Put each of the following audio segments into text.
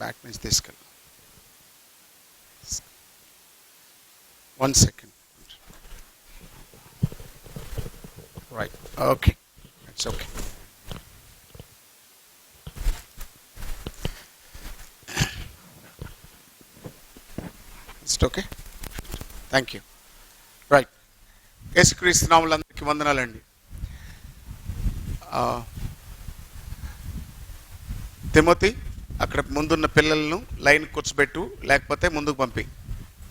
Back నుంచి తీసుకెళ్ళి 1 second. Right, okay, it's okay. It's okay, thank you. Right, యేసుక్రీస్తు నామములందరికీ వందనాలండి. తిమోతి, అక్కడ ముందున్న పిల్లలను లైన్ కూర్చోబెట్టు, లేకపోతే ముందుకు పంపి.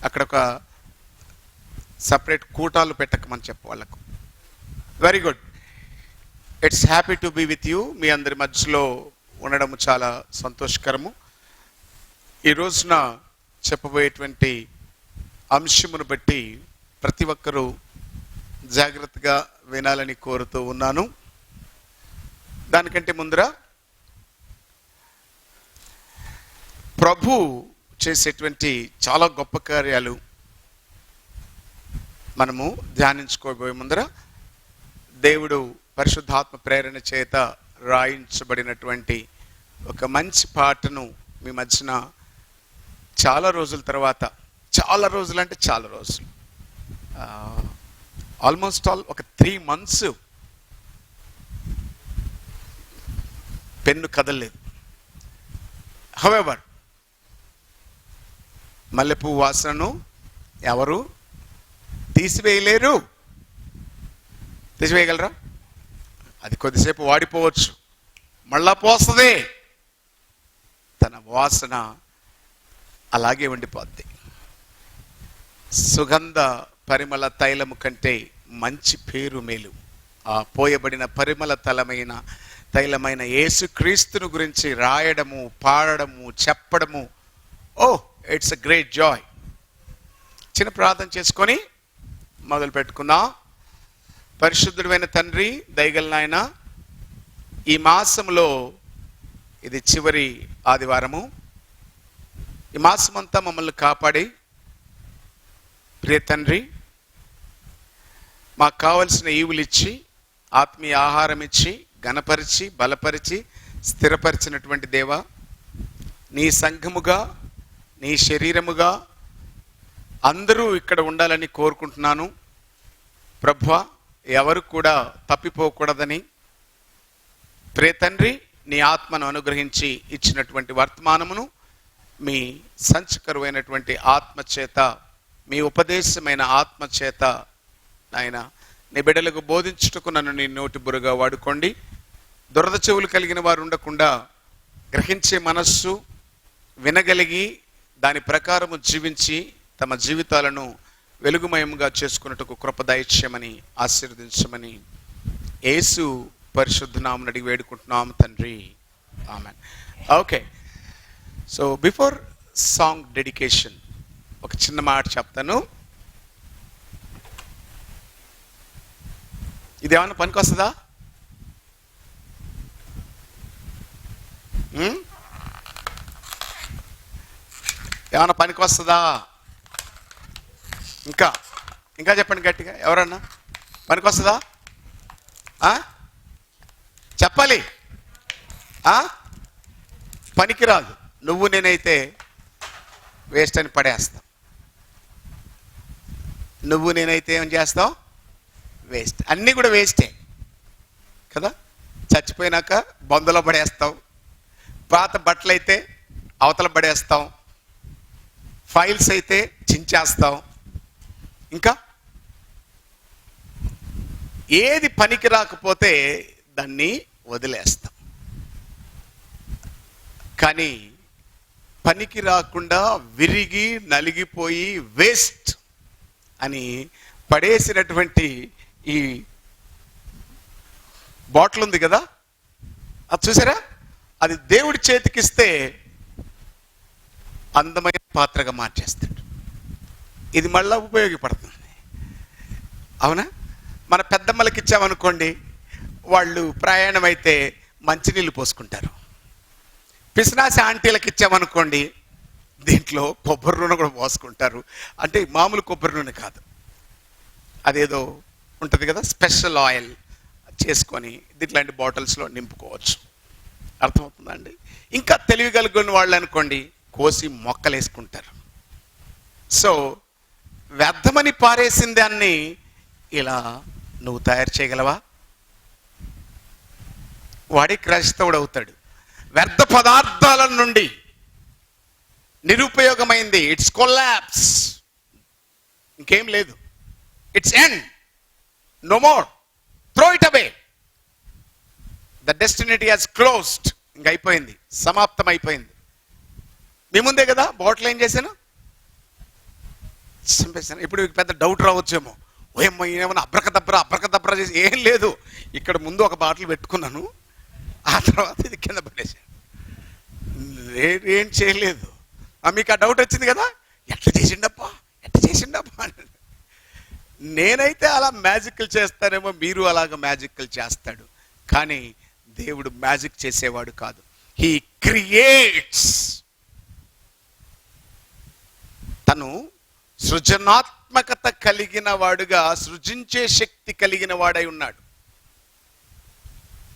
అక్కడ ఒక సపరేట్ కూటాలు పెట్టకమని చెప్పు వాళ్ళకు. Very good, it's happy to be with you. మీ అందరి మధ్యలో ఉండడం చాలా సంతోషకరము. ఈ రోజున చెప్పబోయేటువంటి అంశమును బట్టి ప్రతి ఒక్కరూ జాగ్రత్తగా వినాలని కోరుతూ ఉన్నాను. దానికంటే ముందర ప్రభు చేసేటువంటి చాలా గొప్ప కార్యాలు మనము ధ్యానించుకోబోయే ముందర దేవుడు పరిశుద్ధాత్మ ప్రేరణ చేత రాయించబడినటువంటి ఒక మంచి పాటను మీ మధ్యన చాలా రోజుల తర్వాత, చాలా రోజులు అంటే చాలా రోజులు, ఆల్మోస్ట్ ఆల్ ఒక 3 months పెన్ను కదలలేదు. హౌఎవర్, మల్లెపూ వాసనను ఎవరు తీసివేయలేరు. తీసివేయగలరా? అది కొద్దిసేపు వాడిపోవచ్చు, మళ్ళా పోస్తుంది. తన వాసన అలాగే ఉండిపోద్ది. సుగంధ పరిమళ తైలము కంటే మంచి పేరు మేలు. ఆ పోయబడిన పరిమళ తైలమైన యేసుక్రీస్తును గురించి రాయడము, పాడడము, చెప్పడము, oh it's a great joy. చిన్న ప్రార్థన చేసుకొని మొదలు పెట్టుకుందాం. పరిశుద్ధుడైన తండ్రి, దయగల నాయన, ఈ మాసంలో ఇది చివరి ఆదివారము. ఈ మాసమంతా మమ్మల్ని కాపాడి ప్రియ తండ్రి, మాకు కావలసిన ఈవులు ఇచ్చి, ఆత్మీయ ఆహారం ఇచ్చి, ఘనపరిచి, బలపరిచి, స్థిరపరిచినటువంటి దేవా, నీ సంఘముగా, నీ శరీరముగా అందరూ ఇక్కడ ఉండాలని కోరుకుంటున్నాను. ప్రభువా, ఎవరు కూడా తప్పిపోకూడదని ప్రియ తండ్రి, నీ ఆత్మను అనుగ్రహించి ఇచ్చినటువంటి వర్తమానమును మీ సంచకరువైనటువంటి ఆత్మచేత, మీ ఉపదేశమైన ఆత్మచేత ఆయన నీ బిడ్డలకు బోధించుటకు నన్ను నీ నోటి బురుగా వాడుకోండి. దురద చెవులు కలిగిన వారు ఉండకుండా గ్రహించే మనస్సు, వినగలిగి దాని ప్రకారము జీవించి తమ జీవితాలను వెలుగుమయంగా చేసుకున్నట్టుకు కృప దయచేయమని, ఆశీర్వదించమని యేసు పరిశుద్ధ నామమున అడిగి వేడుకుంటున్నాము తండ్రి, amen. Okay, so before song dedication ఒక చిన్న మాట చెప్తాను. ఇది ఏమన్నా పనికి వస్తుందా? ఏమన్నా పనికి వస్తుందా? ఇంకా ఇంకా చెప్పండి గట్టిగా, ఎవరన్నా పనికి వస్తుందా? చెప్పాలి. పనికిరాదు. నువ్వు నేనైతే వేస్ట్ అని పడేస్తాం. నువ్వు నేనైతే ఏం చేస్తాం? వేస్ట్. అన్నీ కూడా వేస్టే కదా. చచ్చిపోయినాక బొందలో పడేస్తాం, పాత బట్టలు అయితే అవతల పడేస్తాం, ఫైల్స్ అయితే చించేస్తాం, ఇంకా ఏది పనికి రాకపోతే దాన్ని వదిలేస్తాం. కానీ పనికి రాకుండా విరిగి నలిగిపోయి వేస్ట్ అని పడేసినటువంటి ఈ బాటిల్ ఉంది కదా, అది చూసారా? అది దేవుడి చేతికిస్తే అందమైన పాత్రగా మార్చేస్తాడు. ఇది మళ్ళా ఉపయోగపడుతుంది. అవునా? మన పెద్దమ్మలకి ఇచ్చామనుకోండి, వాళ్ళు ప్రయాణం అయితే మంచినీళ్ళు పోసుకుంటారు. పిసినాసి ఆంటీలకు ఇచ్చామనుకోండి, దీంట్లో కొబ్బరి నూనె కూడా పోసుకుంటారు. అంటే మామూలు కొబ్బరి నూనె కాదు, అదేదో ఉంటుంది కదా, స్పెషల్ ఆయిల్ చేసుకొని ఇట్లాంటి బాటిల్స్లో నింపుకోవచ్చు. అర్థమవుతుందండి? ఇంకా తెలివిగలిగిన వాళ్ళు అనుకోండి, కోసి మొక్కలేసుకుంటారు. సో వ్యర్థమని పారేసిన దాన్ని ఇలా నువ్వు తయారు చేయగలవా? వాడి క్రైస్తవుడు అవుతాడు. వ్యర్థ పదార్థాల నుండి నిరుపయోగమైంది, ఇట్స్ కొలాప్స్, ఇంకేం లేదు, it's end, no more, throw it away, the destiny has closed, ఇంక అయిపోయింది, సమాప్తం అయిపోయింది. మీ ముందే కదా బాటిల్ ఏం చేశాను, చంపేశాను. ఇప్పుడు పెద్ద డౌట్ రావచ్చేమో, ఓయమ్మ ఏమన్నా అబ్రకదబ్రా చేసి, ఏం లేదు, ఇక్కడ ముందు ఒక బాటిల్ పెట్టుకున్నాను, ఆ తర్వాత ఇది కింద పడేసాను, ఏం చేయలేదు. మీకు ఆ డౌట్ వచ్చింది కదా, ఎట్లా చేసిండప్పా నేనైతే అలా మ్యాజిక్లు చేస్తానేమో, మీరు అలాగ మ్యాజిక్లు చేస్తాడు, కానీ దేవుడు మ్యాజిక్ చేసేవాడు కాదు. He creates. తను సృజనాత్మకత కలిగిన వాడుగా, సృజించే శక్తి కలిగిన వాడై ఉన్నాడు.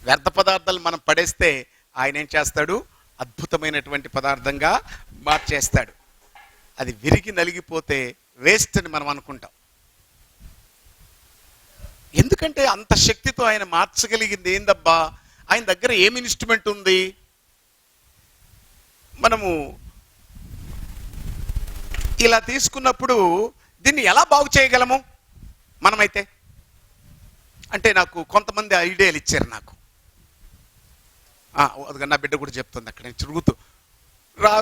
వ్యర్థ పదార్థాలు మనం పడేస్తే ఆయన ఏం చేస్తాడు, అద్భుతమైనటువంటి పదార్థంగా మార్చేస్తాడు. అది విరిగి నలిగిపోతే వేస్ట్ అని మనం అనుకుంటాం. ఎందుకంటే అంత శక్తితో ఆయన మార్చగలిగింది ఏందబ్బా, ఆయన దగ్గర ఏం ఇన్స్ట్రుమెంట్ ఉంది? మనము ఇలా తీసుకున్నప్పుడు దీన్ని ఎలా బాగు చేయగలము మనమైతే? అంటే నాకు కొంతమంది ఐడియాలు ఇచ్చారు. నాకు నా బిడ్డ కూడా చెప్తుంది, అక్కడ నుంచి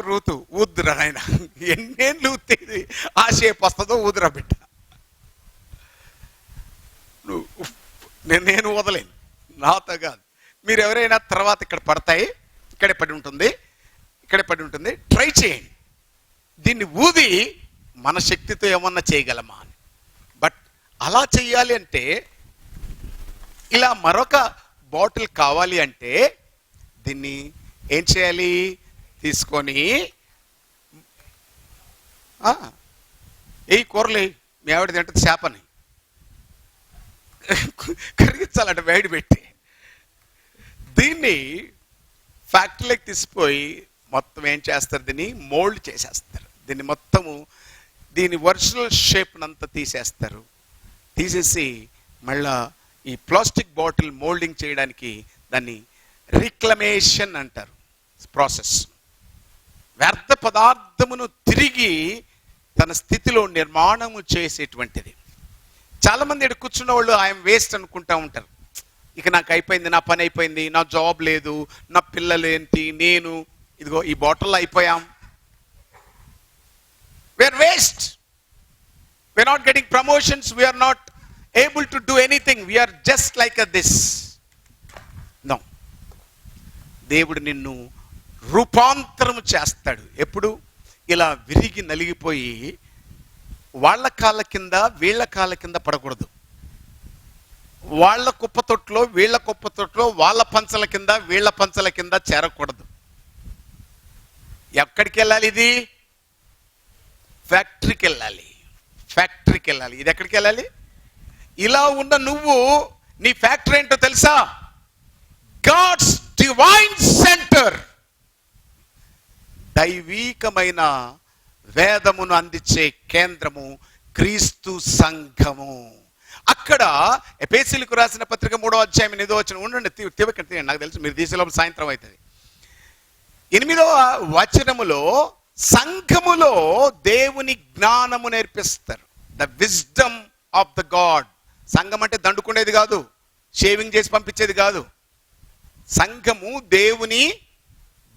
రూతు ఊద్దురా నాయన, ఎన్నేళ్ళు ఊతేది ఆ షేప్ వస్తుందో ఊదురా బిడ్డ, నేను వదలేను, నాతో కాదు. మీరు ఎవరైనా తర్వాత ఇక్కడ పడతాయి, ఇక్కడే పడి ఉంటుంది, ట్రై చేయండి. దీన్ని ఊది మన శక్తితో ఏమన్నా చేయగలమా అని. బట్ అలా చెయ్యాలి అంటే, ఇలా మరొక బాటిల్ కావాలి అంటే దీన్ని ఏం చేయాలి, తీసుకొని ఏ కూరలే, మీ ఆవిడ తింటుంది చేపని, కరిగించాలంట వేడి పెట్టి, దీన్ని ఫ్యాక్టరీలోకి తీసిపోయి మొత్తం ఏం చేస్తారు, దీన్ని మోల్డ్ చేసేస్తారు. దీన్ని మొత్తము దీని ఒరిజినల్ షేప్నంతా తీసేస్తారు. తీసేసి మళ్ళా ఈ ప్లాస్టిక్ బాటిల్ మోల్డింగ్ చేయడానికి దాన్ని రిక్లమేషన్ అంటారు ప్రాసెస్. వ్యర్థ పదార్థమును తిరిగి తన స్థితిలో నిర్మాణము చేసేటువంటిది. చాలామంది ఇక్కడ కూర్చున్న వాళ్ళు ఐఎమ్ వేస్ట్ అనుకుంటా ఉంటారు. ఇక నాకు అయిపోయింది, నా పని అయిపోయింది, నా జాబ్ లేదు, నా పిల్లలు ఏంటి, నేను ఇదిగో ఈ బాటిల్లో అయిపోయాం. We are waste. We are not getting promotions, we are not able to do anything, we are just like this. No, దేవుడు నిన్ను రూపాంతరము చేస్తాడు. ఎప్పుడు? ఇలా విరిగి నలిగిపోయి వాళ్ళ కాళ్ళ కింద వీళ్ళ కాళ్ళ కింద పడకూడదు. వాళ్ళ కుప్పతొట్లో వీళ్ళ కుప్పతొట్లో, వాళ్ళ పంచల కింద వీళ్ళ పంచల కింద చేరకూడదు. ఎక్కడికి వెళ్ళాలి? ఇది ఫ్యాక్టరీకి వెళ్ళాలి. ఇది ఎక్కడికి వెళ్ళాలి? ఇలా ఉన్న నువ్వు, నీ ఫ్యాక్టరీ ఏంటో తెలుసా? God's divine centre. దైవీకమైన వేదమును అందించే కేంద్రము క్రీస్తు సంఘము. అక్కడ ఎఫెసీయులకు రాసిన పత్రిక 3వ అధ్యాయం 8వ వచనం ఉండండి, తీయండి, నాకు తెలుసు మీరు తీసేలోపు సాయంత్రం అవుతుంది. 8వ వచనములో సంఘములో దేవుని జ్ఞానము నేర్పిస్తారు. The wisdom of the God. సంఘం అంటే దండుకునేది కాదు, షేవింగ్ చేసి పంపించేది కాదు. సంఘము దేవుని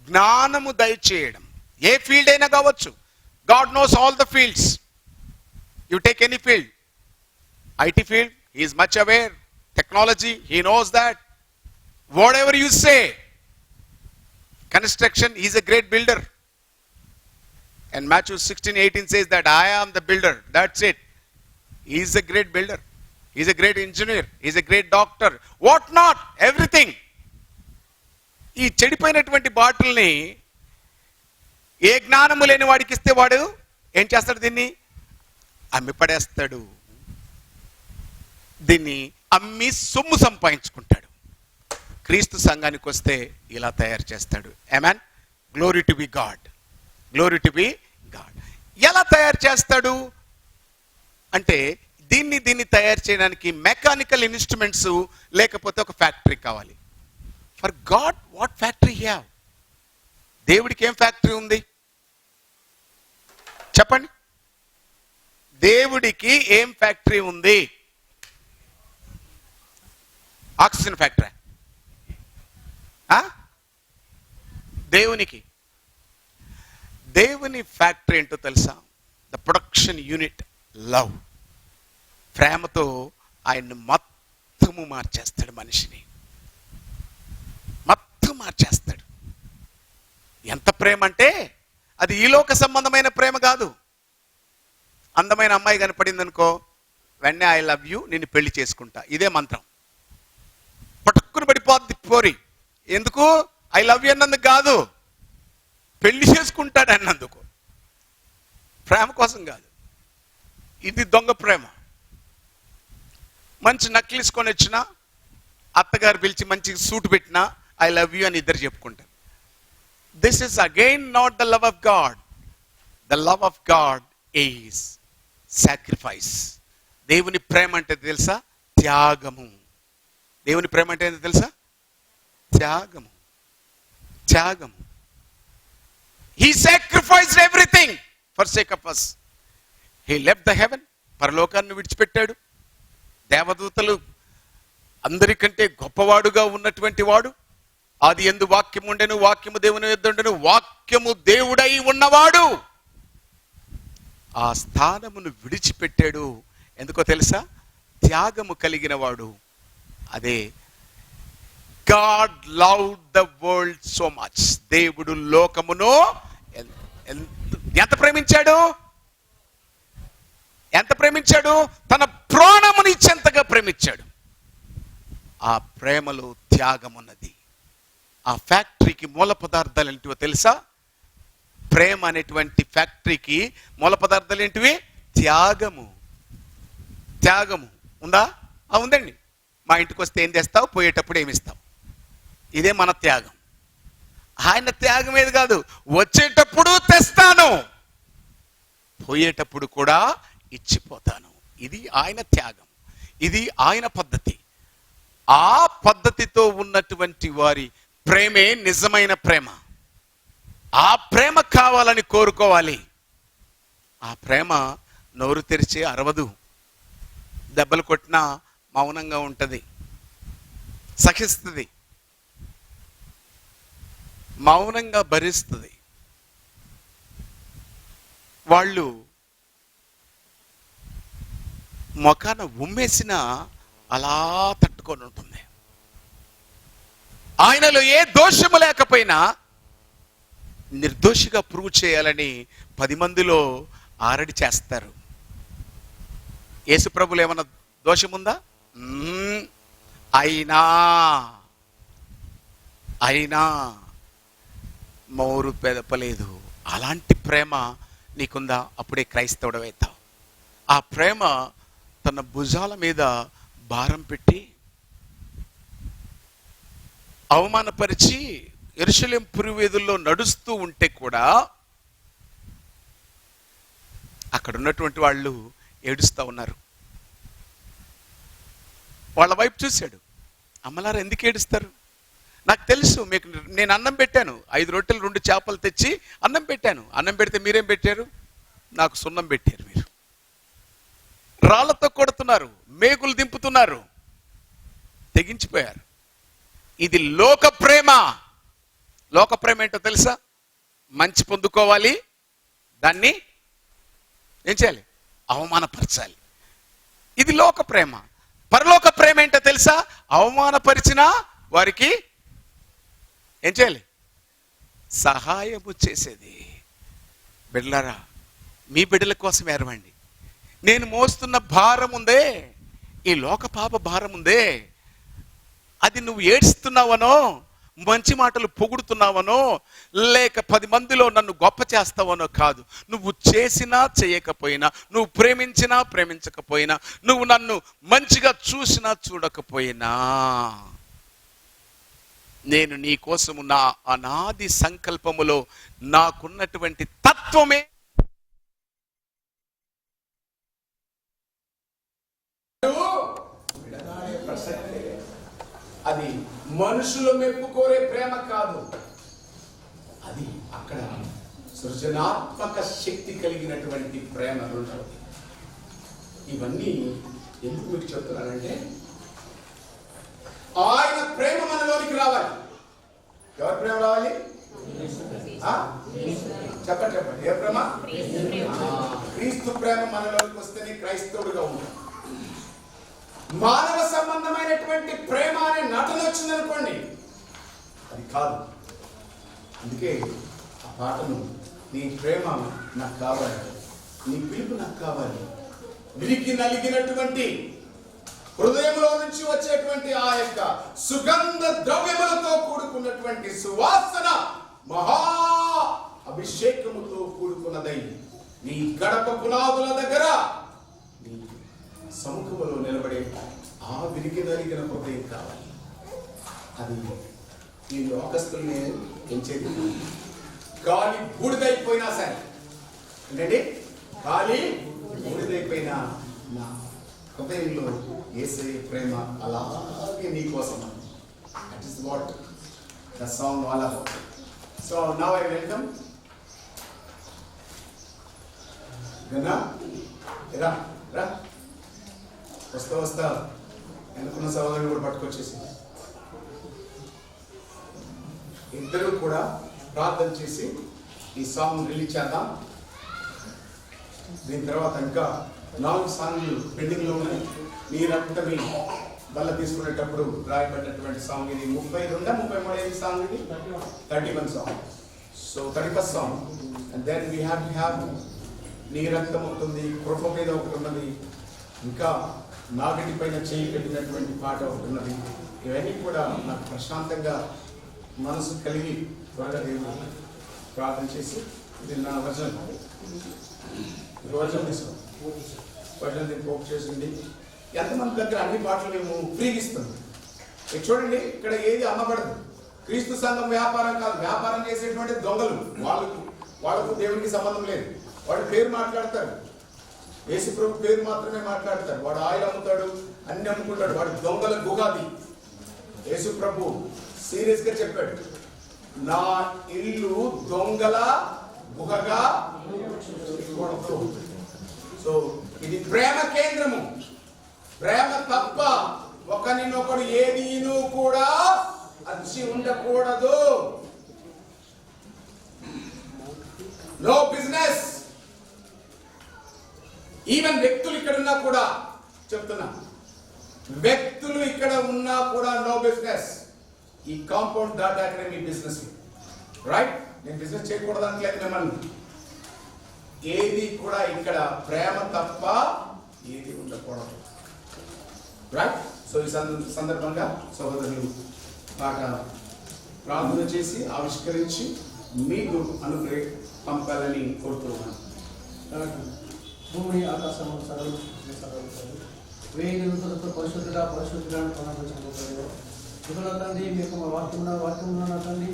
జ్ఞానము దయచేయడం. ఏ ఫీల్డ్ అయినా కావచ్చు. God knows all the fields. You take any field. IT field, he is much aware. Technology, he knows that. Whatever you say. Construction, he is a great builder. And Matthew 16:18 says that I am the builder. That's it. He is a great builder. He is a great engineer. He is a great doctor. What not? Everything. ఈ చెడిపోయినటువంటి బాటిల్ని ఏ జ్ఞానము లేని వాడికి ఇస్తే వాడు ఏం చేస్తాడు? దీన్ని అమ్మి పడేస్తాడు. దీన్ని అమ్మి సొమ్ము సంపాదించుకుంటాడు. క్రీస్తు సంఘానికి వస్తే ఇలా తయారు చేస్తాడు. ఆమేన్. Glory to be God. Glory to be God. ఎలా తయారు చేస్తాడు అంటే దీన్ని తయారు చేయడానికి మెకానికల్ ఇన్స్ట్రుమెంట్స్ లేకపోతే ఒక ఫ్యాక్టరీ కావాలి. For God what factory have? దేవుడికి ఏం ఫ్యాక్టరీ ఉంది చెప్పండి? దేవుడికి ఏం ఫ్యాక్టరీ ఉంది? Oxygen factory. దేవుని ఫ్యాక్టరీ ఏంటో తెలుసా? The production unit love. ప్రేమతో ఆయన్ని మొత్తము మార్చేస్తాడు, మనిషిని మొత్తం మార్చేస్తాడు. ఎంత ప్రేమ అంటే అది ఈ లోక సంబంధమైన ప్రేమ కాదు. అందమైన అమ్మాయి కనపడింది అనుకో, వెంటనే ఐ లవ్ యూ, నిన్ను పెళ్లి చేసుకుంటా, ఇదే మంత్రం. పట్టుకుని పడిపోద్ది పోరి. ఎందుకు? ఐ లవ్ యూ అన్నందుకు కాదు, పెళ్లి చేసుకుంటాడు అన్నందుకు. ప్రేమ కోసం కాదు. ఇది దొంగ ప్రేమ. మంచి నక్లీస్ కొని వచ్చినా, అత్తగారు పిలిచి మంచి సూట్ పెట్టినా ఐ లవ్ యూ అని ఇద్దరు చెప్పుకుంటారు. This is again not the love of God. The love of God is sacrifice. దేవుని ప్రేమ అంటే తెలుసా? త్యాగము. దేవుని ప్రేమ అంటే ఏంటో తెలుసా? త్యాగము. త్యాగము. He sacrificed everything for sake of us. He left the heaven. పరలోకాన్ని విడిచిపెట్టాడు. దేవదూతలు అందరికంటే గొప్పవాడుగా ఉన్నటువంటి వాడు. ఆది యందు వాక్యము ఉండెను, వాక్యము దేవుని యొద్ద ఉండెను, వాక్యము దేవుడై ఉన్నవాడు ఆ స్థానమును విడిచిపెట్టాడు. ఎందుకో తెలుసా? త్యాగము కలిగిన వాడు. అదే God loved the world so much. దేవుడు లోకమును ఎంత ప్రేమించాడు? ఎంత ప్రేమించాడు? తన ప్రాణముని ఇచ్చేంతగా ప్రేమించాడు. ఆ ప్రేమలో త్యాగం ఉన్నది. ఆ ఫ్యాక్టరీకి మూల పదార్థాలు ఏంటివో తెలుసా? ప్రేమ అనేటువంటి ఫ్యాక్టరీకి మూల పదార్థాలు ఏంటివి? త్యాగము. త్యాగము ఉందా? ఉందండి. మా ఇంటికి వస్తే ఏం తెస్తావు, పోయేటప్పుడు ఏమి ఇస్తావు? ఇదే మన త్యాగం. ఆయన త్యాగం ఏది కాదు, వచ్చేటప్పుడు తెస్తాను, పోయేటప్పుడు కూడా ఇచ్చిపోతాను. ఇది ఆయన త్యాగం. ఇది ఆయన పద్ధతి. ఆ పద్ధతితో ఉన్నటువంటి వారి ప్రేమే నిజమైన ప్రేమ. ఆ ప్రేమ కావాలని కోరుకోవాలి. ఆ ప్రేమ నోరు తెరిచి అరవదు, దెబ్బలు కొట్టినా మౌనంగా ఉంటుంది, సహిస్తుంది, మౌనంగా భరిస్తుంది. వాళ్ళు మొఖాన ఉమ్మేసిన అలా తట్టుకొని ఉంటుంది. ఆయనలో ఏ దోషము లేకపోయినా నిర్దోషిగా ప్రూవ్ చేయాలని 10 మందిలో ఆరడి చేస్తారు. యేసుప్రభులు ఏమన్నా దోషముందా? అయినా మౌరు పెదపలేదు. అలాంటి ప్రేమ నీకుందా? అప్పుడే క్రైస్తవుడవుతావు. ఆ ప్రేమ తన భుజాల మీద భారం పెట్టి అవమానపరిచి యెరూషలేము పురివీధుల్లో నడుస్తూ ఉంటే కూడా అక్కడ ఉన్నటువంటి వాళ్ళు ఏడుస్తూ ఉన్నారు. వాళ్ళ వైపు చూశాడు. అమ్మలారా ఎందుకు ఏడుస్తారు? నాకు తెలుసు, మీకు నేను అన్నం పెట్టాను, 5 రొట్టెలు 2 చేపలు తెచ్చి అన్నం పెట్టాను. అన్నం పెడితే మీరేం పెట్టారు? నాకు సున్నం పెట్టారు. మీరు రాళ్లతో కొడుతున్నారు, మేకులు దింపుతున్నారు, తెగించిపోయారు. ఇది లోక ప్రేమ. లోక ప్రేమ ఏంటో తెలుసా? మంచి పొందుకోవాలి, దాన్ని ఏం చేయాలి? అవమానపరచాలి. ఇది లోక ప్రేమ. పరలోక ప్రేమ ఏంటో తెలుసా? అవమానపరిచిన వారికి ఏం చేయాలి? సహాయము చేసేది. బిడ్డలారా, మీ బిడ్డల కోసం ఏరవండి. నేను మోస్తున్న భారం ఉందే, ఈ లోక పాప భారం ఉందే, అది నువ్వు ఏడుస్తున్నావనో, మంచి మాటలు పొగుడుతున్నావనో, లేక 10 మందిలో నన్ను గొప్ప చేస్తావనో కాదు. నువ్వు చేసినా చేయకపోయినా, నువ్వు ప్రేమించినా ప్రేమించకపోయినా, నువ్వు నన్ను మంచిగా చూసినా చూడకపోయినా, నేను నీ కోసము నా అనాది సంకల్పములో నాకున్నటువంటి తత్వమే అది మనుషులు మెప్పుకోరే ప్రేమ కాదు, అది అక్కడ సృజనాత్మక శక్తి కలిగినటువంటి ప్రేమ. ఇవన్నీ ఎందుకు మీకు చెప్తున్నానంటే ఆయన ప్రేమ మనలోనికి రావాలి. ఎవరి ప్రేమ రావాలి? చెప్పండి చెప్పండి, ఏ ప్రేమ? క్రీస్తు ప్రేమ మనలోనికి వస్తేనే క్రైస్తవుడుగా ఉంటాం. మానవ సంబంధమైనటువంటి ప్రేమ అనే నటన వచ్చిందనుకోండి, అది కాదు. అందుకే ఆ పాటను, నీ ప్రేమ నాకు కావాలి, నీ పిలుపు నాకు కావాలి, విరికి నలిగినటువంటి హృదయంలో నుంచి వచ్చేటువంటి ఆ యొక్క సుగంధ ద్రవ్యములతో కూడుకున్నటువంటి సువాసన మహా అభిషేకముతో కూడుకున్నదై నీ గడప పునాదుల దగ్గర నీ సముఖములో నిలబడే ఆ విరికి నలిగిన హృదయం కావాలి. అది ఈ లోకస్తుల్ని పెంచేది. గాలి బూడిదైపోయినా సరే, ఏంటండి, గాలి బూడిదైపోయినా నా హృదయంలో యేసయ్య ప్రేమ అలాగే నీ కోసం. That is what the song all about. So now I welcome Ganna, రా రా, వస్తా ఎన్నుకున్న సహోదరులు కూడా పట్టుకొచ్చేసి ఇద్దరు కూడా ప్రార్థన చేసి ఈ సాంగ్ రిలీజ్ చేద్దాం. దీని తర్వాత ఇంకా 4 సాంగ్లు పెండింగ్లో ఉన్నాయి. మీరంతా మీ బల్ల తీసుకునేటప్పుడు రాయబడినటువంటి సాంగ్ ఇది. 32-33 సాంగ్ ఇది, 31 song. So 31st song. And then we have to have నీ రక్తం ఉంటుంది, కృప మీద ఒకటి ఉన్నది, ఇంకా నాగటి పైన చేయి పెట్టినటువంటి పాట ఒకటి ఉన్నది. ఇవన్నీ కూడా నాకు ప్రశాంతంగా మనసు కలిగి త్వరగా దేవుడు ప్రార్థన చేసి ఇది నా వచనం తీసుకో, వచనం పోపు చేసింది. ఎంతమంది దగ్గర అన్ని పాటలు మేము ఫ్రీగా ఇస్తాం. చూడండి, ఇక్కడ ఏది అమ్మబడదు. క్రీస్తు సంఘం వ్యాపారం కాదు. వ్యాపారం చేసేటువంటి దొంగలు, వాళ్ళకు దేవునికి సంబంధం లేదు. వాడు పేరు మాట్లాడతారు, యేసు ప్రభు పేరు మాత్రమే మాట్లాడతారు. వాడు ఆయిల్ అమ్ముతాడు, అన్ని అమ్ముకుంటాడు. వాడు దొంగల గుగాది. యేసు ప్రభు సీరియస్ గా చెప్పాడు, నా ఇల్లు దొంగల గుహగా. సో ఇది ప్రేమ కేంద్రము. ప్రేమ తప్ప ఒకరినొకడు ఏదీను కూడా అచ్చి ఉండకూడదు. No business. ఈవెన్ వ్యక్తులు ఇక్కడ ఉన్నా కూడా చెప్తున్నా, వ్యక్తులు ఇక్కడ ఉన్నా కూడా నో బిజినెస్. ఈ కాంపౌండ్ దాటాకనే మీ బిజినెస్, రైట్? నేను బిజినెస్ చేయకూడదు అనట్లేదు మిమ్మల్ని. ఏది కూడా ఇక్కడ ప్రేమ తప్ప ఏది ఉండకూడదు, రైట్? సో ఈ సందర్భంగా సహోదరులు బాగా ప్రార్థన చేసి ఆవిష్కరించి మీకు అనుగ్రహ పంపాలని కోరుతున్నాను. భూమి ఆకాశం సర్వలు వేయి నిలుపులతో పరిశుద్ధుడా ఇదిగో తండ్రి, మీకు మా వాక్యం నా తండ్రి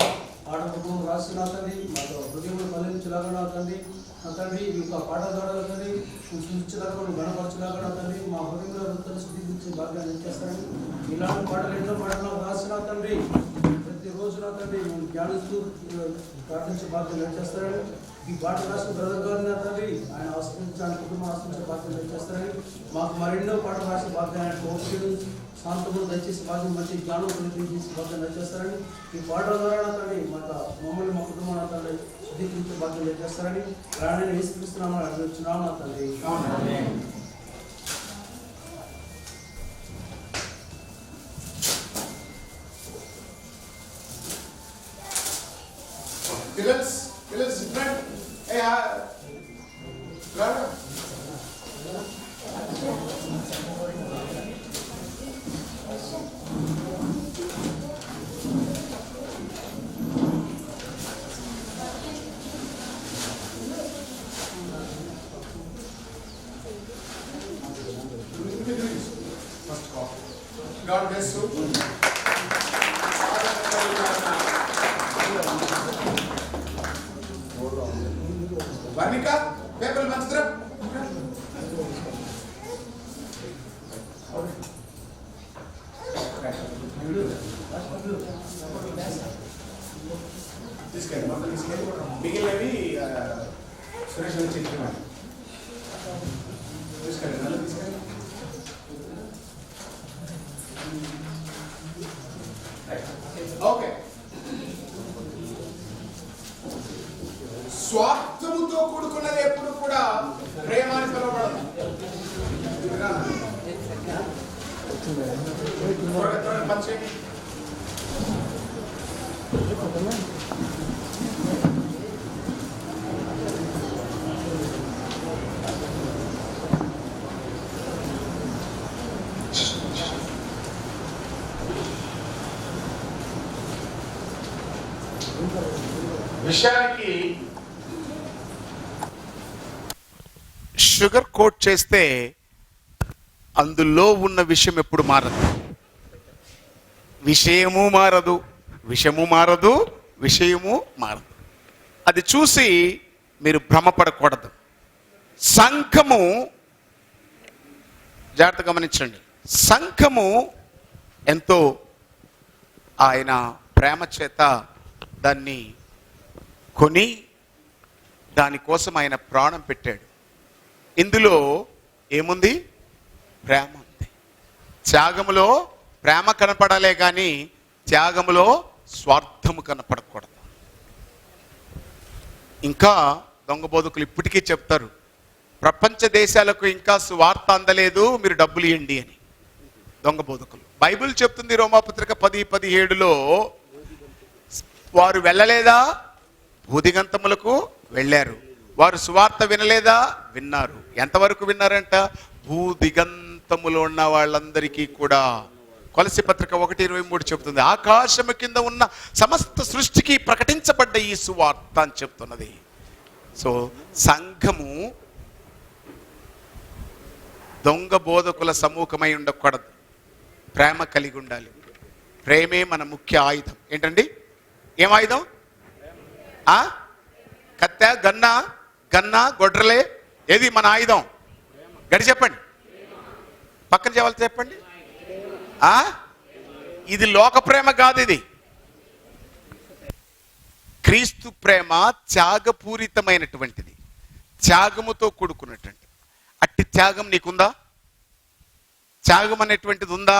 ఆడకు రాసిన తండ్రి, మాతో హృదయంలో ఫలించలాగా నా తండ్రి, నా తండ్రి మీకు ఆ పాట ద్వారా తండ్రి సూచించలాగా గణపరచలాగా తండ్రి, మా హృదయంలో వృత్తులు శుద్ధించే భాగ్యాన్ని చేస్తారని ఇలాంటి పాటలు ఎన్నో పాటలు రాసిన తండ్రి, ప్రతిరోజు నా తండ్రి మేము ధ్యానిస్తూ ప్రార్థించే భాగ్యాన్ని చేస్తారని, ఈ పాట రాసిన బ్రదర్ గారిని నా తండ్రి ఆయన ఆశ్రయించాలని, కుటుంబం ఆశ్రయించే భాగ్యాన్ని చేస్తారని, మాకు మరెన్నో పాటలు రాసిన భాగ్యాన్ని ఓపికలు శాంతములు దయచేసి భాగ్యం మంచి జ్ఞానం చేసి భాగ్యం దయచేస్తారని, ఈ పాటల ద్వారా తండ్రి మమ్మల్ని మా కుటుంబాన్ని తండ్రి శుద్ధీకరించే భాగ్యం దయచేస్తారని రాణి వేసుకొస్తున్నామని అడుగుతున్నాము నా తండ్రి. God bless you. తీసుకెళ్ళి మొత్తం తీసుకెళ్ళి మిగిలినవి సురేష్ వచ్చి ఇచ్చినాడు. తీసుకెళ్ళి నన్ను తీసుకెళ్ళి ఓకే. స్వార్థముతో కూడుకున్నది ఎప్పుడు కూడా ప్రేమ అని పిలవబడదు. పంచేయండి. విషయానికి షుగర్ కోట్ చేస్తే అందులో ఉన్న విషయం ఎప్పుడు మారదు. విషయము మారదు, విషయము మారదు, విషయము మారదు. అది చూసి మీరు భ్రమపడకూడదు. సంఘము, జాగ్రత్తగా గమనించండి, సంఘము ఎంతో ఆయన ప్రేమ చేత దాన్ని కొని దానికోసం ఆయన ప్రాణం పెట్టాడు. ఇందులో ఏముంది? ప్రేమ ఉంది. త్యాగములో ప్రేమ కనపడాలే కానీ త్యాగములో స్వార్థము కనపడకూడదు. ఇంకా దొంగ బోధకులు ఇప్పటికీ చెప్తారు, ప్రపంచ దేశాలకు ఇంకా సువార్త అందలేదు, మీరు డబ్బులు ఇవ్వండి అని. దొంగ బోధకులు. బైబిల్ చెప్తుంది రోమాపత్రిక 10:17 వారు వెళ్ళలేదా? భూదిగంతములకు వెళ్ళారు. వారు సువార్త వినలేదా? విన్నారు. ఎంతవరకు విన్నారంట? భూదిగంతములో ఉన్న వాళ్ళందరికీ కూడా. కొలసి పత్రిక 1:23 చెప్తుంది, ఆకాశము కింద ఉన్న సమస్త సృష్టికి ప్రకటించబడ్డ ఈ సువార్త అని చెప్తున్నది. సో సంఘము దొంగ బోధకుల సమూహమై ఉండకూడదు. ప్రేమ కలిగి ఉండాలి. ప్రేమే మన ముఖ్య ఆయుధం. ఏంటండి? ఏం ఆయుధం? కత్తె, గన్న, గొడ్రలే, ఏది మన ఆయుధం? గడి చెప్పండి. పక్కన చెప్పాలి చెప్పండి. ఇది లోక ప్రేమ కాదు, ఇది క్రీస్తు ప్రేమ. త్యాగపూరితమైనటువంటిది, త్యాగముతో కూడుకున్నటువంటి. అట్టి త్యాగం నీకుందా? త్యాగం అనేటువంటిది ఉందా?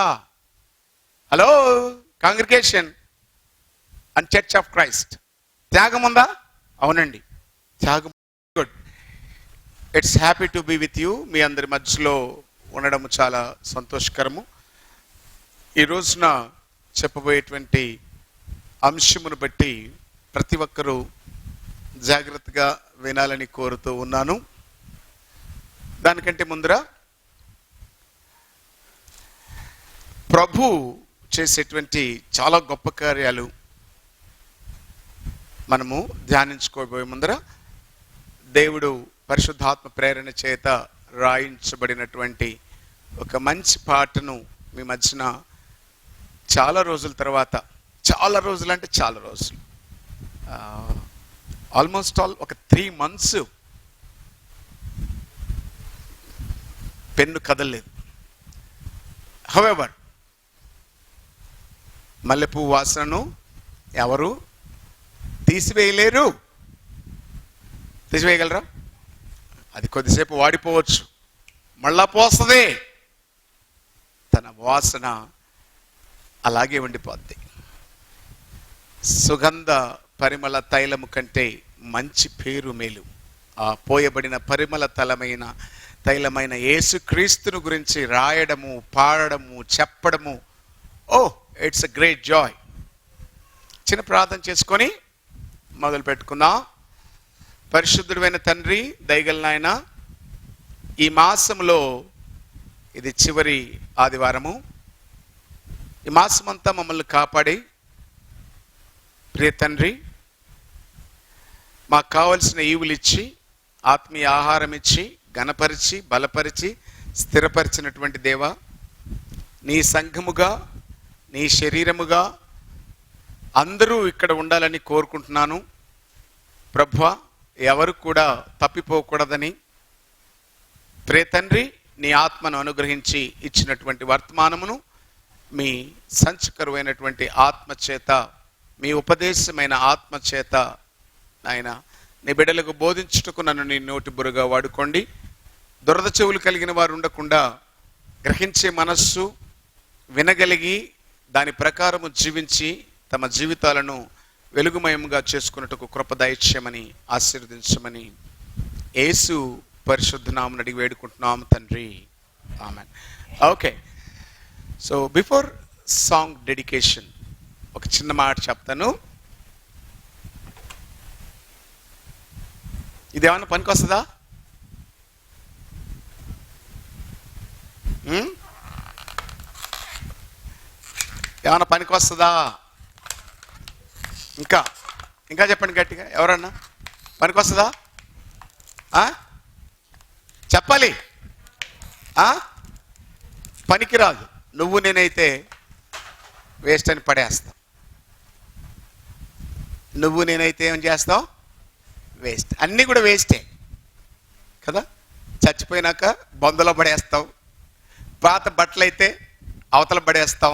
Hello congregation and church of Christ, త్యాగం ఉందా? అవునండి, త్యాగం. Good. It's happy to be with you. మీ అందరి మధ్యలో ఉండడం చాలా సంతోషకరము. ఈ రోజున చెప్పబోయేటువంటి అంశమును బట్టి ప్రతి ఒక్కరూ జాగ్రత్తగా వినాలని కోరుతూ ఉన్నాను. దానికంటే ముందర ప్రభు చేసేటువంటి చాలా గొప్ప కార్యాలు మనము ధ్యానించుకోబోయే ముందర దేవుడు పరిశుద్ధాత్మ ప్రేరణ చేత రాయించబడినటువంటి ఒక మంచి పాటను మీ మధ్యన చాలా రోజుల తర్వాత, చాలా రోజులు అంటే చాలా రోజులు, ఆల్మోస్ట్ ఒక 3 months పెన్ను కదలలేదు. హౌఎవర్ మల్లెపువ్వు వాసనను ఎవరు తీసివేయలేరు. తీసివేయగలరా? అది కొద్దిసేపు వాడిపోవచ్చు, మళ్ళా పోస్తుంది. తన వాసన అలాగే ఉండిపోద్ది. సుగంధ పరిమళ తైలము కంటే మంచి పేరు మేలు. ఆ పోయబడిన పరిమళ తైలమైన యేసుక్రీస్తును గురించి రాయడము, పాడడము, చెప్పడము, ఇట్స్ అ గ్రేట్ జాయ్. చిన్న ప్రార్థన చేసుకొని మొదలు పెట్టుకుందాం. పరిశుద్ధుడైన తండ్రి, దయగల నాయన, ఈ మాసంలో ఇది చివరి ఆదివారము. ఈ మాసమంతా మమ్మల్ని కాపాడి ప్రియ తండ్రి, మాకు కావలసిన ఈవులు ఇచ్చి, ఆత్మీయ ఆహారం ఇచ్చి, ఘనపరిచి, బలపరిచి, స్థిరపరిచినటువంటి దేవా, నీ సంఘముగా, నీ శరీరముగా అందరూ ఇక్కడ ఉండాలని కోరుకుంటున్నాను. ప్రభువా, ఎవరు కూడా తప్పిపోకూడదని ప్రియ తండ్రి నీ ఆత్మను అనుగ్రహించి ఇచ్చినటువంటి వర్తమానమును మీ సంచకరువైనటువంటి ఆత్మ చేత మీ ఉపదేశమైన ఆత్మ చేత ఆయన నీ బిడ్డలకు బోధించుటకు నన్ను నీ నోటి బురుగా వాడుకోండి. దురద చెవులు కలిగిన వారు ఉండకుండా గ్రహించే మనస్సు, వినగలిగి దాని ప్రకారము జీవించి తమ జీవితాలను వెలుగుమయముగా చేసుకున్నట్టుకు కృప దయచేయమని ఆశీర్వదించమని యేసు పరిశుద్ధ నామమున అడిగి వేడుకుంటున్నాం తండ్రి, amen. Okay, so before song dedication ఒక చిన్న మాట చెప్తాను. ఇదేమన్నా పనికొస్తుందా? ఏమన్నా పనికొస్తుందా? ఇంకా ఇంకా చెప్పండి గట్టిగా, ఎవరన్నా పనికొస్తుందా? చెప్పాలి. పనికిరాదు. నువ్వు నేనైతే వేస్ట్ అని పడేస్తాం. నువ్వు నేనైతే ఏం చేస్తావు? వేస్ట్. అన్నీ కూడా వేస్టే కదా. చచ్చిపోయినాక బొందలో పడేస్తావు, పాత బట్టలు అయితే అవతల పడేస్తాం,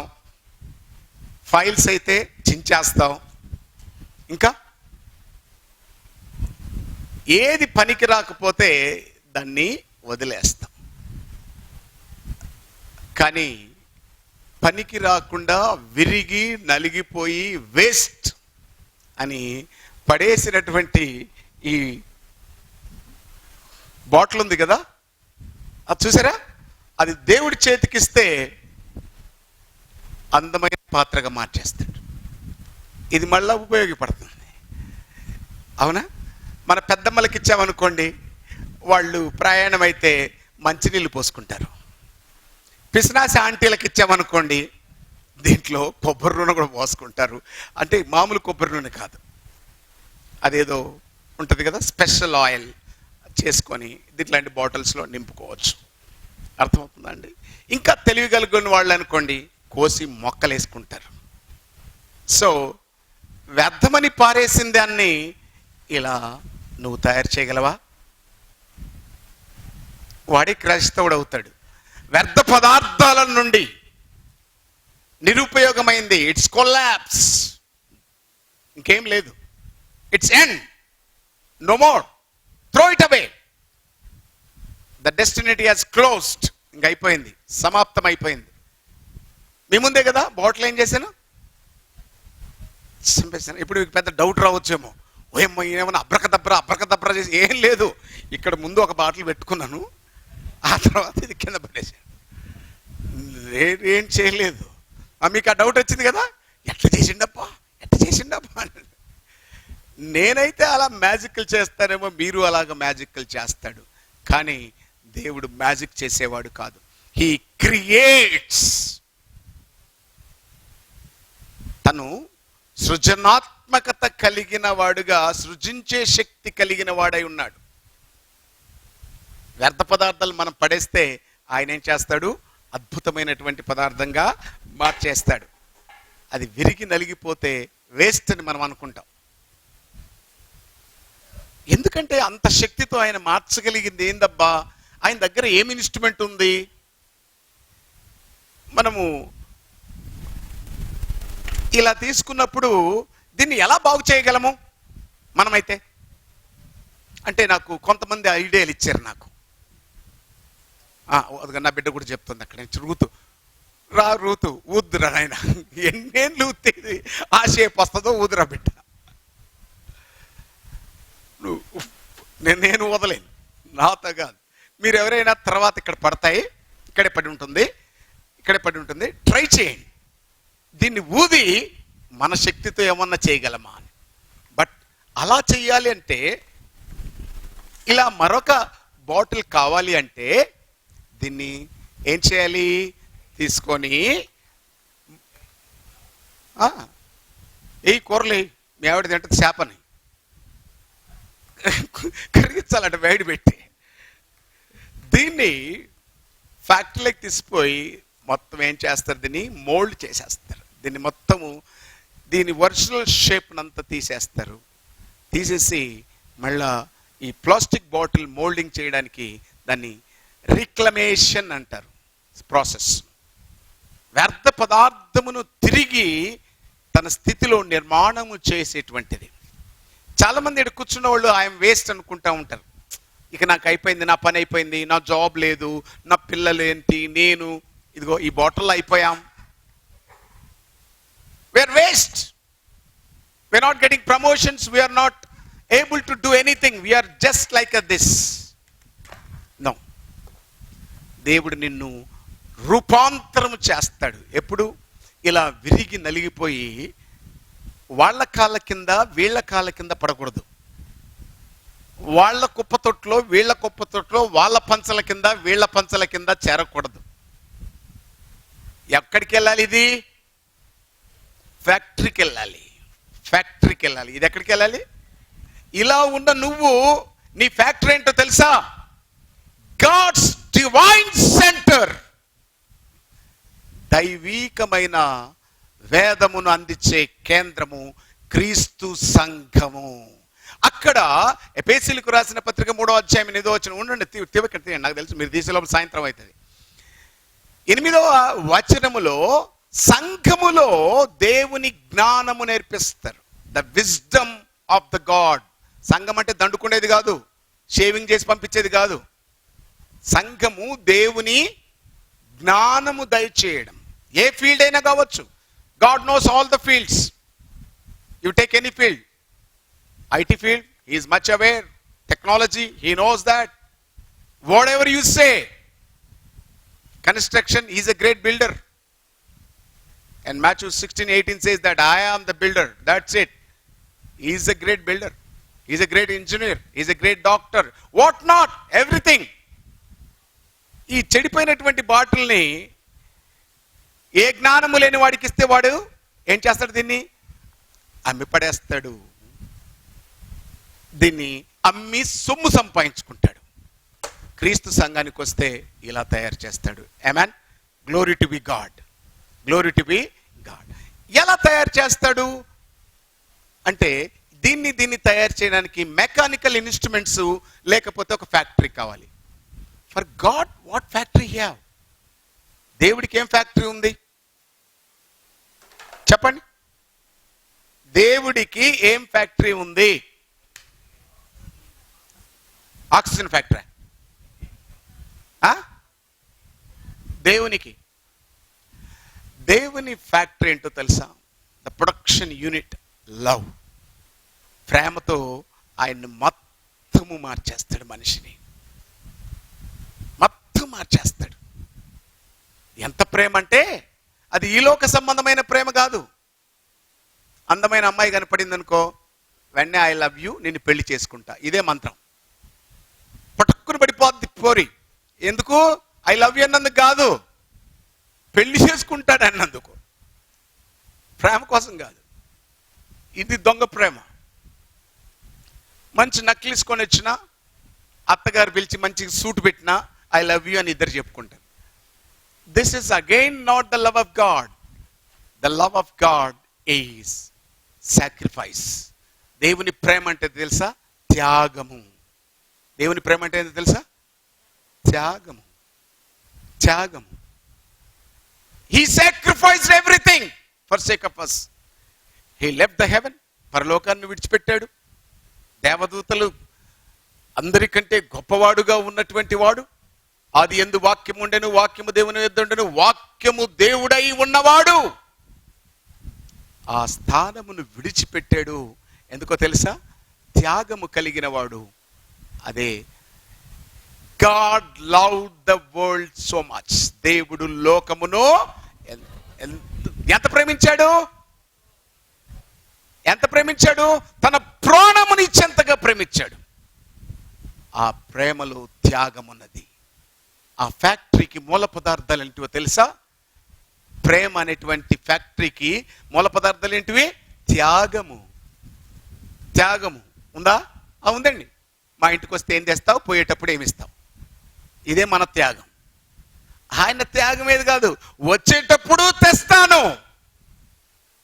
ఫైల్స్ అయితే చించేస్తాం, ఇంకా ఏది పనికి రాకపోతే దాన్ని వదిలేస్తాం. కానీ పనికి రాకుండా విరిగి నలిగిపోయి వేస్ట్ అని పడేసినటువంటి ఈ బాటిల్ ఉంది కదా, అది చూసారా? అది దేవుడి చేతికిస్తే అందమైన పాత్రగా మార్చేస్తాడు. ఇది మళ్ళా ఉపయోగపడుతుంది. అవునా? మన పెద్దమ్మలకి ఇచ్చామనుకోండి, వాళ్ళు ప్రయాణం అయితే మంచినీళ్ళు పోసుకుంటారు. పిసినాసి ఆంటీలకు ఇచ్చామనుకోండి, దీంట్లో కొబ్బరి నూనె కూడా పోసుకుంటారు. అంటే మామూలు కొబ్బరి నూనె కాదు, అదేదో ఉంటుంది కదా, స్పెషల్ ఆయిల్ చేసుకొని దీంట్లాంటి బాటిల్స్లో నింపుకోవచ్చు. అర్థమవుతుందండి? ఇంకా తెలివిగలిగిన వాళ్ళు అనుకోండి, కోసి మొక్కలు వేసుకుంటారు. సో వ్యర్థమని పారేసిన దాన్ని ఇలా నువ్వు తయారు చేయగలవా? వాడే క్రైస్తవుడు అవుతాడు. వ్యర్థ పదార్థాల నుండి నిరుపయోగమైంది, ఇట్స్ కొలాప్స్, ఇంకేం లేదు, it's end, no more, throw it away, the destiny has closed. ఇంక అయిపోయింది, సమాప్తం అయిపోయింది. మీ ముందే కదా బాటిల్ ఏం చేశాను, చంపేశాను. ఇప్పుడు పెద్ద డౌట్ రావచ్చేమో, ఓయమ్మ ఏమన్నా అబ్రకదబ్రా చేసి. ఏం లేదు, ఇక్కడ ముందు ఒక బాటిల్ పెట్టుకున్నాను, ఆ తర్వాత ఇది కింద పడేసాను. ఏం చేయలేదు. మీకు ఆ డౌట్ వచ్చింది కదా, ఎట్లా చేసిండప్పా అని. నేనైతే అలా మ్యాజిక్లు చేస్తానేమో, మీరు అలాగ మ్యాజిక్లు చేస్తాడు. కానీ దేవుడు మ్యాజిక్ చేసేవాడు కాదు. He creates. తను సృజనాత్మకత కలిగిన వాడుగా, సృజించే శక్తి కలిగిన వాడై ఉన్నాడు. వ్యర్థ పదార్థాలు మనం పడేస్తే ఆయన ఏం చేస్తాడు? అద్భుతమైనటువంటి పదార్థంగా మార్చేస్తాడు. అది విరిగి నలిగిపోతే వేస్ట్ అని మనం అనుకుంటాం. ఎందుకంటే అంత శక్తితో ఆయన మార్చగలిగింది ఏందబ్బా? ఆయన దగ్గర ఏం ఇన్స్ట్రుమెంట్ ఉంది? మనము ఇలా తీసుకున్నప్పుడు దీన్ని ఎలా బాగు చేయగలము మనమైతే? అంటే నాకు కొంతమంది ఐడియాలు ఇచ్చారు. నాకు నా బిడ్డ కూడా చెప్తుంది అక్కడ, రూతు ఊద్దురా ఆయన, ఎన్నేళ్ళు ఊతేది ఆ షేప్ వస్తుందో ఊదురా బిడ్డ. నేను వదలేను, నాతో కాదు. మీరు ఎవరైనా తర్వాత ఇక్కడ పడతాయి, ఇక్కడే పడి ఉంటుంది, ట్రై చేయండి. దీన్ని ఊది మన శక్తితో ఏమన్నా చేయగలమా అని. బట్ అలా చెయ్యాలి అంటే, ఇలా మరొక బాటిల్ కావాలి అంటే దీన్ని ఏం చేయాలి? తీసుకొని ఏ కూరలే, మీ ఆవిడ తింటే చేపని కరిగించాలంట వేడి పెట్టి. దీన్ని ఫ్యాక్టరీలోకి తీసిపోయి మొత్తం ఏం చేస్తారు? దీన్ని మోల్డ్ చేసేస్తారు. దీన్ని మొత్తము దీని ఒరిజినల్ షేప్నంతా తీసేస్తారు. తీసేసి మళ్ళా ఈ ప్లాస్టిక్ బాటిల్ మోల్డింగ్ చేయడానికి దాన్ని రిక్లమేషన్ అంటారు ప్రాసెస్. వ్యర్థ పదార్థమును తిరిగి తన స్థితిలో నిర్మాణము చేసేటువంటిది. చాలామంది ఇక్కడ కూర్చున్న వాళ్ళు ఐఎమ్ వేస్ట్ అనుకుంటా ఉంటారు. ఇక నాకు అయిపోయింది, నా పని అయిపోయింది, నా జాబ్ లేదు, నా పిల్లలు ఏంటి, నేను ఇదిగో ఈ బాటిల్లో అయిపోయాం. We are waste. We are not getting promotions, we are not able to do anything, we are just like this. No, దేవుడు నిన్ను రూపాంతరము చేస్తాడు. ఎప్పుడు? ఇలా విరిగి నలిగిపోయి వాళ్ళ కాళ్ళ కింద వీళ్ళ కాళ్ళ కింద పడకూడదు. వాళ్ళ కుప్పతొట్లో వీళ్ళ కుప్పతొట్లో, వాళ్ళ పంచల కింద వీళ్ళ పంచల కింద చేరకూడదు. ఎక్కడికి వెళ్ళాలి? ఇది ఫ్యాక్టరీకి వెళ్ళాలి. ఫ్యాక్టరీకి వెళ్ళాలి. ఇది ఎక్కడికి వెళ్ళాలి? ఇలా ఉన్న నువ్వు, నీ ఫ్యాక్టరీ ఏంటో తెలుసా? God's divine centre. దైవీకమైన వేదమును అందించే కేంద్రము క్రీస్తు సంఘము. అక్కడ ఎఫెసీయులకు రాసిన పత్రిక 3వ అధ్యాయం 8వ వచనం. ఉండండి, తీయండి, నాకు తెలుసు మీరు తీసేలోపు సాయంత్రం అవుతుంది. 8వ వచనములో సంఘములో దేవుని జ్ఞానము నేర్పిస్తారు. The wisdom of the God. సంఘం అంటే దండుకునేది కాదు, షేవింగ్ చేసి పంపించేది కాదు. సంఘము దేవుని జ్ఞానము దయచేయడం. ఏ ఫీల్డ్ అయినా కావచ్చు. God knows all the fields. You take any field. IT field, he is much aware. Technology, he knows that. Whatever you say. Construction, he is a great builder. And Matthew 16:18 says that I am the builder. That's it. He is a great builder. He is a great engineer. He is a great doctor. What not? Everything. ఈ చెడిపోయినటువంటి బాటిల్ని ఏ జ్ఞానము లేని వాడికి ఇస్తే వాడు ఏం చేస్తాడు? దీన్ని అమ్మి పడేస్తాడు. దీన్ని అమ్మి సొమ్ము సంపాదించుకుంటాడు. క్రీస్తు సంఘానికి వస్తే ఇలా తయారు చేస్తాడు. ఆమేన్. Glory to be God. Glory to be God. ఎలా తయారు చేస్తాడు అంటే, దీన్ని తయారు చేయడానికి మెకానికల్ ఇన్స్ట్రుమెంట్స్ లేకపోతే ఒక ఫ్యాక్టరీ కావాలి. For God what factory have? దేవుడికి ఏం ఫ్యాక్టరీ ఉంది చెప్పండి? దేవుడికి ఏం ఫ్యాక్టరీ ఉంది? Oxygen factory. దేవుని ఫ్యాక్టరీ ఏంటో తెలుసా? The production unit love. ప్రేమతో ఆయన్ని మొత్తము మార్చేస్తాడు. మనిషిని మొత్తం మార్చేస్తాడు. ఎంత ప్రేమ అంటే అది ఈ లోక సంబంధమైన ప్రేమ కాదు. అందమైన అమ్మాయి కనపడింది అనుకో, వెంటనే ఐ లవ్ యూ, నిన్ను పెళ్లి చేసుకుంటా, ఇదే మంత్రం. పట్టుకుని పడిపోద్ది పోరి. ఎందుకు? ఐ లవ్ యూ అన్నందుకు కాదు, పెళ్లి చేసుకుంటాడు అన్నందుకు. ప్రేమ కోసం కాదు. ఇది దొంగ ప్రేమ. మంచి నక్లీస్ కొని వచ్చినా, అత్తగారు పిలిచి మంచి సూట్ పెట్టినా ఐ లవ్ యూ అని ఇద్దరు చెప్పుకుంటారు. This is again not the love of God. The love of God is sacrifice. దేవుని ప్రేమ అంటే తెలుసా? త్యాగము. దేవుని ప్రేమ అంటే ఏంటో తెలుసా? త్యాగము. త్యాగము. He sacrificed everything for sake of us. He left the heaven. పరలోకాన్ని విడిచిపెట్టాడు. దేవదూతలు అందరికంటే గొప్పవాడుగా ఉన్నటువంటి వాడు. ఆది యందు వాక్యము ఉండెను, వాక్యము దేవుని యొద్ద ఉండెను, వాక్యము దేవుడై ఉన్నవాడు ఆ స్థానమును విడిచిపెట్టాడు. ఎందుకో తెలుసా? త్యాగము కలిగిన వాడు. అదే God loved the world so much. దేవుడు లోకమును ఎంత ప్రేమించాడు? ఎంత ప్రేమించాడు? తన ప్రాణముని ఇచ్చేంతగా ప్రేమించాడు. ఆ ప్రేమలో త్యాగం ఉన్నది. ఆ ఫ్యాక్టరీకి మూల పదార్థాలు ఏంటివో తెలుసా? ప్రేమ అనేటువంటి ఫ్యాక్టరీకి మూల పదార్థాలు ఏంటివి? త్యాగము. త్యాగము ఉందా? ఉందండి. మా ఇంటికి వస్తే ఏం తెస్తావు, పోయేటప్పుడు ఏమి ఇస్తావు? ఇదే మన త్యాగం. ఆయన త్యాగం ఏది కాదు, వచ్చేటప్పుడు తెస్తాను,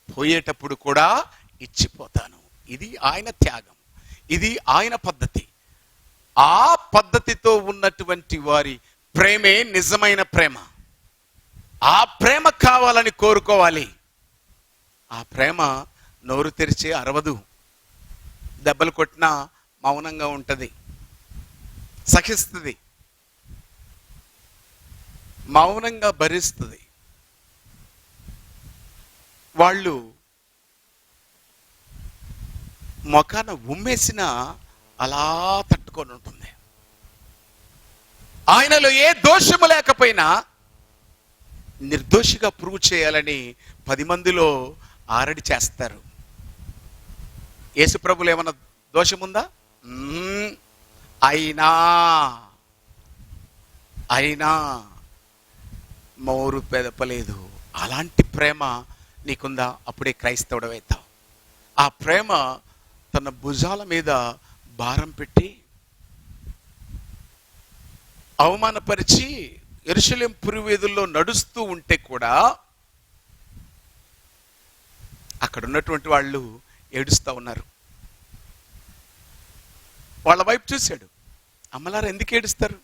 పోయేటప్పుడు కూడా ఇచ్చిపోతాను. ఇది ఆయన త్యాగం. ఇది ఆయన పద్ధతి. ఆ పద్ధతితో ఉన్నటువంటి వారి ప్రేమే నిజమైన ప్రేమ. ఆ ప్రేమ కావాలని కోరుకోవాలి. ఆ ప్రేమ నోరు తెరిచి అరవదు, దెబ్బలు కొట్టినా మౌనంగా ఉంటుంది, సహిస్తుంది, మౌనంగా భరిస్తుంది. వాళ్ళు మొఖాన ఉమ్మేసిన అలా తట్టుకొని ఉంటుంది. ఆయనలో ఏ దోషము లేకపోయినా నిర్దోషిగా ప్రూవ్ చేయాలని 10 మందిలో ఆరడి చేస్తారు. యేసుప్రభులు ఏమన్నా దోషముందా? అయినా మోరు పెదపలేదు. అలాంటి ప్రేమ నీకుందా? అప్పుడే క్రైస్తవుడవుతావు. ఆ ప్రేమ తన భుజాల మీద భారం పెట్టి అవమానపరిచి యెరూషలేము పురివీధుల్లో నడుస్తూ ఉంటే కూడా అక్కడ ఉన్నటువంటి వాళ్ళు ఏడుస్తూ ఉన్నారు. వాళ్ళ వైపు చూశాడు. అమ్మలారా ఎందుకు ఏడుస్తారు?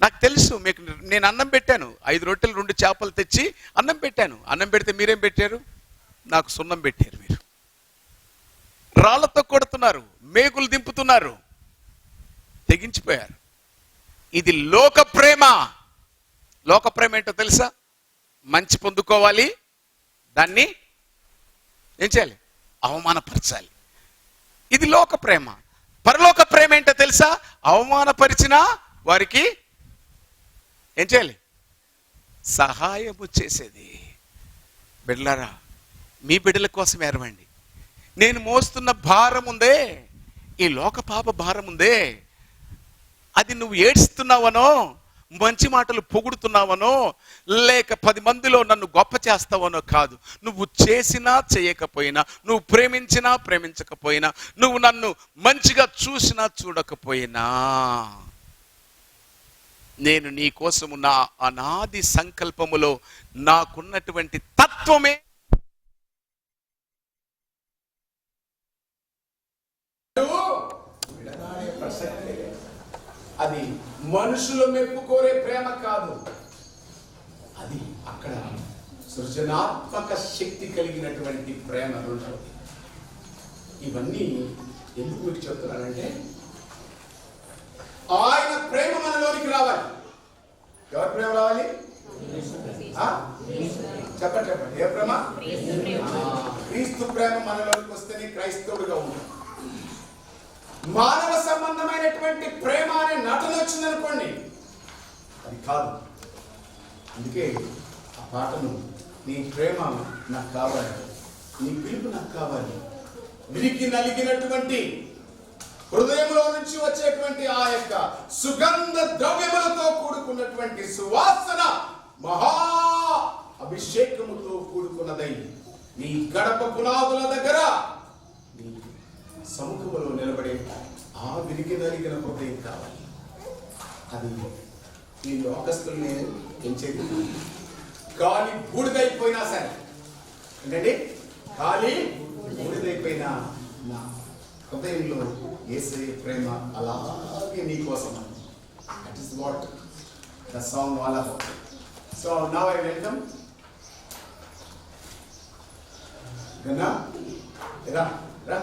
నాకు తెలుసు, మీకు నేను అన్నం పెట్టాను, 5 రొట్టెలు 2 చేపలు తెచ్చి అన్నం పెట్టాను. అన్నం పెడితే మీరేం పెట్టారు? నాకు సున్నం పెట్టారు. మీరు రాళ్లతో కొడుతున్నారు, మేకులు దింపుతున్నారు, తెగించిపోయారు. ఇది లోక ప్రేమ. లోక ప్రేమ ఏంటో తెలుసా? మంచి పొందుకోవాలి, దాన్ని ఏం చేయాలి? అవమానపరచాలి. ఇది లోక ప్రేమ. పరలోక ప్రేమ ఏంటో తెలుసా? అవమానపరిచిన వారికి ఏం చేయాలి? సహాయము చేసేది. బిడ్డలారా, మీ బిడ్డల కోసం ఏరవండి. నేను మోస్తున్న భారం ఉందే, ఈ లోక పాప భారం ఉందే, అది నువ్వు ఏడుస్తున్నావనో, మంచి మాటలు పొగుడుతున్నావనో, లేక 10 మందిలో నన్ను గొప్ప చేస్తావనో కాదు. నువ్వు చేసినా చేయకపోయినా, నువ్వు ప్రేమించినా ప్రేమించకపోయినా, నువ్వు నన్ను మంచిగా చూసినా చూడకపోయినా, నేను నీ కోసము నా అనాది సంకల్పములో నాకున్నటువంటి తత్వమే అది మనుషులు మెప్పుకోరే ప్రేమ కాదు. అది అక్కడ సృజనాత్మక శక్తి కలిగినటువంటి ప్రేమ. రెండవది, ఇవన్నీ ఎందుకు మీకు చెప్తున్నానంటే, ఆయన ప్రేమ మనలోనికి రావాలి. ఎవరి ప్రేమ రావాలి? చెప్పండి చెప్పండి, ఏ ప్రేమ? క్రీస్తు ప్రేమ మనలోనికి వస్తేనే క్రైస్తవుడిగా ఉంటాం. మానవ సంబంధమైనటువంటి ప్రేమ అనే నటన వచ్చిందనుకోండి, అది కాదు. అందుకే ఆ పాటను, నీ ప్రేమ నాకు కావాలి, నీ పిలుపు నాకు కావాలి, విరికి నలిగినటువంటి హృదయంలో నుంచి వచ్చేటువంటి ఆ యొక్క సుగంధ ద్రవ్యములతో కూడుకున్నటువంటి సువాసన, మహా అభిషేకముతో కూడుకున్నదై నీ గడప పునాదుల దగ్గర నీ సముఖములో నిలబడే ఆ విరికి నలిగిన హృదయం కావాలి. అది ఈ లోకస్తుల్ని పెంచేది. గాలి బూడిదైపోయినా సరే, ఏంటండి, గాలి బూడిదైపోయినా నా హృదయంలో యేసయ్య ప్రేమ అలాగే నీ కోసం. That is what the song all about. So now I welcome Ganna, రా రా,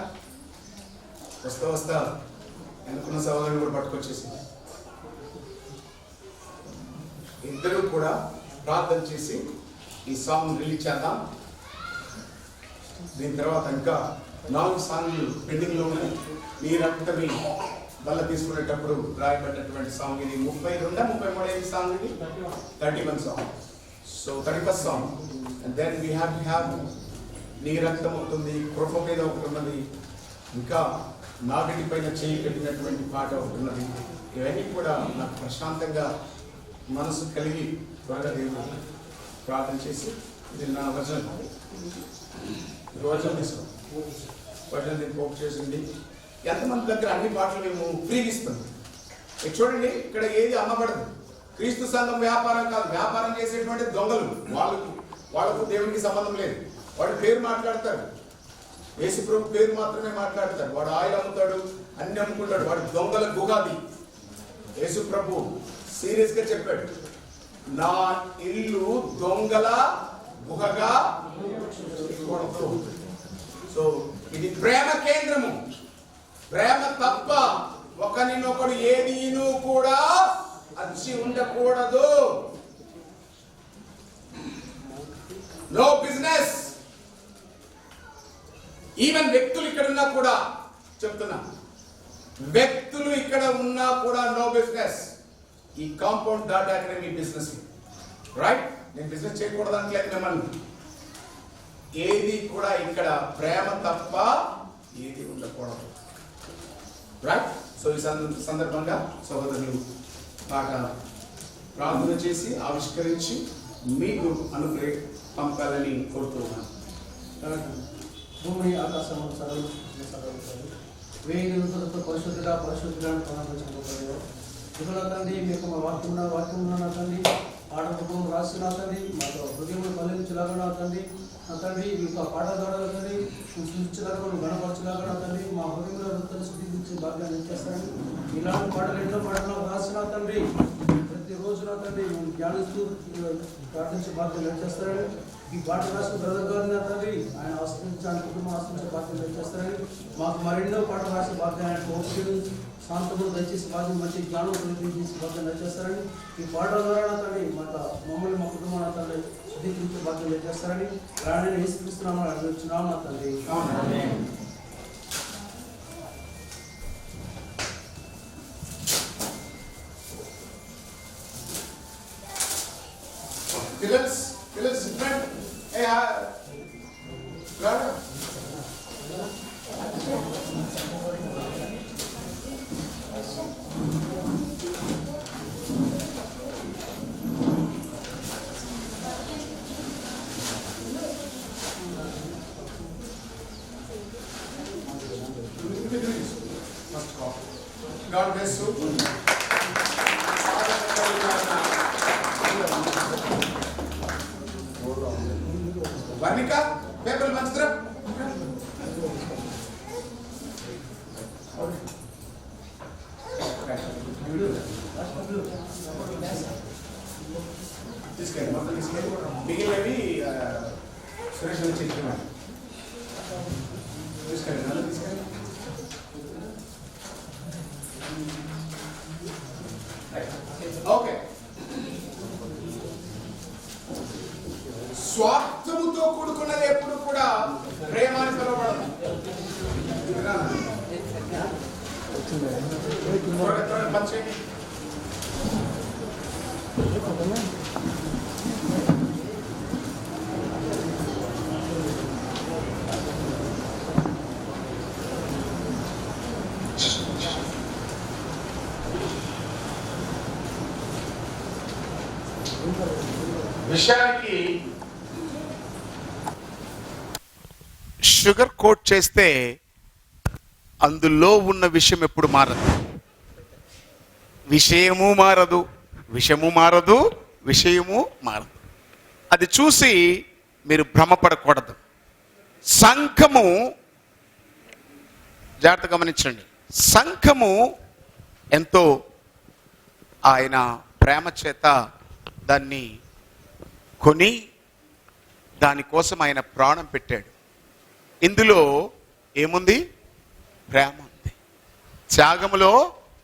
వస్తా అనుకున్న సవాళ్ళని కూడా పట్టుకొచ్చేసి ఇద్దరు కూడా ప్రార్థన చేసి ఈ సాంగ్ రిలీజ్ చేద్దాం. దీని తర్వాత ఇంకా 4 సాంగ్లు పెండింగ్లో ఉన్నాయి. మీరంతా మీ వల్ల తీసుకునేటప్పుడు రాయబడినటువంటి సాంగ్ ఇది. 32-33 సాంగ్ ఇది, 31 song. So 31st song. And then we have to have నీ రక్తం ఉంటుంది, కృప మీద ఒకటి ఉన్నది, ఇంకా నాగటి పైన చేయి పెట్టినటువంటి పాట ఒకటి ఉన్నది. ఇవన్నీ కూడా నాకు ప్రశాంతంగా మనసు కలిగి త్వరగా దేవుడు ప్రార్థన చేసి, ఇది నా వచనం తీసుకో, వచనం దీన్ని పోపు చేసింది. ఎంతమంది దగ్గర అన్ని పాటలు మేము ఫ్రీగా ఇస్తాం. చూడండి, ఇక్కడ ఏది అమ్మబడదు. క్రీస్తు సంఘం వ్యాపారం కాదు. వ్యాపారం చేసేటువంటి దొంగలు, వాళ్ళకు దేవునికి సంబంధం లేదు. వాడు పేరు మాట్లాడతాడు, యేసుప్రభు పేరు మాత్రమే మాట్లాడతాడు. వాడు ఆయిల్ అమ్ముతాడు, అన్ని అమ్ముకుంటాడు. వాడు దొంగల గుగాది. యేసుప్రభు సీరియస్ గా చెప్పాడు, నా ఇల్లు దొంగల గుహగా చేయకూడదు. సో ఇది ప్రేమ కేంద్రము. ప్రేమ తప్ప ఒకరినొకడు ఏదీను కూడా అచ్చి ఉండకూడదు. No business. ఈవెన్ వ్యక్తులు ఇక్కడ ఉన్నా కూడా చెప్తున్నా, వ్యక్తులు ఇక్కడ ఉన్నా కూడా నో బిజినెస్. ఈ కాంపౌండ్ దాటాకనే మీ బిజినెస్. రైట్? నేను బిజినెస్ చేయకూడదు అనట్లేదు మిమ్మల్ని. ఏది కూడా ఇక్కడ ప్రేమ తప్ప ఏది ఉండకూడదు. రైట్? సో ఈ సందర్భంగా సహోదరులు బాగా ప్రార్థన చేసి ఆవిష్కరించి మీకు అనుగ్రహ పంపాలని కోరుతున్నాను. భూమి ఆకాశం సర్వీకరణ వేయి నిలుపులతో పరిశుద్ధుడా పరిశుద్ధుడా ప్రారంభించబోతున్నాయో ఇదిగో తండ్రి, మీకు మా వాక్యం నా తండ్రి ఆటలు రాసిన తండ్రి, మాతో హృదయంలో పల్లెంచలాగా నా తండ్రి, నా తండ్రి మీకు ఆ పాట ద్వారా తండ్రి సృష్టించలాగా గణపరచలాగా తండ్రి, మా హృదయంలో వృత్తులు సృష్టించి భాగ్యాన్ని చేస్తారని ఇలాంటి పాటలు ఎన్నో పాటలు రాసిన తండ్రి, ప్రతిరోజు నా తండ్రి ధ్యానిస్తూ ప్రార్థించే భాగ్యాన్ని చేస్తారని, ఈ పాట రాసిన బ్రదర్ గారిని నా తండ్రి ఆయన ఆశ్రయించాలని కుటుంబం ఆశ్రయించే భాగ్యాన్ని చేస్తారని, మాకు మరెన్నో పాటలు రాసే భాగ్యాన్ని ఓపికను శాంతమును దయచేసి భాగ్యం మంచి జ్ఞానం కలిగించేసి భాగ్యం చేస్తారని, ఈ పాటల ద్వారా తండ్రి మమ్మల్ని మా కుటుంబాన్ని తండ్రి శుద్ధీకరించే భాగ్యం చేస్తారని ప్రాణాన్ని వేసుకున్నామని అడుగుతున్నాము నా తండ్రి. Phillips friend, hey, brother. God bless you. Varnika పేపర్లు మంచిదిరా. తీసుకెళ్ళి మొత్తం తీసుకెళ్ళి మిగిలినవి సురేష్ నుంచి ఇస్తున్నాను. తీసుకెళ్ళి నన్ను తీసుకెళ్ళి ఓకే. స్వార్థముతో కూడుకున్నది ఎప్పుడు కూడా ప్రేమ అని పిలవబడదు. విషయానికి షుగర్ కోట్ చేస్తే అందులో ఉన్న విషయం ఎప్పుడు మారదు. విషయము మారదు, విషయము మారదు, విషయము మారదు. అది చూసి మీరు భ్రమపడకూడదు. సంఘము, జాగ్రత్తగా గమనించండి, సంఘము ఎంతో ఆయన ప్రేమ చేత దాన్ని కొని దానికోసం ఆయన ప్రాణం పెట్టాడు. ఇందులో ఏముంది? ప్రేమ ఉంది. త్యాగములో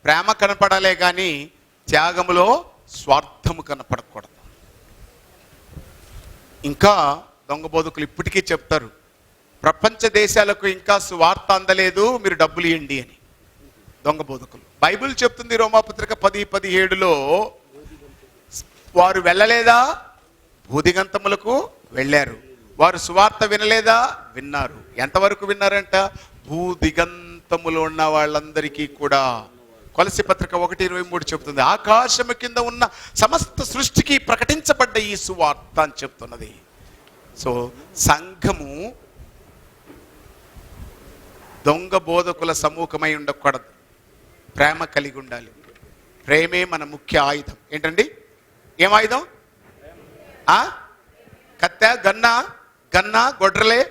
ప్రేమ కనపడాలే కానీ త్యాగములో స్వార్థము కనపడకూడదు. ఇంకా దొంగ బోధకులు ఇప్పటికీ చెప్తారు, ప్రపంచ దేశాలకు ఇంకా సువార్త అందలేదు, మీరు డబ్బులు ఇవ్వండి అని. దొంగ బోధకులు. బైబిల్ చెప్తుంది రోమాపత్రిక 10:17 వారు వెళ్ళలేదా? భూదిగంతములకు వెళ్ళారు. వారు సువార్త వినలేదా? విన్నారు. ఎంతవరకు విన్నారంట? భూదిగంతములో ఉన్న వాళ్ళందరికీ కూడా. కొలస్సీ పత్రిక 1:23 చెప్తుంది, ఆకాశము కింద ఉన్న సమస్త సృష్టికి ప్రకటించబడ్డ ఈ సువార్త అని చెప్తున్నది. సో సంఘము దొంగ బోధకుల సమూహమై ఉండకూడదు. ప్రేమ కలిగి ఉండాలి. ప్రేమే మన ముఖ్య ఆయుధం. ఏంటండి? ఏం ఆయుధం? కత్తె, గన్న, గొడ్రలే,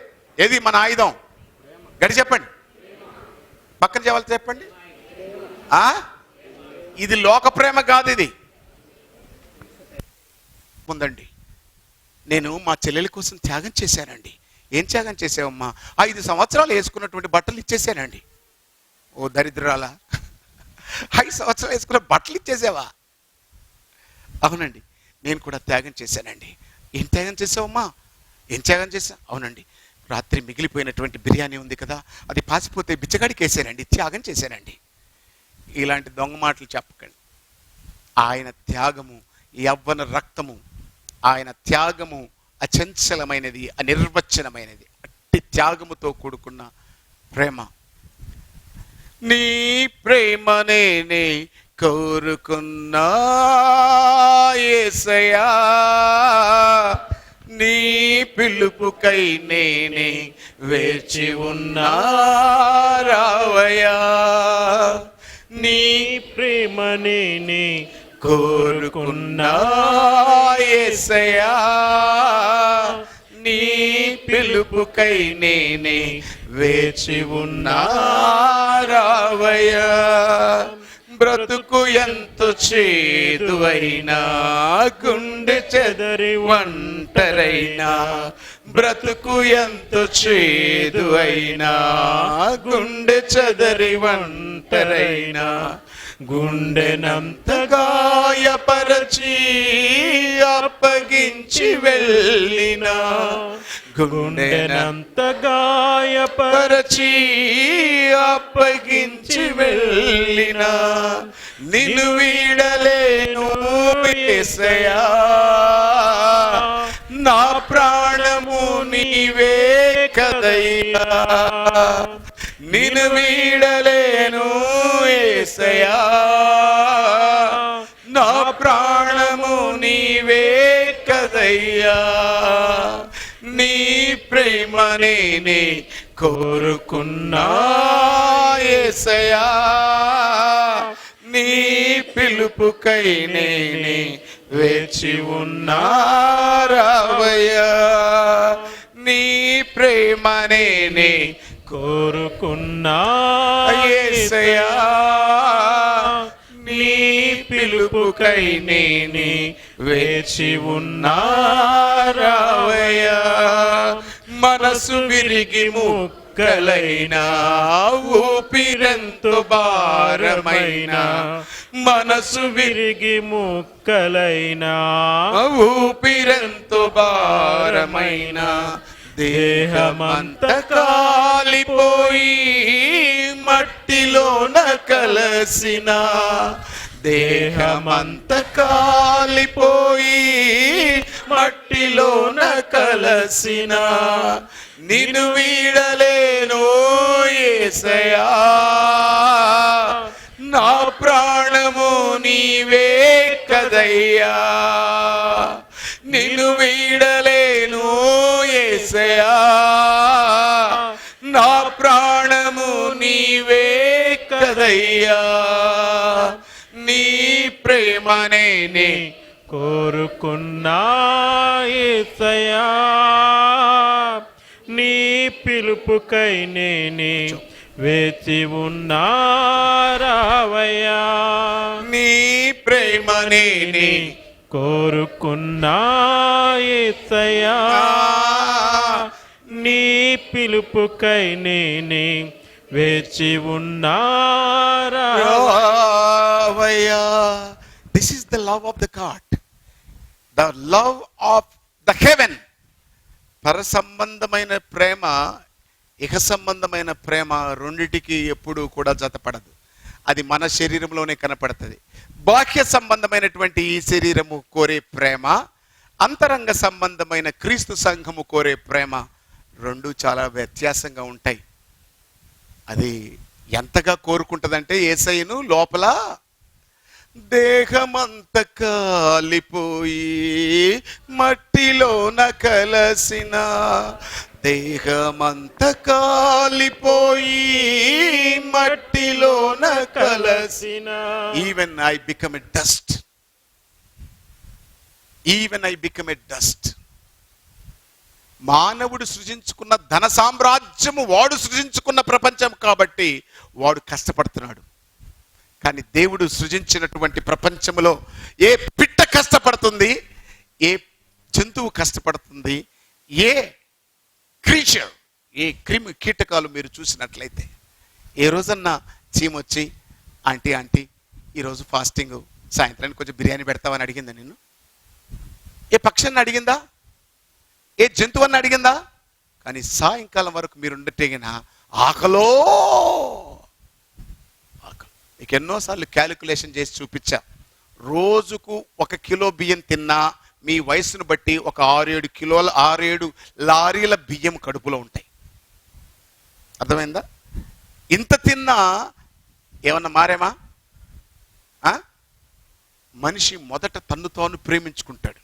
ఏది మన ఆయుధం? గడి చెప్పండి, పక్కన చెప్పాలి చెప్పండి. ఇది లోక ప్రేమ కాదు, ఇది ఉందండి. నేను మా చెల్లెల కోసం త్యాగం చేశానండి. ఏం త్యాగం చేసావమ్మా? 5 సంవత్సరాలు వేసుకున్నటువంటి బట్టలు ఇచ్చేసానండి. ఓ దరిద్రాలా, 5 సంవత్సరాలు వేసుకున్న బట్టలు ఇచ్చేసావా? అవునండి, నేను కూడా త్యాగం చేశానండి. ఏం త్యాగం చేసావమ్మా? ఏం త్యాగం చేశా? అవునండి, రాత్రి మిగిలిపోయినటువంటి బిర్యానీ ఉంది కదా, అది పాసిపోతే బిచ్చగాడికి వేసానండి, త్యాగం చేశానండి. ఇలాంటి దొంగ మాటలు చెప్పకండి. ఆయన త్యాగము, యవ్వన రక్తము, ఆయన త్యాగము అచంచలమైనది, అనిర్వచనమైనది. అట్టి త్యాగముతో కూడుకున్న ప్రేమ. నీ ప్రేమ నేనే కోరుకున్నా యేసయ్యా, నీ పిలుపుకై నేనే వేచి ఉన్నా రావయ్యా. నీ ప్రేమ నేనే కోరుకున్నా యేసయ్యా, నీ పిలుపుకై నేనే వేచి ఉన్నా రావయ్యా. బ్రతుకు ఎంతో చేదువైనా, గుండె చెదరి ఒంటరైనా, బ్రతుకు ఎంతో చేదువైనా, గుండె చెదరి ఒంటరైనా, గుండెనంత గాయపరచి అప్పగించి వెళ్ళినా, గుండెనంత గాయపరచి అప్పగించి వెళ్ళినా, నిన్ను వీడలేను యేసయ్యా, నా ప్రాణము నీవే కదయ్యా, నిన్ను వీడలేను యేసయ్యా, నా ప్రాణము నీవే కదయ్యా. నీ ప్రేమ నేనే కోరుకున్నా యేసయ్యా, నీ పిలుపుకై నేనే వేచి ఉన్నా రావయ్యా. నీ ప్రేమ నేనే కోరుకున్నా యేసయ్యా, నీ పిలుపుకై నేనే వేచి ఉన్నా రావయ్యా. మనసు విరిగి ముక్కలైనా, ఊపిరెంతో భారమైనా, మనసు విరిగి ముక్కలైనా, ఊపిరెంతో భారమైనా, దేహమంత కాలిపోయి మట్టిలోన కలసిన, దేహమంత కాలిపోయి మట్టిలోన కలసిన, నిన్ను వీడలేను యేసయ్యా, నా ప్రాణము నీవే కదయ్యా, నిన్ను వీడలేను యేసయ్యా, నా ప్రాణము నీవే కదయ్యా. నీ ప్రేమ నేనే కోరుకున్నా యేసయ్యా, నీ పిలుపుకై నేనే వేచి ఉన్నా రావయ్యా. నీ ప్రేమ నేనే కోరుకున్నా యేసయ్యా, నీ పిలుపుకై నేనే వేచి ఉన్నా రావయ్యా. This is the love of the God, the love of the heaven. పర సంబంధమైన ప్రేమ, ఇహ సంబంధమైన ప్రేమ రెండిటికి ఎప్పుడూ కూడా జతపడదు. అది మన శరీరంలోనే కనపడుతుంది. బాహ్య సంబంధమైనటువంటి ఈ శరీరము కోరే ప్రేమ, అంతరంగ సంబంధమైన క్రీస్తు సంఘము కోరే ప్రేమ రెండు చాలా వ్యత్యాసంగా ఉంటాయి. అది ఎంతగా కోరుకుంటుందంటే యేసయ్యను లోపల దేహమంత కాలిపోయి మట్టిలోన కలసిన, దేహమంత కాలిపోయి మట్టిలోన కలసిన, even I become a dust, even I become a dust. మానవుడు సృజించుకున్న ధన సామ్రాజ్యము, వాడు సృజించుకున్న ప్రపంచం కాబట్టి వాడు కష్టపడుతున్నాడు. కానీ దేవుడు సృజించినటువంటి ప్రపంచంలో ఏ పిట్ట కష్టపడుతుంది, ఏ జంతువు కష్టపడుతుంది, ఏ క్రీచర్, ఏ క్రిమి కీటకాలు మీరు చూసినట్లయితే, ఏ రోజన్నా చీమ వచ్చి ఆంటీ ఈరోజు ఫాస్టింగ్, సాయంత్రానికి కొంచెం బిర్యానీ పెడతావని అడిగిందా నిన్ను? ఏ పక్షాన్ని అడిగిందా? ఏ జంతువుని అడిగిందా? కానీ సాయంకాలం వరకు మీరు ఉండటగిన ఆకలో ఆకలి. మీకు ఎన్నోసార్లు క్యాలిక్యులేషన్ చేసి చూపించా. రోజుకు 1 కిలో బియ్యం తిన్నా మీ వయసును బట్టి ఒక 6-7 లారీల బియ్యం కడుపులో ఉంటాయి. అర్థమైందా? ఇంత తిన్నా ఏమన్నా మారేమా? మనిషి మొదట తన్ను తాను ప్రేమించుకుంటాడు,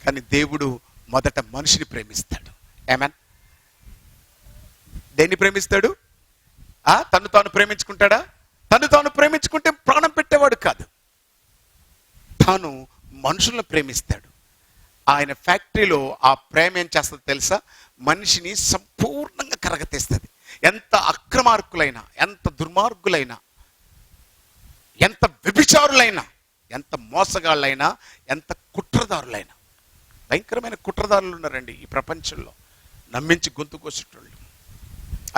కానీ దేవుడు మొదట మనిషిని ప్రేమిస్తాడు. ఏమన్? దేన్ని ప్రేమిస్తాడు? తన్ను తాను ప్రేమించుకుంటాడా? తన్ను తాను ప్రేమించుకుంటే ప్రాణం పెట్టేవాడు కాదు, తాను మనుషులను ప్రేమిస్తాడు. ఆయన ఫ్యాక్టరీలో ఆ ప్రేమ ఏం చేస్తుంది తెలుసా? మనిషిని సంపూర్ణంగా కరగతీస్తుంది. ఎంత అక్రమార్కులైనా, ఎంత దుర్మార్గులైనా, ఎంత వ్యభిచారులైనా, ఎంత మోసగాళ్ళైనా, ఎంత కుట్రదారులైనా, భయంకరమైన కుట్రదారులు ఉన్నారండి ఈ ప్రపంచంలో, నమ్మించి గొంతు కోసేటోళ్ళు.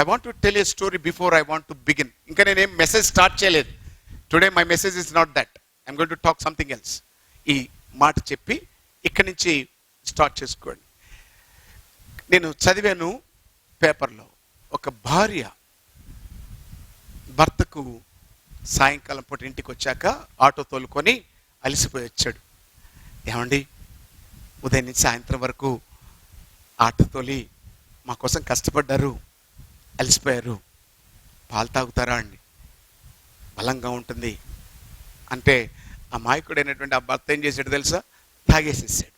I want to tell a story before I want to begin. ఇంకా నేనేం మెసేజ్ స్టార్ట్ చేయలేదు. Today my message is not that. I'm going to talk something else. ఈ మాట చెప్పి ఇక్కడి నుంచి స్టార్ట్ చేసుకోండి. నేను చదివాను పేపర్లో, ఒక భార్య భర్తకు సాయంకాలం పూట ఇంటికి వచ్చాక ఆటో తోలుకొని అలసిపోయి వచ్చాడు. ఏమండి, ఉదయం నుంచి సాయంత్రం వరకు ఆటో తోలి మా కోసం కష్టపడ్డారు, అలసిపోయారు, పాలు తాగుతారా అండి? బలంగా ఉంటుంది అంటే ఆ మాయకుడైనటువంటి ఆ భర్త ఏం చేశాడు తెలుసా? తాగేసేసాడు.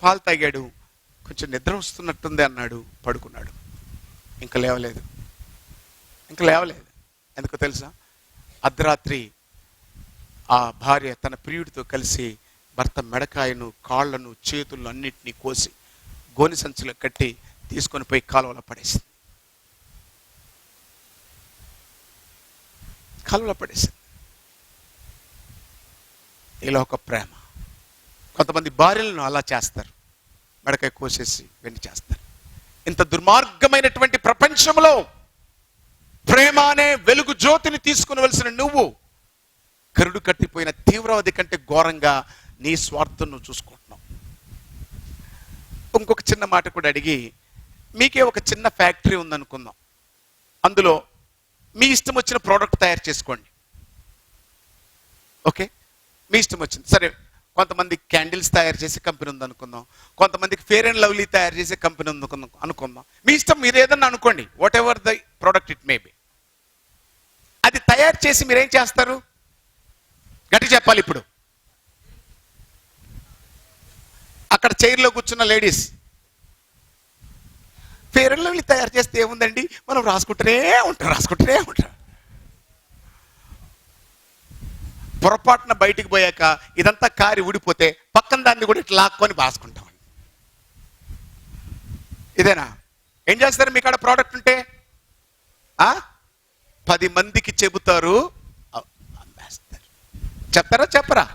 పాలు తాగాడు, కొంచెం నిద్ర వస్తున్నట్టుంది అన్నాడు, పడుకున్నాడు. ఇంకా లేవలేదు. ఎందుకో తెలుసా? అర్ధరాత్రి ఆ భార్య తన ప్రియుడితో కలిసి భర్త మెడకాయను, కాళ్లను, చేతులను అన్నిటినీ కోసి గోని సంచులో కట్టి తీసుకొని పోయి కాలువలో పడేసింది. ఇలా ఒక ప్రేమ. కొంతమంది భార్యలను అలా చేస్తారు, మెడకాయ కోసేసి వెండి చేస్తారు. ఇంత దుర్మార్గమైనటువంటి ప్రపంచంలో ప్రేమ అనే వెలుగు జ్యోతిని తీసుకునవలసిన నువ్వు కరుడు కట్టిపోయిన తీవ్రవాది కంటే ఘోరంగా నీ స్వార్థం నువ్వు చూసుకుంటున్నావు. ఇంకొక చిన్న మాట కూడా అడిగి, మీకే ఒక చిన్న ఫ్యాక్టరీ ఉందనుకుందాం, అందులో మీ ఇష్టం వచ్చిన ప్రోడక్ట్ తయారు చేసుకోండి. ఓకే, మీ ఇష్టం వచ్చింది. సరే, కొంతమంది క్యాండిల్స్ తయారు చేసే కంపెనీ ఉంది అనుకుందాం, కొంతమందికి ఫేర్ అండ్ లవ్లీ తయారు చేసే కంపెనీ ఉంది అనుకుందాం. మీ ఇష్టం, మీరు ఏదన్నా అనుకోండి, what ever the product it may be. అది తయారు చేసి మీరేం చేస్తారు? గట్టి చెప్పాలి. ఇప్పుడు అక్కడ చైర్లో కూర్చున్న లేడీస్ ఫేర్ అండ్ లవ్లీ తయారు చేస్తే ఏముందండి, మనం రాసుకుంటూనే ఉంటాం. పొరపాటున బయటికి పోయాక ఇదంతా కారి ఊడిపోతే పక్కన దాన్ని కూడా ఇట్లా లాక్కొని బాసుకుంటామండి. ఇదేనా? ఏం చేస్తారు? మీ కాడ ప్రోడక్ట్ ఉంటే 10 మందికి చెబుతారు, అమ్మేస్తారు. చెప్తారా చెప్పరా?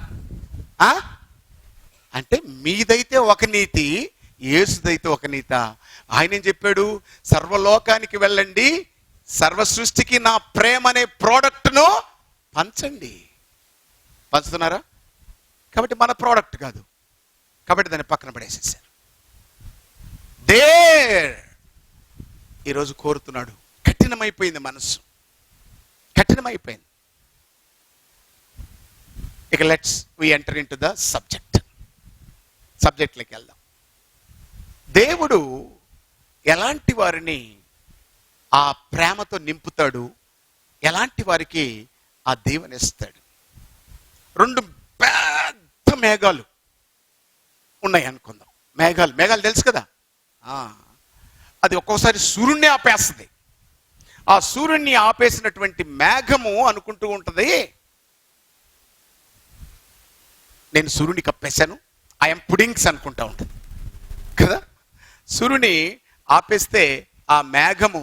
అంటే మీదైతే ఒక నీతి, యేసుదైతే ఒక నీత. ఆయన ఏం చెప్పాడు? సర్వలోకానికి వెళ్ళండి, సర్వ సృష్టికి నా ప్రేమ అనే ప్రోడక్ట్ను పంచండి. పంచుతున్నారా? కాబట్టి మన ప్రోడక్ట్ కాదు, కాబట్టి దాన్ని పక్కన పడేసేసారు. ఈరోజు కోరుతున్నాడు. కఠినమైపోయింది మనసు, కఠినమైపోయింది. ఇక let's we enter into the సబ్జెక్ట్లోకి వెళ్దాం. దేవుడు ఎలాంటి వారిని ఆ ప్రేమతో నింపుతాడు, ఎలాంటి వారికి ఆ దీవెనిస్తాడు. 2 పెద్ద మేఘాలు ఉన్నాయి అనుకుందాం. మేఘాలు తెలుసు కదా, అది ఒక్కోసారి సూర్యుడిని ఆపేస్తుంది. ఆ సూర్యుడిని ఆపేసినటువంటి మేఘము అనుకుంటూ ఉంటుంది, నేను సూర్యుని కప్పేశాను, ఐఎమ్ పుడింగ్స్ అనుకుంటా ఉంటుంది కదా. సూర్యుని ఆపేస్తే ఆ మేఘము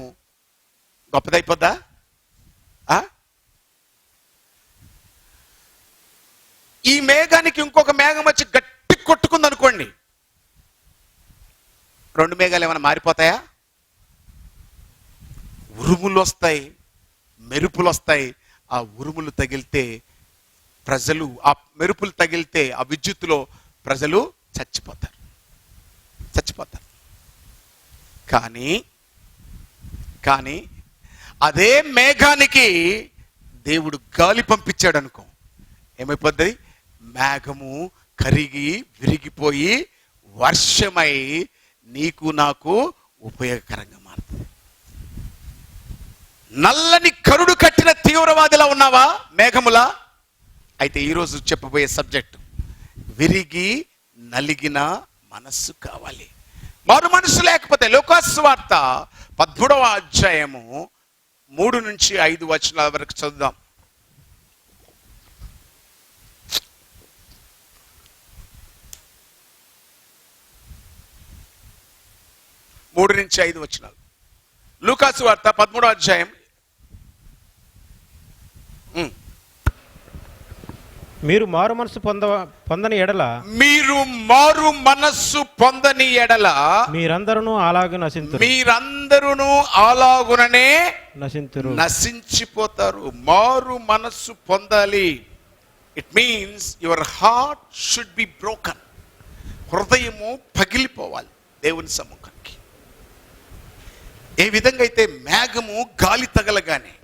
గొప్పదైపోద్దా? ఈ మేఘానికి ఇంకొక మేఘం వచ్చి గట్టి కొట్టుకుంది అనుకోండి, రెండు మేఘాలు ఏమైనా మారిపోతాయా? ఉరుములు వస్తాయి, మెరుపులు వస్తాయి. ఆ ఉరుములు తగిలితే ప్రజలు, ఆ మెరుపులు తగిలితే ఆ విద్యుత్తులో ప్రజలు చచ్చిపోతారు. కానీ అదే మేఘానికి దేవుడు గాలి పంపించాడు అనుకో, ఏమైపోద్ది? మేఘము కరిగి విరిగిపోయి వర్షమై నీకు నాకు ఉపయోగకరంగా మారుతుంది. నల్లని కరుడు కట్టిన తీవ్రవాదిలా ఉన్నావా మేఘములా? అయితే ఈరోజు చెప్పబోయే సబ్జెక్టు విరిగి నలిగిన మనస్సు కావాలి. మారు మనసు లేకపోతే లూకాసు వార్త 13వ అధ్యాయము 3 నుంచి 5 వచనాల వరకు చదువుదాం. మూడు నుంచి 5 వచనాలు. లూకాసు వార్త 13వ అధ్యాయం. మీరు మారు మనసు పొందని ఎడల మీరందరూ అలాగుననే నశించిపోతారు. మారు మనస్సు పొందాలి. It means your heart should be broken. హృదయము పగిలిపోవాలి దేవుని సముఖానికి. ఏ విధంగా అయితే మేఘము గాలి తగలగానే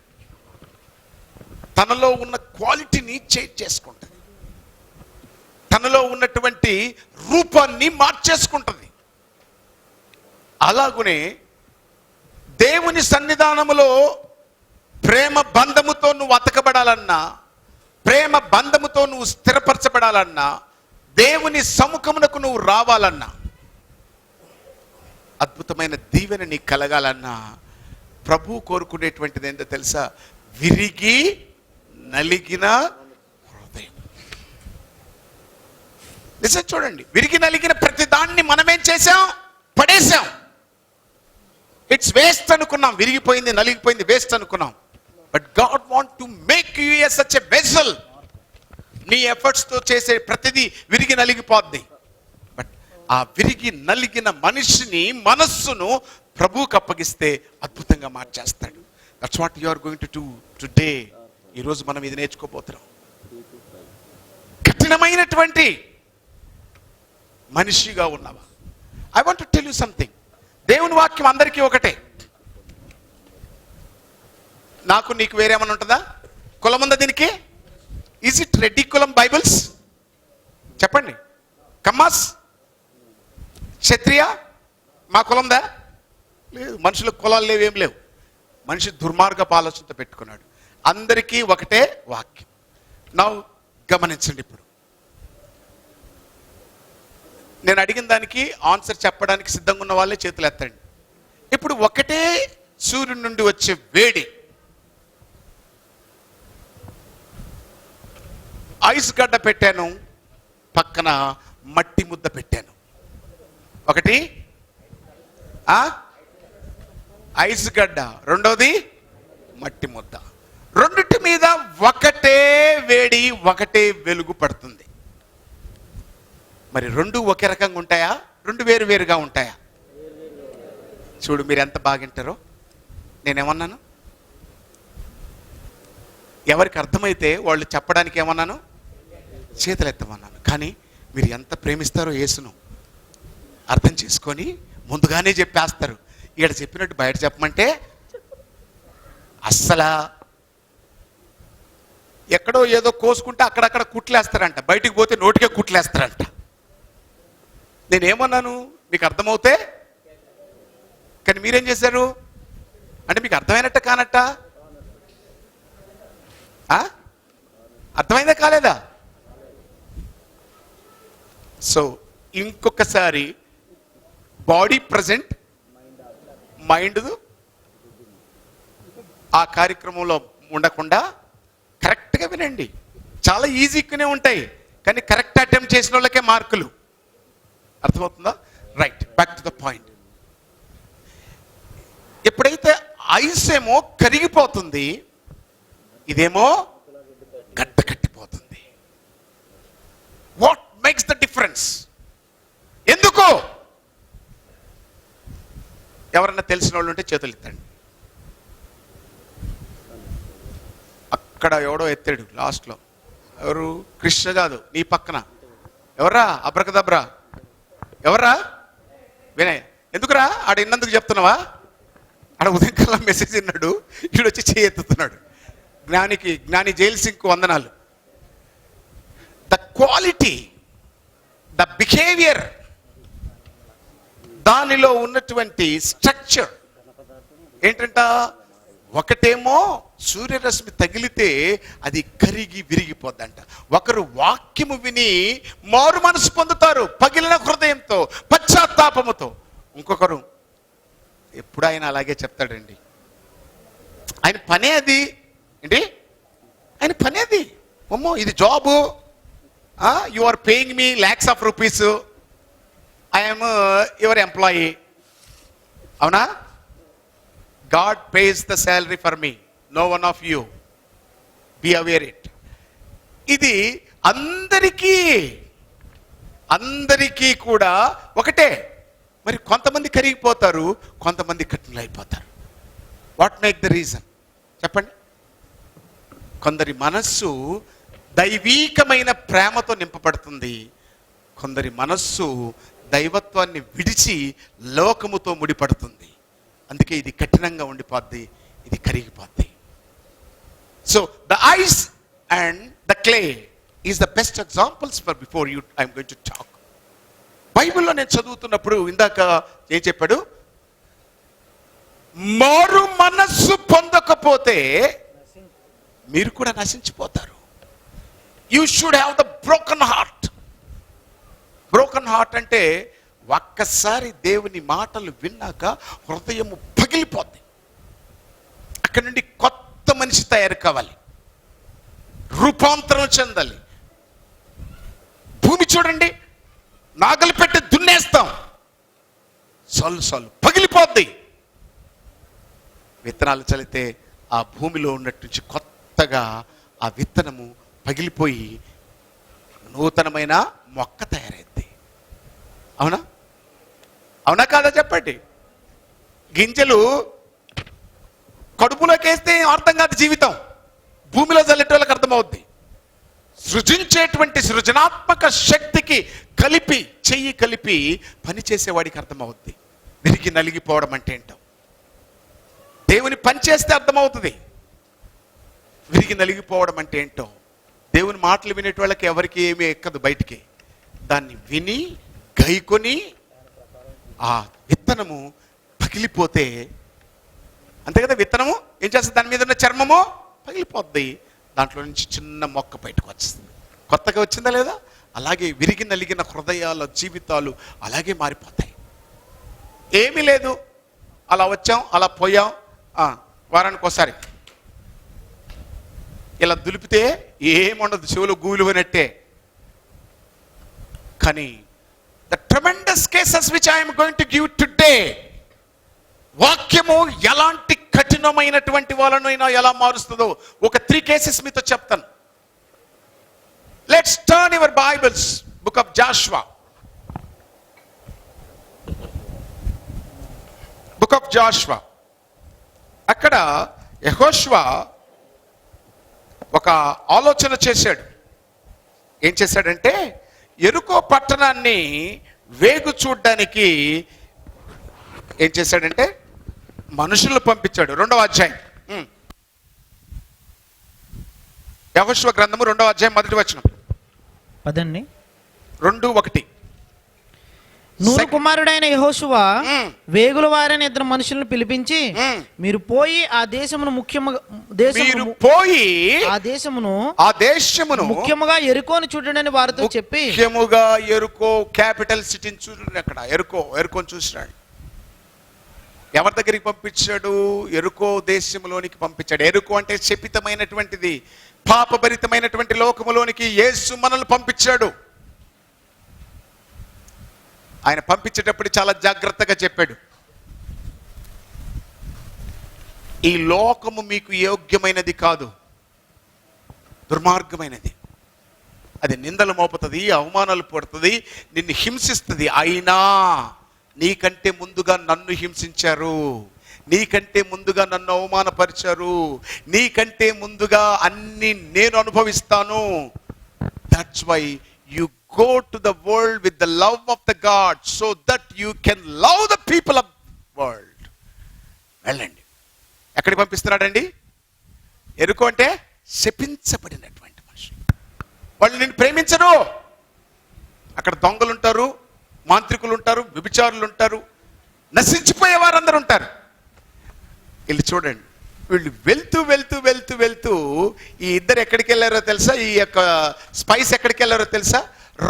తనలో ఉన్న క్వాలిటీని చేంజ్ చేసుకుంటుంది, తనలో ఉన్నటువంటి రూపాన్ని మార్చేసుకుంటుంది. అలాగునే దేవుని సన్నిధానములో ప్రేమ బంధముతో నువ్వు అతకబడాలన్నా, ప్రేమ బంధముతో నువ్వు స్థిరపరచబడాలన్నా, దేవుని సముఖమునకు నువ్వు రావాలన్నా, అద్భుతమైన దీవెన నీకు కలగాలన్నా ప్రభు కోరుకునేటువంటిది ఏంటో తెలుసా? విరిగి నలిగిన హృదయం. నిజం చూడండి, విరిగి నలిగిన ప్రతి దాన్ని మనమేం చేసాం? పడేసాం. ఇట్స్ వేస్ట్ అనుకున్నాం. విరిగిపోయింది, నలిగిపోయింది, వేస్ట్ అనుకున్నాం. But God want to make you as such a vessel. నీ ఎఫర్ట్స్ తో చేసే ప్రతిదీ విరిగి నలిగిపోద్ది. బట్ ఆ విరిగి నలిగిన మనిషిని, మనస్సును ప్రభువుకు అప్పగిస్తే అద్భుతంగా మార్చేస్తాడు. That's what you are going to do today. ఈరోజు మనం ఇది నేర్చుకోబోతున్నాం. కఠినమైనటువంటి మనిషిగా ఉన్నావా? I want to tell you something. దేవుని వాక్యం అందరికీ ఒకటే. నాకు నీకు వేరేమన్నా ఉంటుందా? కులం ఉందా దీనికి? ఈజ్ ఇట్ రెడ్డి కులం బైబిల్స్? చెప్పండి. కమ్మాస్, క్షత్రియ, మా కులందా? లేదు. మనుషులకు కులాలు లేవు, ఏం లేవు. మనిషి దుర్మార్గపు ఆలోచనతో పెట్టుకున్నాడు. అందరికీ ఒకటే వాక్యం. నా గమనించండి. ఇప్పుడు నేను అడిగిన దానికి ఆన్సర్ చెప్పడానికి సిద్ధంగా ఉన్న వాళ్ళే చేతులు ఎత్తండి. ఇప్పుడు ఒకటే సూర్యుడి నుండి వచ్చే వేడి, ఐస్ గడ్డ పెట్టాను, పక్కన మట్టి ముద్ద పెట్టాను. ఒకటి ఐస్ గడ్డ, రెండోది మట్టి ముద్ద. రెండిటి మీద ఒకటే వేడి, ఒకటే వెలుగు పడుతుంది. మరి రెండు ఒకే రకంగా ఉంటాయా? రెండు వేరు వేరుగా ఉంటాయా? చూడు, మీరు ఎంత బాగింటారో. నేనేమన్నాను? ఎవరికి అర్థమైతే వాళ్ళు చెప్పడానికి ఏమన్నాను? చేతులు ఎత్తమన్నాను. కానీ మీరు ఎంత ప్రేమిస్తారో యేసును అర్థం చేసుకొని ముందుగానే చెప్పేస్తారు. ఇక్కడ చెప్పినట్టు బయట చెప్పమంటే అస్సలా ఎక్కడో ఏదో కోసుకుంటే అక్కడక్కడ కుట్లేస్తారంట, బయటికి పోతే నోటికే కుట్లేస్తారంట. నేనేమన్నాను మీకు అర్థమవుతే? కానీ మీరేం చేశారు? అంటే మీకు అర్థమైనట్ట కానట్ట? అర్థమైందా కాలేదా? సో ఇంకొకసారి బాడీ ప్రజెంట్, మైండ్ ఆ కార్యక్రమంలో ఉండకుండా కరెక్ట్గా వినండి. చాలా ఈజీగానే ఉంటాయి, కానీ కరెక్ట్ అటెంప్ట్ చేసిన వాళ్ళకే మార్కులు. అర్థమవుతుందా? Right, back to the point. ఎప్పుడైతే ఐస్ ఏమో కరిగిపోతుంది, ఇదేమో గడ్డ కట్టిపోతుంది. What makes the difference? ఎందుకు? ఎవరన్నా తెలిసిన వాళ్ళు ఉంటే చేతులు ఎత్తండి. అక్కడ ఎవడో ఎత్తాడు లాస్ట్లో. ఎవరు? కృష్ణ కాదు, నీ పక్కన ఎవర్రా? అబ్రకదబ్రా ఎవర్రా? వినయ్. ఎందుకురా ఆడ ఇన్నందుకు చెప్తున్నావా? ఆడ ఉదయం కల్లా మెసేజ్ విన్నాడు, ఈడు వచ్చి చేయి ఎత్తుతున్నాడు. జ్ఞాని జైల్ సింగ్ వందనాలు. ద క్వాలిటీ, ద బిహేవియర్, దానిలో ఉన్నటువంటి స్ట్రక్చర్ ఏంటంట? ఒకటేమో సూర్యరశ్మి తగిలితే అది కరిగి విరిగిపోద్దంట. ఒకరు వాక్యము విని మారు మనసు పొందుతారు పగిలిన హృదయంతో, పశ్చాత్తాపముతో. ఇంకొకరు ఎప్పుడు ఆయన అలాగే చెప్తాడండి. ఆయన పనే అది ఏంటి? ఆయన పనే అది. అమ్మో ఇది job, you are paying me lakhs of rupees, I'm your employee. అవునా? God pays the salary for me, no one of you. Be aware it. ఇది అందరికీ కూడా ఒకటే. మరి కొంతమంది కరిగిపోతారు, కొంతమంది కఠినలు అయిపోతారు. వాట్ మేక్ ద రీజన్ చెప్పండి? కొందరి మనస్సు దైవీకమైన ప్రేమతో నింపబడుతుంది, కొందరి మనస్సు దైవత్వాన్ని విడిచి లోకముతో ముడిపడుతుంది. అందుకే ఇది కఠినంగా ఉండిపోద్ది, ఇది కరిగిపోద్ది. So the ice and the clay is the best examples for before you I'm going to talk. బైబిల్లో నేను చదువుతున్నప్పుడు ఇందాక ఏం చెప్పాడు? మారు మనస్సు పొందకపోతే మీరు కూడా నశించిపోతారు. You should have the broken heart. Broken heart అంటే ఒక్కసారి దేవుని మాటలు విన్నాక హృదయము పగిలిపోద్ది. అక్కడి నుండి కొత్త మనిషి తయారు కావాలి, రూపాంతరం చెందాలి. భూమి చూడండి, నాగలి పెట్టి దున్నేస్తాం, సల్లు పగిలిపోద్ది. విత్తనాలు చల్లితే ఆ భూమిలో ఉన్నట్టు కొత్తగా ఆ విత్తనము పగిలిపోయి నూతనమైన మొక్క తయారైంది. అవునా? అవునా కాదా చెప్పండి? గింజలు కడుపులోకి వేస్తే అర్థం కాదు జీవితం, భూమిలో చల్లేటోళ్ళకి అర్థమవుద్ది. సృజించేటువంటి సృజనాత్మక శక్తికి చెయ్యి కలిపి పనిచేసేవాడికి అర్థమవుద్ది విరిగి నలిగిపోవడం అంటే ఏంటో. దేవుని పని చేస్తే అర్థమవుతుంది విరిగి నలిగిపోవడం అంటే ఏంటో. దేవుని మాటలు వినేట వాళ్ళకి ఎవరికి ఏమీ ఎక్కదు బయటికి. దాన్ని విని గైకొని ఆ విత్తనము పగిలిపోతే, అంతే కదా, విత్తనము ఏం చేస్తుంది? దాని మీద ఉన్న చర్మము పగిలిపోద్ది, దాంట్లో నుంచి చిన్న మొక్క బయటకు వస్తుంది. కొత్తగా వచ్చిందా లేదా? అలాగే విరిగి నలిగిన హృదయాల జీవితాలు అలాగే మారిపోతాయి. ఏమీ లేదు, అలా వచ్చాం అలా పోయాం, వారానికి ఒకసారి ఇలా దులిపితే ఏముండదు, చెవులు గూలు పోయినట్టే. కానీ the tremendous cases which I am going to give today, వాక్యము ఎలాంటి కఠినమైనటువంటి వాళ్ళనైనా ఎలా మారుస్తుందో ఒక 3 కేసెస్ మీతో చెప్తాను. Let's turn your Bibles, book of Jashuva. Book of Jashuva. అక్కడ యెహోషువ ఒక ఆలోచన చేశాడు. ఏం చేశాడంటే, యెరికో పట్టణాన్ని వేగు చూడ్డానికి ఏం చేశాడంటే మనుషులను పంపించాడు. 2వ అధ్యాయం యెహోషువ గ్రంథము 2వ అధ్యాయం 1వ వచనం. పదండి. 2:1. నూను కుమారుడైన యెహోషువ వేగుల వారిని 2 మనుషులను పిలిపించి, మీరు పోయి ఆ దేశమును ముఖ్యముగా యెరికోను చూడండి వారితో చెప్పి, ముఖ్యముగా యెరికో క్యాపిటల్ సిటీని చూడండి. అక్కడ యెరికోని చూసినాడు. ఎవరి దగ్గరికి పంపించాడు? యెరికో దేశంలోనికి పంపించాడు. యెరికో అంటే శపితమైనటువంటిది, పాపభరితమైనటువంటి లోకములోనికి యేసు మనల్ని పంపించాడు. ఆయన పంపించేటప్పుడు చాలా జాగ్రత్తగా చెప్పాడు, ఈ లోకము మీకు యోగ్యమైనది కాదు, దుర్మార్గమైనది. అది నిందలు మోపుతుంది, అవమానాలు పడుతుంది, నిన్ను హింసిస్తుంది. అయినా నీకంటే ముందుగా నన్ను హింసించారు, నీకంటే ముందుగా నన్ను అవమానపరిచారు, నీకంటే ముందుగా అన్ని నేను అనుభవిస్తాను. That's why you go to the world with the love of the God so that you can love the people of world. వెళ్ళండి. ఎక్కడికి పంపిస్తున్నాడండి? ఎరుకు అంటే శపించబడినటువంటి మనిషి. వాళ్ళు నిన్ను ప్రేమించరు. అక్కడ దొంగలు ఉంటారు, మాంత్రికులు ఉంటారు, వ్యభిచారులు ఉంటారు, నశించిపోయే వారందరూ ఉంటారు. వీళ్ళు చూడండి, వీళ్ళు వెళ్తూ వెళ్తూ వెళ్తూ వెళ్తూ ఈ ఇద్దరు ఎక్కడికి వెళ్ళారో తెలుసా? ఈ యొక్క స్పైస్ ఎక్కడికి వెళ్ళారో తెలుసా?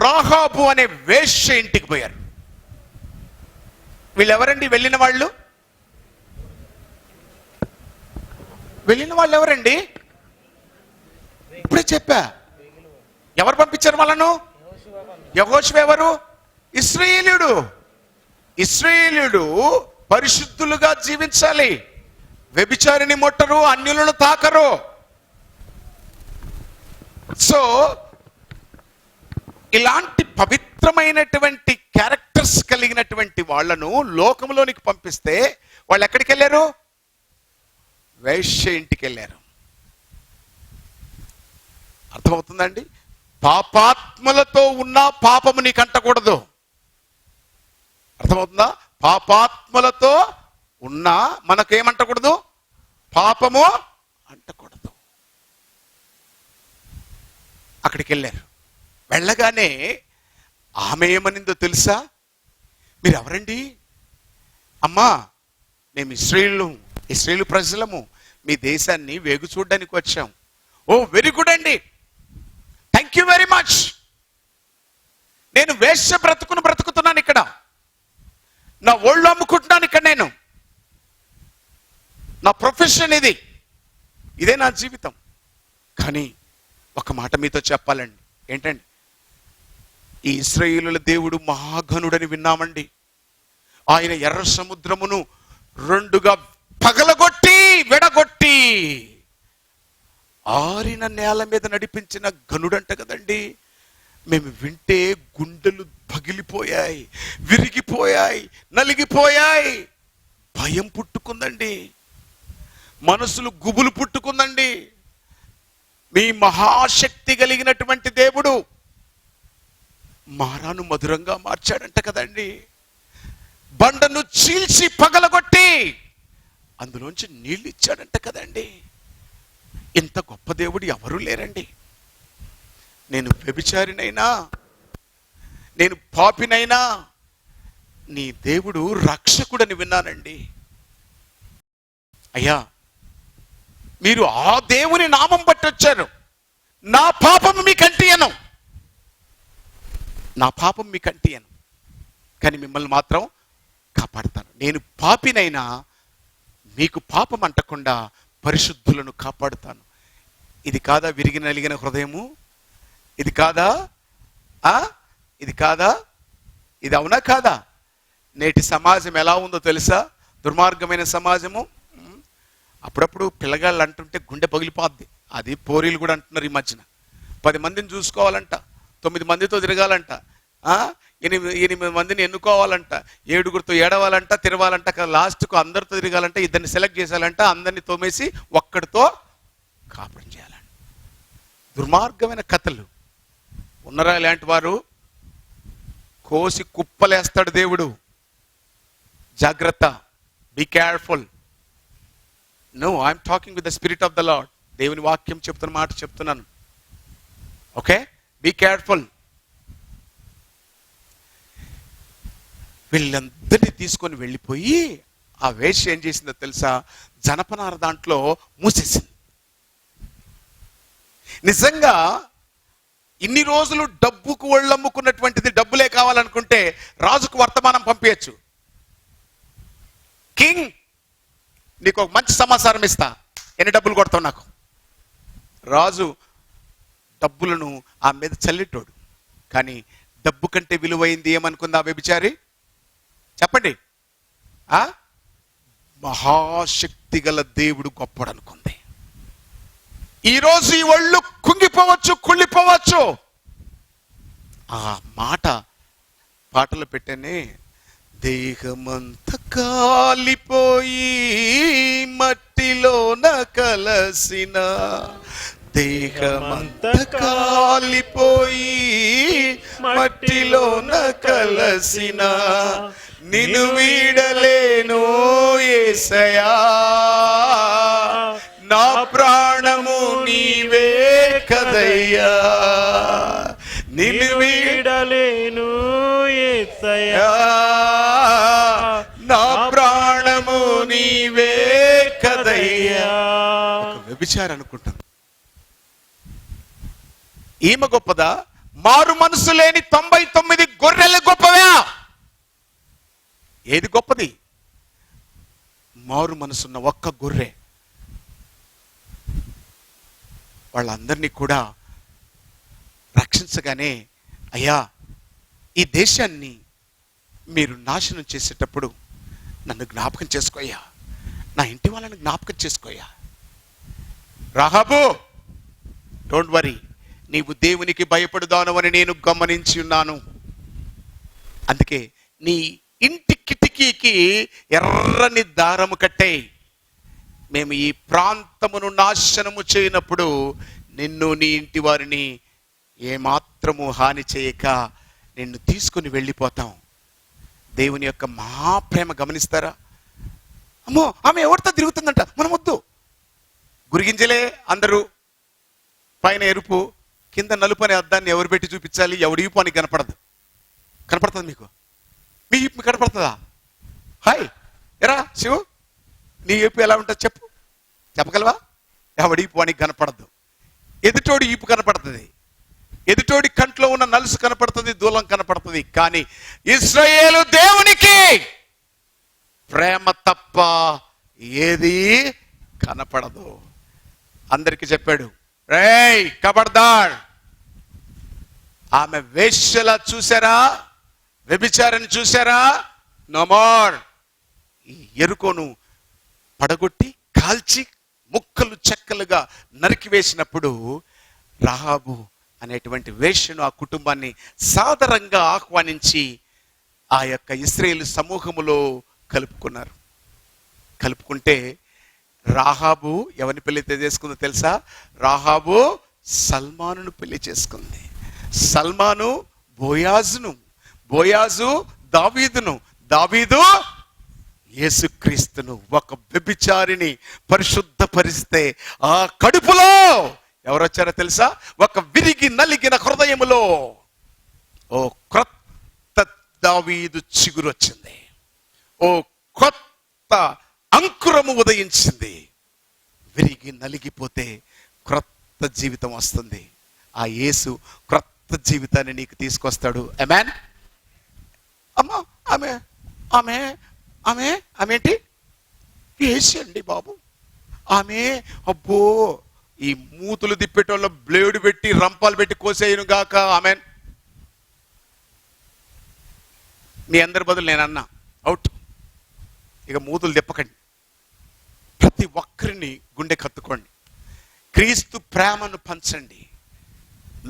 రాహాబు అనే వేశ్య ఇంటికి పోయారు. వీళ్ళు ఎవరండి వెళ్ళిన వాళ్ళు? వెళ్ళిన వాళ్ళు ఎవరండి? ఇప్పుడే చెప్పా. ఎవరు పంపించారు వాళ్ళను? యెహోషువ ఎవరు? ఇశ్రాయేలీయుడు. ఇశ్రాయేలీయుడు పరిశుద్ధులుగా జీవించాలి. వ్యభిచారిని ముట్టరు, అన్యులను తాకరు. సో ఇలాంటి పవిత్రమైనటువంటి క్యారెక్టర్స్ కలిగినటువంటి వాళ్ళను లోకంలోనికి పంపిస్తే వాళ్ళు ఎక్కడికి వెళ్ళారు? వైశ్య ఇంటికి వెళ్ళారు. అర్థమవుతుందండి? పాపాత్ములతో ఉన్న పాపము నీకు అంటకూడదు. అర్థమవుతుందా? పాపాత్ములతో ఉన్నా మనకేమంటకూడదు? పాపము అంటకూడదు. అక్కడికి వెళ్ళారు. వెళ్ళగానే ఆమె ఏమనిందో తెలుసా? మీరు ఎవరండి? అమ్మా, మేము ఇశ్రాయేలు ప్రజలము, మీ దేశాన్ని వేగు చూడడానికి వచ్చాం. ఓ వెరీ గుడ్ అండి, థ్యాంక్ యూ వెరీ మచ్. నేను వేశ్య బ్రతుకుతున్నాను ఇక్కడ, నా ఒళ్ళు అమ్ముకుంటున్నాను ఇక్కడ, నేను నా ప్రొఫెషన్ ఇది, ఇదే నా జీవితం. కానీ ఒక మాట మీతో చెప్పాలండి. ఏంటండి? ఈ ఇశ్రాయేలుల దేవుడు మహాఘనుడని విన్నామండి. ఆయన ఎర్ర సముద్రమును రెండుగా పగలగొట్టి విడగొట్టి ఆరిన నేల మీద నడిపించిన ఘనుడంట కదండి. మేము వింటే గుండెలు పగిలిపోయాయి, విరిగిపోయాయి, నలిగిపోయాయి. భయం పుట్టుకుందండి, మనసులు గుబులు పుట్టుకుందండి. మీ మహాశక్తి కలిగినటువంటి దేవుడు మారాను మధురంగా మార్చాడంట కదండి. బండను చీల్చి పగలగొట్టి అందులోంచి నీళ్ళు ఇచ్చాడంట కదండి. ఇంత గొప్ప దేవుడు ఎవరూ లేరండి. నేను వ్యభిచారినైనా, నేను పాపినైనా నీ దేవుడు రక్షకుడని విన్నానండి. అయ్యా, మీరు ఆ దేవుని నామం బట్టి వచ్చారు. నా పాపం మీకు అంటియను, నా పాపం మీకు అంటియను, కానీ మిమ్మల్ని మాత్రం కాపాడుతాను. నేను పాపినైనా మీకు పాపం అంటకుండా పరిశుద్ధులను కాపాడుతాను. ఇది కాదా విరిగి నలిగిన హృదయము? ఇది కాదా? ఇది కాదా? ఇది అవునా కాదా? నేటి సమాజం ఎలా ఉందో తెలుసా? దుర్మార్గమైన సమాజము. అప్పుడప్పుడు పిల్లగాళ్ళు అంటుంటే గుండె పగిలిపోద్ది. అది పోరీలు కూడా అంటున్నారు ఈ మధ్యన. 10 మందిని చూసుకోవాలంట, 9 మందితో తిరగాలంట, 8 మందిని ఎన్నుకోవాలంట, 7గురితో ఏడవాలంట, తిరవాలంట, లాస్ట్కు అందరితో తిరగాలంట, 2 సెలెక్ట్ చేశాలంట, అందరినీ తోమేసి ఒక్కడితో కాపురం చేయాలంట. దుర్మార్గమైన కథలు. ఉన్నరా ఇలాంటి వారు? కోసి కుప్పలేస్తాడు దేవుడు. జాగ్రత్త, be careful. No, I'm talking with the spirit of the Lord. దేవుని వాక్యం చెప్తున్న మాట చెప్తున్నాను. Okay, be careful. వీళ్ళందరినీ తీసుకొని వెళ్ళిపోయి ఆ వేశ్య ఏం చేసిందో తెలుసా? జనపనార దాంట్లో మూసేసింది. నిజంగా ఇన్ని రోజులు డబ్బుకు ఒళ్ళమ్ముకున్నటువంటిది, డబ్బులే కావాలనుకుంటే రాజుకు వర్తమానం పంపించచ్చు. కింగ్, నీకు ఒక మంచి సమాచారం ఇస్తా, ఎన్ని డబ్బులు కొడతావు నాకు? రాజు డబ్బులను ఆ మీద చల్లిటోడు. కానీ డబ్బు కంటే విలువైంది ఏమనుకుంది ఆ వ్యభిచారి? చెప్పండి. మహాశక్తి గల దేవుడు గొప్పడు అనుకుంది. ఈరోజు ఈ ఒళ్ళు కుంగిపోవచ్చు, కుళ్ళిపోవచ్చు. ఆ మాట పాటలు పెట్టానే, దేహమంత కాలిపోయి మట్టిలోన కలసిన, దేహమంత కాలిపోయి మట్టిలోన కలసిన, నిన్ను వీడలేను యేసయ్యా, నా ప్రాణము నీవే కదయ్యా, నిన్ను వీడలేను యేసయ్యా, నా ప్రాణము నీవే కదయ్యా. ఒక వ్యభిచారం అనుకుంటాం. ఈమె గొప్పదా? మారు మనసు లేని 99 గొర్రెలు గొప్పవా? ఏది గొప్పది? మారు మనసున్న ఒక్క గొర్రె. వాళ్ళందరినీ కూడా రక్షించగానే, అయ్యా ఈ దేశాన్ని మీరు నాశనం చేసేటప్పుడు నన్ను జ్ఞాపకం చేసుకోయ్యా, నా ఇంటి వాళ్ళని జ్ఞాపకం చేసుకోయ్యా. రాహాబు, డోంట్ వరీ, నీవు దేవునికి భయపడుదానవని నేను గమనించి ఉన్నాను. అందుకే నీ ఇంటి కిటికీకి ఎర్రని దారము కట్టేయి. మేము ఈ ప్రాంతమును నాశనము చేయనప్పుడు నిన్ను నీ ఇంటి వారిని ఏమాత్రము హాని చేయక నిన్ను తీసుకుని వెళ్ళిపోతాం. దేవుని యొక్క మహాప్రేమ గమనిస్తారా? అమ్మో, ఆమె ఎవరితో తిరుగుతుందంట, మనం వద్దు. గురిగింజలే అందరూ, పైన ఎరుపు కింద నలుపు అనే అద్దాన్ని ఎవరు పెట్టి చూపించాలి? ఎవడి ఈపు అని కనపడదు. కనపడుతుంది మీకు? మీ ఈపు కనపడుతుందా? హాయ్ ఎరా శివు, నీ ఈపు ఎలా ఉంటుంది చెప్పు, చెప్పగలవా? ఎవడి ఈపు అని కనపడదు. ఎదుటోడి ఈపు కనపడుతుంది, ఎదుటోడి కంట్లో ఉన్న నలుసు కనపడుతుంది, దూలం కనపడుతుంది. కానీ ఇశ్రాయేలు దేవునికి ప్రేమ తప్ప ఏది కనపడదు. అందరికి చెప్పాడు, రేయ్ కబర్దార్, ఆమె వేశ్యలా చూసారా, వ్యభిచారాన్ని చూసారా? No more. ఈ ఎరుకోను పడగొట్టి కాల్చి ముక్కలు చెక్కలుగా నరికివేసినప్పుడు రాహాబు అనేటువంటి వేశ్యను ఆ కుటుంబాన్ని సాదరంగా ఆహ్వానించి ఆ యొక్క ఇశ్రాయేలు సమూహములో కలుపుకున్నారు. కలుపుకుంటే రాహాబు ఎవరిని పెళ్లి చేసుకుందో తెలుసా? రాహాబు సల్మానును పెళ్లి చేసుకుంది. సల్మాను బోయాజును, బోయాజు దావీదును, దావీదు యేసుక్రీస్తును. ఒక వ్యభిచారిని పరిశుద్ధపరిస్తే ఆ కడుపులో ఎవరొచ్చారో తెలుసా? ఒక విరిగి నలిగిన హృదయములో ఓ క్రొత్త దావీదు చిగురు వచ్చింది. ఓ కొత్త అంకురము ఉదయించింది. విరిగి నలిగిపోతే క్రొత్త జీవితం వస్తుంది. ఆ యేసు క్రొత్త జీవితాన్ని నీకు తీసుకొస్తాడు. ఆమేన్. అమ్మా, ఆమె ఆమె ఆమె ఆమె ఏంటి? యేసు అండి బాబు. ఆమె అబ్బో, ఈ మూతులు తిప్పేటోళ్ళ బ్లేడు పెట్టి రంపాలు పెట్టి కోసేయను గాక. ఆమెన్. మీ అందరి బదులు నేను అన్నా, అవుట్. ఇక మూతులు తిప్పకండి. ప్రతి ఒక్కరిని గుండె కత్తుకోండి. క్రీస్తు ప్రేమను పంచండి.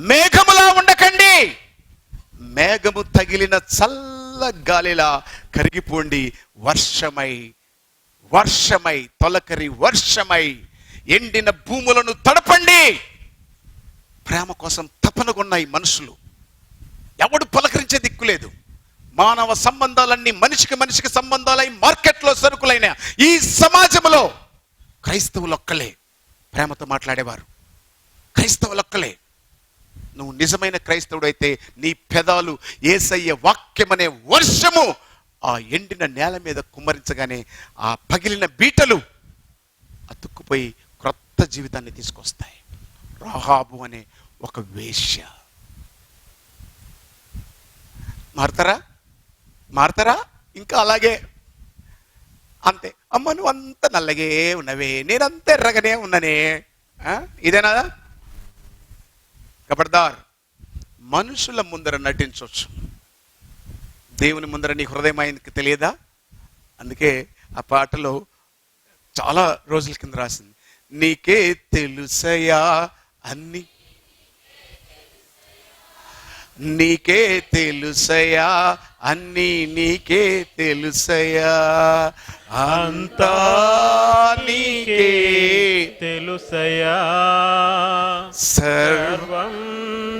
మేఘములా ఉండకండి. మేఘము తగిలిన చల్ల గాలిలా కరిగిపోండి. వర్షమై వర్షమై తొలకరి వర్షమై ఎండిన భూములను తడపండి. ప్రేమ కోసం తపనగొన్న ఈ మనుషులు, ఎవడు పలకరించే దిక్కులేదు. మానవ సంబంధాలన్నీ మనిషికి మనిషికి సంబంధాలై మార్కెట్లో సరుకులైన ఈ సమాజంలో క్రైస్తవులొక్కలే ప్రేమతో మాట్లాడేవారు. క్రైస్తవులొక్కలే. నువ్వు నిజమైన క్రైస్తవుడు అయితే నీ పెదాలు యేసయ్య వాక్యమనే వర్షము ఆ ఎండిన నేల మీద కుమ్మరించగానే ఆ పగిలిన బీటలు అతుక్కుపోయి క్రొత్త జీవితాన్ని తీసుకొస్తాయి. రాహాబు అనే ఒక వేశ్య. మారతారా? ఇంకా అలాగే అంతే. అమ్మ నువ్వు అంత నల్లగే ఉన్నవే, నేనంత ఎర్రగానే ఉన్ననే, ఇదేనా? ఖబర్దార్. మనుషుల ముందర నటించవచ్చు, దేవుని ముందర నీ హృదయం ఆయనకి తెలియదా? అందుకే ఆ పాటలో చాలా రోజుల కింద రాసింది, నీకే తెలుసయా అన్ని, నీకే తెలుసయా అన్నీ నీకే తెలుసయ్యా, అంతా నీకే తెలుసయా, సర్వం సర్వం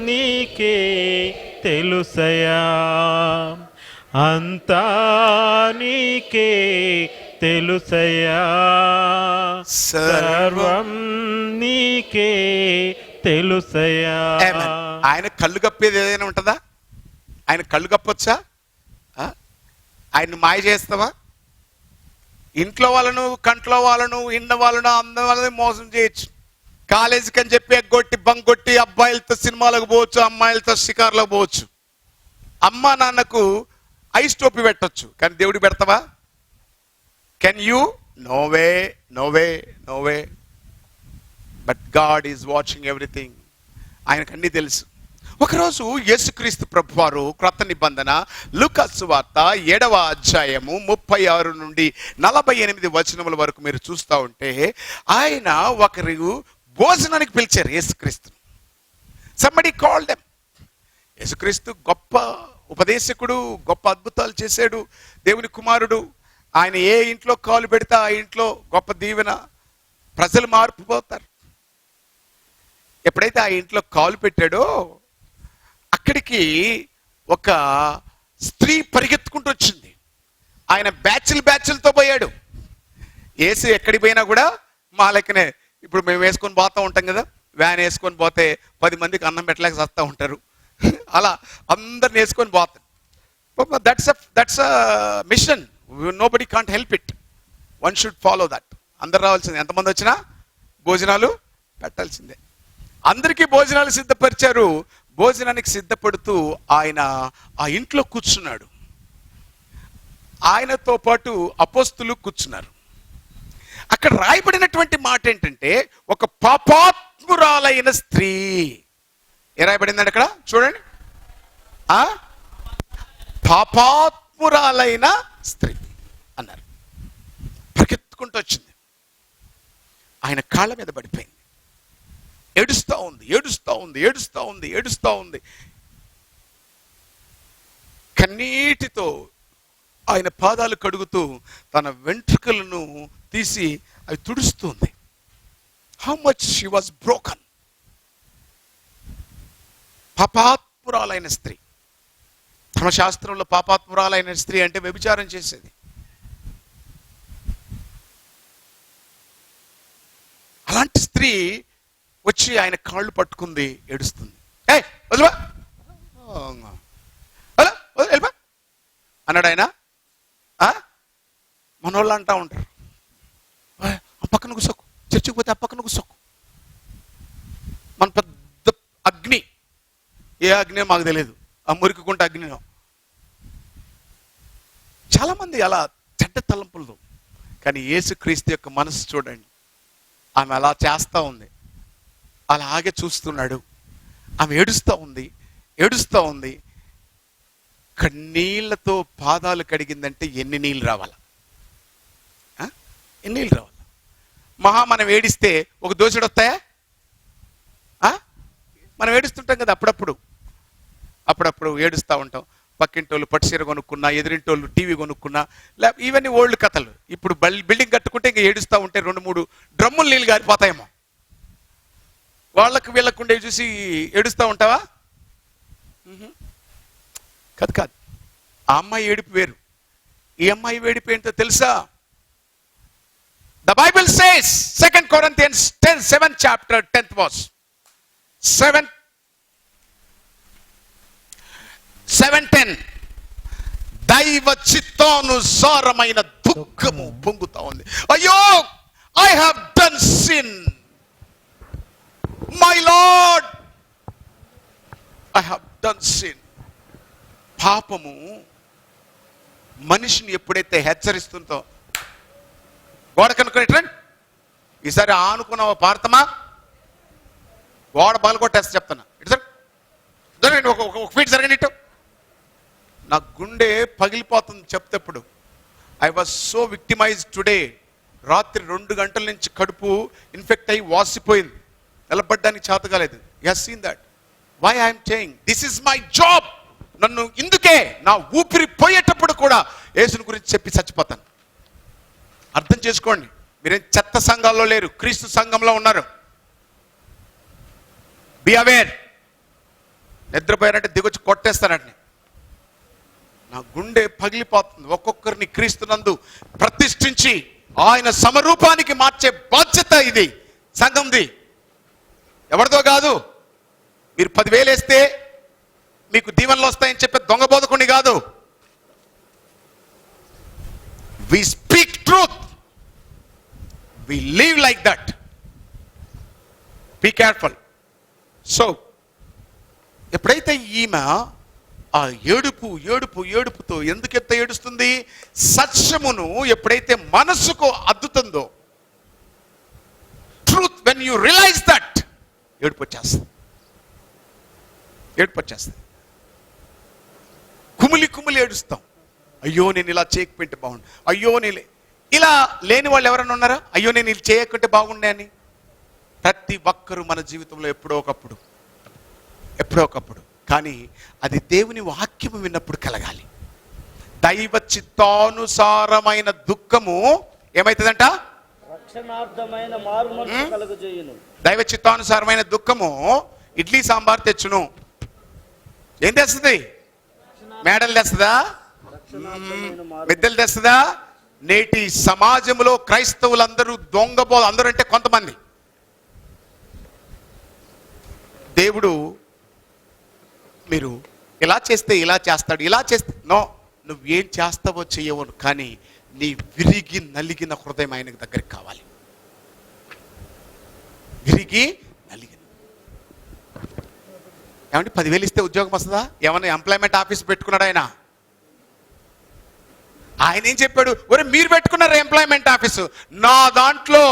నీకే తెలుసయా, అంతా నీకే తెలుసయా, సర్వం నీకే తెలుసయా. Amen. ఆయన కళ్ళు కప్పేది ఏదైనా ఉంటుందా? ఆయన కళ్ళు కప్పొచ్చా? ఆయన మాయ చేస్తావా? ఇంట్లో వాళ్ళను, కంట్లో వాళ్ళను, ఇన్న వాళ్ళను, అందరి వాళ్ళని మోసం చేయొచ్చు. కాలేజీకి అని చెప్పి ఎగ్గొట్టి బంగొట్టి అబ్బాయిలతో సినిమాలకు పోవచ్చు, అమ్మాయిలతో షికార్లకు పోవచ్చు. అమ్మా నాన్నకు ఐస్ టోపీ పెట్టొచ్చు, కానీ దేవుడికి పెడతావా? Can you? No way, no way, no way. But God is watching everything. ఆయనకు అన్నీ తెలుసు. ఒకరోజు యేసుక్రీస్తు ప్రభువారు క్రొత్త నిబంధన లూకా సువార్త 7వ అధ్యాయము 36 నుండి 48 వచనముల వరకు మీరు చూస్తూ ఉంటే, ఆయన ఒకరు భోజనానికి పిలిచారు యేసుక్రీస్తు. somebody called them. యేసుక్రీస్తు గొప్ప ఉపదేశకుడు, గొప్ప అద్భుతాలు చేశాడు, దేవుని కుమారుడు. ఆయన ఏ ఇంట్లో కాలు పెడితే ఆ ఇంట్లో గొప్ప దీవెన, ప్రజలు మార్పుపోతారు. ఎప్పుడైతే ఆ ఇంట్లో కాలు పెట్టాడో అక్కడికి ఒక స్త్రీ పరిగెత్తుకుంటూ వచ్చింది. ఆయన బ్యాచ్లతో పోయాడు. యేసు ఎక్కడికి పోయినా కూడా మా లెక్కనే, ఇప్పుడు మేము వేసుకొని పోతూ ఉంటాం కదా, వ్యాన్ వేసుకొని పోతే 10 మందికి అన్నం పెట్టలేక వస్తూ ఉంటారు. అలా అందరిని వేసుకొని పోతారు. That's a mission. Nobody can't help it. One should follow that. అందరు రావాల్సిందే, ఎంతమంది వచ్చినా భోజనాలు పెట్టాల్సిందే. అందరికీ భోజనాలు సిద్ధపరిచారు. భోజనానికి సిద్ధపడుతూ ఆయన ఆ ఇంట్లో కూర్చున్నాడు. ఆయనతో పాటు అపోస్తులు కూర్చున్నారు. అక్కడ రాయబడినటువంటి మాట ఏంటంటే, ఒక పాపాత్మురాలైన స్త్రీ. ఏ రాయబడిందండి అక్కడ? చూడండి. పాపాత్మురాలైన స్త్రీ అన్నారు. పరిగెత్తుకుంటూ వచ్చింది. ఆయన కాళ్ళ మీద పడిపోయింది. ఏడుస్తూ ఉంది. కన్నీటితో ఆయన పాదాలు కడుగుతూ తన వెంట్రుకలను తీసి అవి తుడుస్తుంది. How much she was broken. పాపాత్మురాలైన స్త్రీ. ధర్మశాస్త్రంలో పాపాత్మురాలైన స్త్రీ అంటే వ్యభిచారం చేసేది. అలాంటి స్త్రీ వచ్చి ఆయన కాళ్ళు పట్టుకుంది, ఏడుస్తుంది. అన్నాడు ఆయన. మనోళ్ళు అంటా ఉంటారు, ఆ పక్కన కూసోకు, చర్చికి పోతే ఆ పక్కన కూసోకు. మన పెద్ద అగ్ని, ఏ అగ్ని మాకు తెలియదు, ఆ మురికికుంటే అగ్నినో. చాలా మంది అలా చెడ్డ తలంపులతో. కానీ యేసుక్రీస్తు యొక్క మనసు చూడండి, ఆమె అలా చేస్తూ ఉంది, అలాగే చూస్తున్నాడు. ఆమె ఏడుస్తూ ఉంది. కన్నీళ్లతో పాదాలు కడిగిందంటే ఎన్ని నీళ్ళు రావాలా? ఎన్ని నీళ్ళు రావాలా? మనం ఏడిస్తే ఒక దోషుడు వస్తాయా? మనం ఏడుస్తుంటాం కదా అప్పుడప్పుడు ఏడుస్తూ ఉంటాం. పక్కింటోళ్ళు పట్టుచీర కొనుక్కున్నా, ఎదురింటోళ్ళు టీవీ కొనుక్కున్నా, ఇవన్నీ ఓల్డ్ కథలు. ఇప్పుడు బిల్డింగ్ కట్టుకుంటే ఇంకా ఏడుస్తూ ఉంటే 2-3 డ్రమ్ములు నీళ్ళు గారిపోతాయేమో. వాళ్ళకు వీళ్ళకు ఉండేవి చూసి ఏడుస్తూ ఉంటావా? కాదు. ఆ అమ్మాయి ఏడుపు వేరు, ఈ అమ్మాయి ఏడుపు ఏంటో తెలుసా? The Bible says 2 Corinthians 7 chapter 10th verse 7:10 దైవ చిత్తానుసారమైన దుఃఖము పొంగుతా ఉంది. అయ్యో, I have done sin, my lord, I have done sin. పాపము మనిషిని ఎప్పుడైతే హెచ్చరిస్తుందో, గోడ కనుక్కునే ఈసారి ఆనుకున్నావా పార్థమా, గోడ బలగొట్టేస్తా చెప్తున్నా. ఇటు సార్ ఒక ఫీట్ జరగనిట్టు. నా గుండె పగిలిపోతుంది చెప్తేప్పుడు. I was so victimized today. రాత్రి 2 గంటల నుంచి కడుపు ఇన్ఫెక్ట్ అయ్యి వాసిపోయింది, నిలబడ్డానికి చేత కాలేదు. You have seen that. Why I'm saying this is my job. నన్ను ఇందుకే నా ఊపిరి పోయేటప్పుడు కూడా యేసుని గురించి చెప్పి చచ్చిపోతాను. అర్థం చేసుకోండి, మీరేం చెత్త సంఘాల్లో లేరు, క్రీస్తు సంఘంలో ఉన్నారు. Be aware. నిద్రపోయారంటే దిగొచ్చి కొట్టేస్తారండి. నా గుండె పగిలిపోతుంది. ఒక్కొక్కరిని క్రీస్తునందు ప్రతిష్ఠించి ఆయన సమరూపానికి మార్చే బాధ్యత ఇది సంఘంది, ఎవరిదో కాదు. మీరు 10,000 వేస్తే మీకు దీవెనలు వస్తాయని చెప్పే దొంగ బోధకుని కాదు. We speak truth, we live like that. Be careful. So ఎప్పుడైతే ఈమె ఆ ఏడుపుతో ఎందుకెంత ఏడుస్తుంది? సత్యమును ఎప్పుడైతే మనస్సుకు అద్దుతుందో, truth when you realize that, ఏడుపు వచ్చేస్తుంది. కుమిలి ఏడుస్తాం. అయ్యో నేను ఇలా చేయకపోతే బాగుండు, అయ్యో నేను ఇలా లేని వాళ్ళు ఎవరైనా ఉన్నారా? అయ్యో నేను ఇలా చేయకుంటే బాగుండే అని. ప్రతి ఒక్కరూ మన జీవితంలో ఎప్పుడో ఒకప్పుడు, కానీ అది దేవుని వాక్యము విన్నప్పుడు కలగాలి. దైవ చిత్తానుసారమైన దుఃఖము ఏమైతుందంట? రక్షణార్థమైన మారుమనస్సు కలుగజేయును. దైవ చిత్తానుసారమైన దుఃఖము ఇడ్లీ సాంబార్ తెచ్చును. ఏం తెస్తుంది? మేడలు తెస్తుందా? మిద్దెలు తెస్తుందా? నేటి సమాజంలో క్రైస్తవులందరూ అందరూ అంటే కొంతమంది. దేవుడు మీరు ఇలా చేస్తే ఇలా చేస్తాడు, ఇలా చేస్తే నో, నువ్వేం చేస్తావో చెయ్యవు, కానీ నీ విరిగి నలిగిన హృదయం ఆయనకు దగ్గరికి కావాలి. విరిగి నలిగిన. ఏమంటే 10,000 ఇస్తే ఉద్యోగం వస్తుందా? ఏమన్నా ఎంప్లాయ్మెంట్ ఆఫీస్ పెట్టుకున్నాడు ఆయన? ఆయన ఏం చెప్పాడు? ఒరే మీరు పెట్టుకున్నారు ఎంప్లాయ్మెంట్ ఆఫీసు, నా దాంట్లో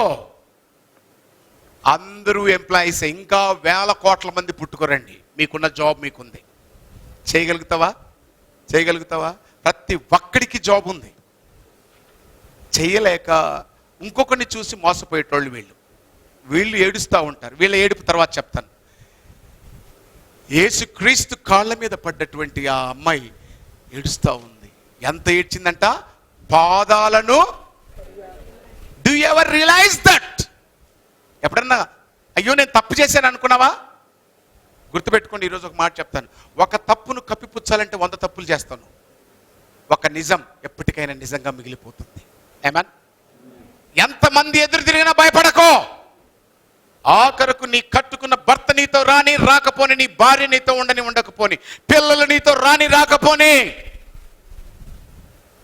అందరూ ఎంప్లాయీస్, ఇంకా 1,000 కోట్ల మంది పుట్టుకోరండి, మీకున్న జాబ్ మీకుంది. చేయగలుగుతావా? ప్రతి ఒక్కడికి జాబ్ ఉంది. చేయలేక ఇంకొకరిని చూసి మోసపోయేటోళ్ళు వీళ్ళు ఏడుస్తూ ఉంటారు. వీళ్ళ ఏడుపు తర్వాత చెప్తాను. యేసుక్రీస్తు కాళ్ళ మీద పడ్డటువంటి ఆ అమ్మాయి ఏడుస్తూ ఉంది. ఎంత ఏడ్చిందంట? పాదాలను. Do you ever realise that? ఎప్పుడన్నా అయ్యో నేను తప్పు చేశాను అనుకున్నావా? గుర్తుపెట్టుకోండి, ఈరోజు ఒక మాట చెప్తాను. ఒక తప్పును కప్పిపుచ్చాలంటే 100 తప్పులు చేస్తాను. ఒక నిజం ఎప్పటికైనా నిజంగా మిగిలిపోతుంది. ఏమన్? ఎంతమంది ఎదురు తిరిగినా భయపడకో. ఆఖరకు నీ కట్టుకున్న భర్త నీతో రాకపోని, నీ భార్య నీతో ఉండకపోని, పిల్లలు నీతో రాకపోని,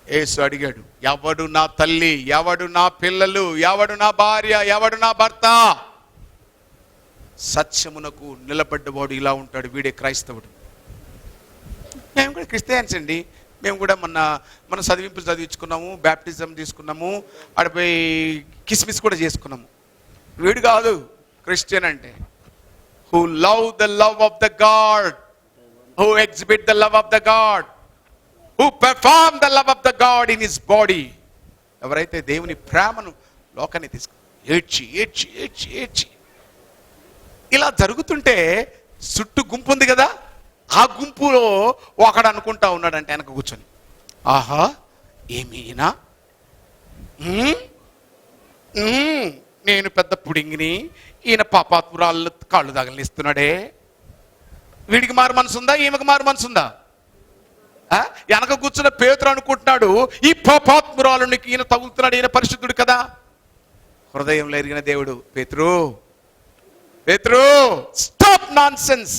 యేసు అడిగాడు, ఎవడు నా తల్లి, ఎవడు నా పిల్లలు, ఎవడు నా భార్య, ఎవడు నా భర్త? సత్యమునకు నిలబడ్డవాడు ఇలా ఉంటాడు, వీడే క్రైస్తవుడు. మేము కూడా క్రిస్టియన్స్ అండి. మేము కూడా మన చదివింపులు చదివించుకున్నాము, బ్యాప్టిజం తీసుకున్నాము, ఆడిపోయి కిస్మిస్ కూడా చేసుకున్నాము. వీడు కాదు క్రిస్టియన్ అంటే. Who love the love of the God, who exhibit the love of the God, who perform the love of the God in his body. ఎవరైతే దేవుని ప్రేమను లోకాన్ని తీసుకు ఏడ్చి ఇలా జరుగుతుంటే చుట్టూ గుంపు ఉంది కదా, ఆ గుంపులో ఒకడు అనుకుంటా ఉన్నాడంటే వెనక కూర్చొని, ఆహా ఏమీనా, నేను పెద్ద పుడింగిని, ఈయన పాపాత్మురాళ్ళు కాళ్ళు తగలిస్తున్నాడే, వీడికి మారు మనసు ఉందా, ఈమెకు మారు మనసు ఉందా? వెనక కూర్చున్న పేతురు అనుకుంటున్నాడు, ఈ పాపాత్మురాలునికి ఈయన తగులుతున్నాడు, ఈయన పరిశుద్ధుడు కదా. హృదయంలో ఎరిగిన దేవుడు, పేతురు స్టాప్ నాన్ సెన్స్,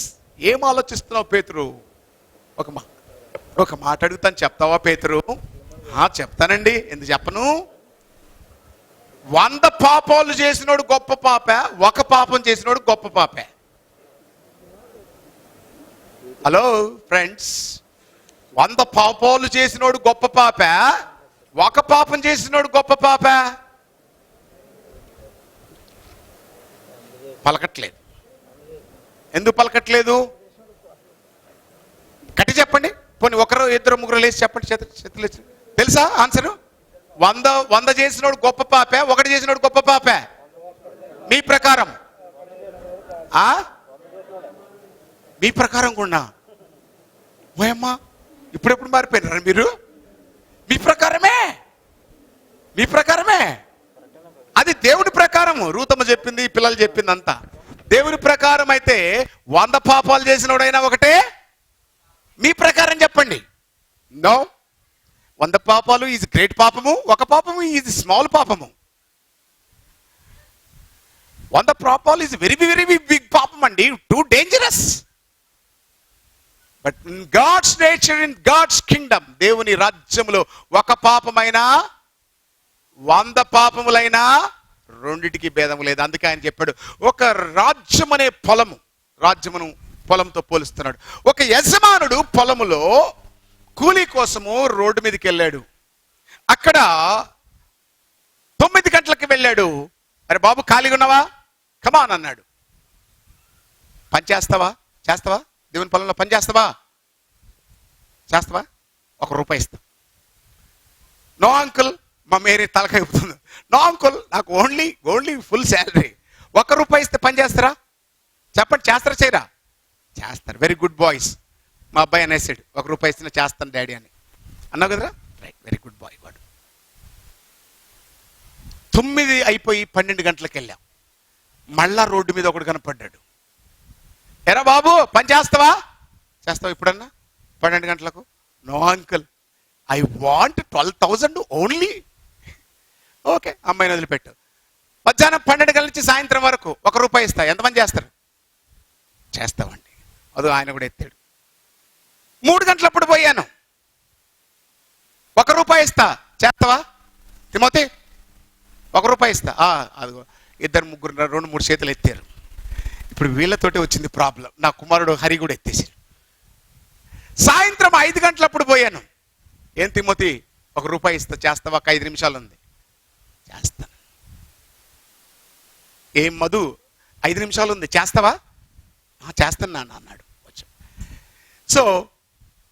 ఏం ఆలోచిస్తున్నావు పేతురు? ఒక మాట అడుగుతాను, చెప్తావా పేతురు? చెప్తానండి, ఎందుకు చెప్పను. 100 పాపాలు చేసినోడు గొప్ప పాపే, ఒక పాపం చేసినోడు గొప్ప పాపే. హలో ఫ్రెండ్స్, 100 పాపాలు చేసినోడు గొప్ప పాపే, ఒక పాపం చేసినోడు గొప్ప పాపే. పలకట్లేదు. ఎందుకు పలకట్లేదు? గట్టి చెప్పండి. పోనీ 1 2 3 లేచి చెప్పండి, చేతులు తెలుసా ఆన్సరు? 100 చేసినోడు గొప్ప పాపే, 1 చేసినోడు గొప్ప పాపే మీ ప్రకారం? మీ ప్రకారం కూడా ఓయమ్మా, ఇప్పుడెప్పుడు మారిపోయినారు మీరు? మీ ప్రకారమే, మీ ప్రకారమే. అది దేవుని ప్రకారము. రూతమ్మ చెప్పింది, పిల్లలు చెప్పింది అంతా దేవుని ప్రకారం. అయితే 100 పాపాలు చేసినోడైనా ఒకటే. మీ ప్రకారం చెప్పండి. నో, 100 పాపాలు ఈజ్ గ్రేట్ పాపము, ఒక పాపము ఈజ్ స్మాల్ పాపము. 100 పాపాలు ఈజ్ వెరీ వెరీ బిగ్ పాపం అండి, too dangerous. But in God's nature, in God's kingdom, దేవుని రాజ్యములో ఒక పాపమైనా 100 పాపములైనా రెండిటికి భేదము లేదు. అందుకే ఆయన చెప్పాడు, ఒక రాజ్యం అనే పొలము, రాజ్యమును పొలంతో పోలుస్తున్నాడు. ఒక యజమానుడు పొలములో కూలీ కోసము రోడ్డు మీదకి వెళ్ళాడు. అక్కడ 9 గంటలకు వెళ్ళాడు. అరే బాబు, ఖాళీగా ఉన్నావా? కమాన్ అన్నాడు. పని చేస్తావా? చేస్తావా? దేవుని పొలంలో పని చేస్తావా? చేస్తావా? ₹1 ఇస్తా. నో అంకుల్, మా మేరీ తలకాయ ఊపుతుంది. నో అంకుల్, నాకు ఓన్లీ ఫుల్ శాలరీ. ₹1 ఇస్తే పని చేస్తారా? చెప్పండి, చేస్తారా చేయరా? చేస్తారు. Very good boys. మా అబ్బాయి అనేసాడు, ₹1 ఇస్తే చేస్తాను డాడీ అని అన్నావు కదరా. Right, very good boy. వాడు 9 అయిపోయి 12 గంటలకు వెళ్ళాం. మళ్ళా రోడ్డు మీద ఒకడు కనపడ్డాడు. ఎరా బాబు, పని చేస్తావా? చేస్తావా ఇప్పుడన్నా 12 గంటలకు? No uncle, I want 12,000 only. Okay, అమ్మాయిని వదిలిపెట్టు. మధ్యాహ్నం 12 గంటల నుంచి సాయంత్రం వరకు ₹1 ఇస్తా. ఎంతమంది చేస్తారు? చేస్తామండి. అది ఆయన కూడా ఎత్తాడు. 3 గంటలప్పుడు పోయాను, ₹1 ఇస్తా. చేస్తావా తిమోతి? ₹1 ఇస్తా. అదిగో 2 ముగ్గురు 2 3 చేతులు ఎత్తారు. ఇప్పుడు వీళ్ళతోటి వచ్చింది ప్రాబ్లం. నా కుమారుడు హరి కూడా ఎత్తేసాడు. సాయంత్రం 5 గంటలప్పుడు పోయాను. ఏం తిమోతి, ₹1 ఇస్తా. చేస్తావా? 5 నిమిషాలు ఉంది. చేస్తాను. ఏం మధు, 5 నిమిషాలు ఉంది, చేస్తావా? చేస్తాను నాన్న అన్నాడు. వచ్చా. సో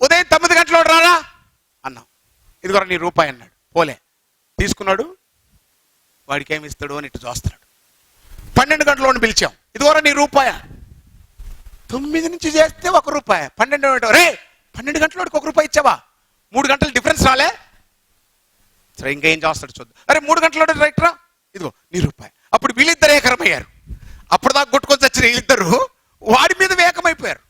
ఉదయం 9 గంటలు రారా అన్నాం. ఇదిగోరా నీ ₹1 అన్నాడు. పోలే, తీసుకున్నాడు. వాడికి ఏమి ఇస్తాడు అని ఇటు చూస్తున్నాడు. 12 గంటలు పిలిచాం. ఇదిగోరా నీ ₹1. 9 నుంచి చేస్తే ₹1. 12 రే 12 గంటలకి ₹1 ఇచ్చావా? 3 గంటల డిఫరెన్స్ రాలే? సరే, ఇంకేం చేస్తాడు చూద్దాం. అరే 3 గంటల రైట్ రా, ఇదిగో నీ ₹1. అప్పుడు వీళ్ళిద్దరు ఏకరమయ్యారు. అప్పుడు దాకా కొట్టుకొని వచ్చిన వీళ్ళిద్దరు వాడి మీద ఏకమైపోయారు.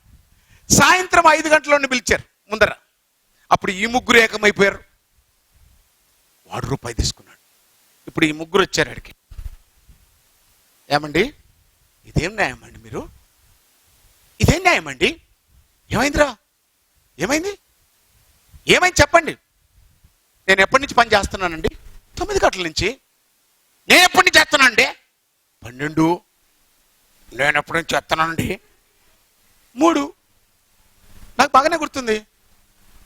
సాయంత్రం 5 గంటల పిలిచారు ముందర. అప్పుడు ఈ ముగ్గురు ఏకమైపోయారు. వాడు ₹1 తీసుకున్నాడు. ఇప్పుడు ఈ ముగ్గురు వచ్చారు అడిగి. ఏమండి, ఇదేం న్యాయం అండి? మీరు ఇదేం న్యాయం అండి? ఏమైందిరా? ఏమైంది? ఏమైంది చెప్పండి. నేను ఎప్పటి నుంచి పని చేస్తున్నానండి? 9 గంటల నుంచి. నేను ఎప్పటి నుంచి చేస్తున్నానండి? 12. నేను ఎప్పటి నుంచి చేస్తున్నానండి? 3. నాకు బాగానే గుర్తుంది,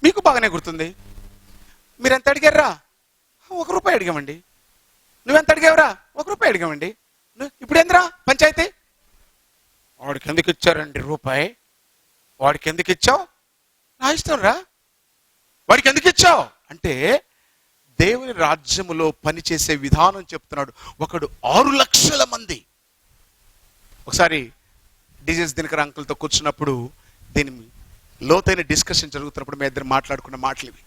మీకు బాగానే గుర్తుంది. మీరు ఎంత అడిగారా? ₹1 అడిగామండి. నువ్వెంత అడిగావురా? ₹1 అడిగామండి. ఇప్పుడు ఏందిరా పంచాయతీ? వాడికి ఎందుకు ఇచ్చారండి ₹1? వాడికి ఎందుకు ఇచ్చావు? నా ఇష్టం రా. వాడికి ఎందుకు ఇచ్చావు అంటే దేవుని రాజ్యములో పనిచేసే విధానం చెప్తున్నాడు. ఒకడు 6 లక్షల మంది. ఒకసారి డిజెస్ దినకర్ అంకుల్తో కూర్చున్నప్పుడు దీని లోతైన డిస్కషన్ జరుగుతున్నప్పుడు మేము ఇద్దరు మాట్లాడుకున్న మాటలు ఇవి.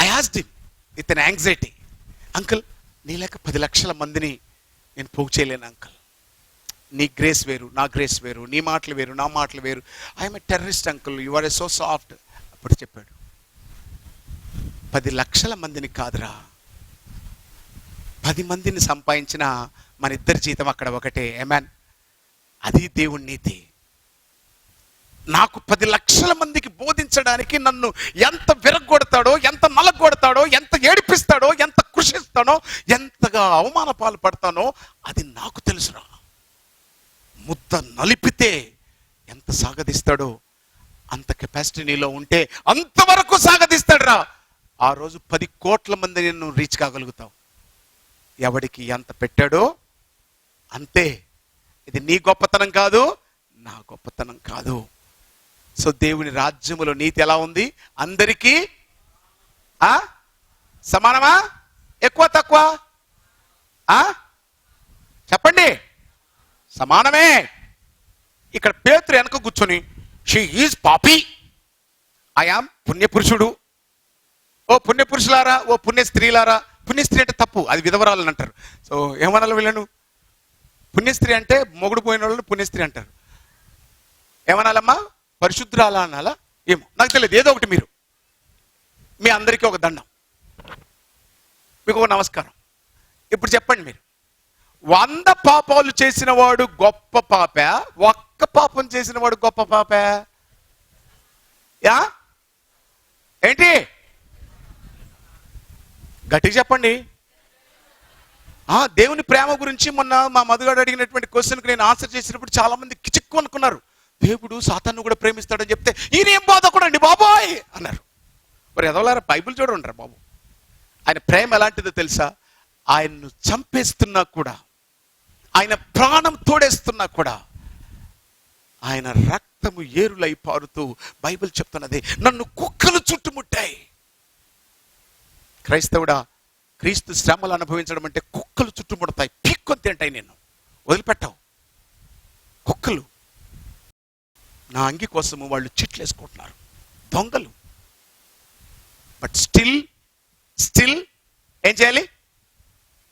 I asked him with an anxiety, uncle నీ లేక 10 లక్షల మందిని నేను పోగు చేయలేను అంకుల్. నీ గ్రేస్ వేరు, నా గ్రేస్ వేరు, నీ మాటలు వేరు, నా మాటలు వేరు. I'm a terrorist uncle, you are a so soft. అప్పుడు చెప్పాడు, 10 లక్షల మందిని కాదురా, 10 మందిని సంపాదించిన మన ఇద్దరి జీతం అక్కడ ఒకటే. ఏమన్, అది దేవుని నీతి. నాకు 10 లక్షల మందికి బోధించడానికి నన్ను ఎంత విరగొడతాడో, ఎంత నలగొడతాడో, ఎంత ఏడిపిస్తాడో, ఎంత కృషిస్తానో, ఎంతగా అవమాన పాలు పడతానో అది నాకు తెలుసురా. ముద్ద నలిపితే ఎంత సాగదిస్తాడో అంత కెపాసిటీ నీలో ఉంటే అంతవరకు సాగదిస్తాడు రా. ఆ రోజు 10 కోట్ల మంది నిన్ను రీచ్ కాగలుగుతావు. ఎవడికి ఎంత పెట్టాడో అంతే. ఇది నీ గొప్పతనం కాదు, నా గొప్పతనం కాదు. సో దేవుని రాజ్యములో నీతి ఎలా ఉంది? అందరికీ సమానమా? ఎక్కువ తక్కువ? చెప్పండి, సమానమే. ఇక్కడ పేతురు వెనక కూర్చొని షీ ఈజ్ పాపీ ఐఆమ్ పుణ్యపురుషుడు. ఓ పుణ్యపురుషులారా, ఓ పుణ్య స్త్రీలారా. పుణ్యస్త్రీ అంటే తప్పు, అది విధవరాలని అంటారు. సో ఏమనాలి వీళ్ళను? పుణ్యస్త్రీ అంటే మొగుడు పోయిన వాళ్ళని పుణ్యస్త్రీ అంటారు. ఏమనాలమ్మా? పరిశుద్ధురాలా అనాలా? ఏమో నాకు తెలియదు, ఏదో ఒకటి. మీరు మీ అందరికీ ఒక దండం, మీకు ఒక నమస్కారం. ఇప్పుడు చెప్పండి, మీరు 100 పాపాలు చేసిన వాడు గొప్ప పాప, ఒక్క పాపం చేసిన వాడు గొప్ప పాప? యా ఏంటి? గట్టిగా చెప్పండి. దేవుని ప్రేమ గురించి మొన్న మా మధుగాడు అడిగినటువంటి క్వశ్చన్కి నేను ఆన్సర్ చేసినప్పుడు చాలా మంది కిచిక్కు అనుకున్నారు. దేవుడు సాతాను కూడా ప్రేమిస్తాడని చెప్తే ఈయన ఏం బాధకూడండి బాబాయ్ అన్నారు. మరి ఎదవలారా, బైబిల్ చూడండి బాబు. ఆయన ప్రేమ ఎలాంటిదో తెలుసా? ఆయన్ను చంపేస్తున్నా కూడా, ఆయన ప్రాణం తోడేస్తున్నా కూడా, ఆయన రక్తము ఏరులై పారుతూ బైబిల్ చెప్తున్నది, నన్ను కుక్కలు చుట్టుముట్టాయి. క్రైస్తవుడా, క్రీస్తు శ్రమలు అనుభవించడం అంటే కుక్కలు చుట్టుముడతాయి, పీక్కొని తింటాయి, నేను వదిలిపెట్టావు. కుక్కలు నా అంగి కోసము వాళ్ళు చిట్లు వేసుకుంటున్నారు, దొంగలు. బట్ స్టిల్ ఏం చేయాలి?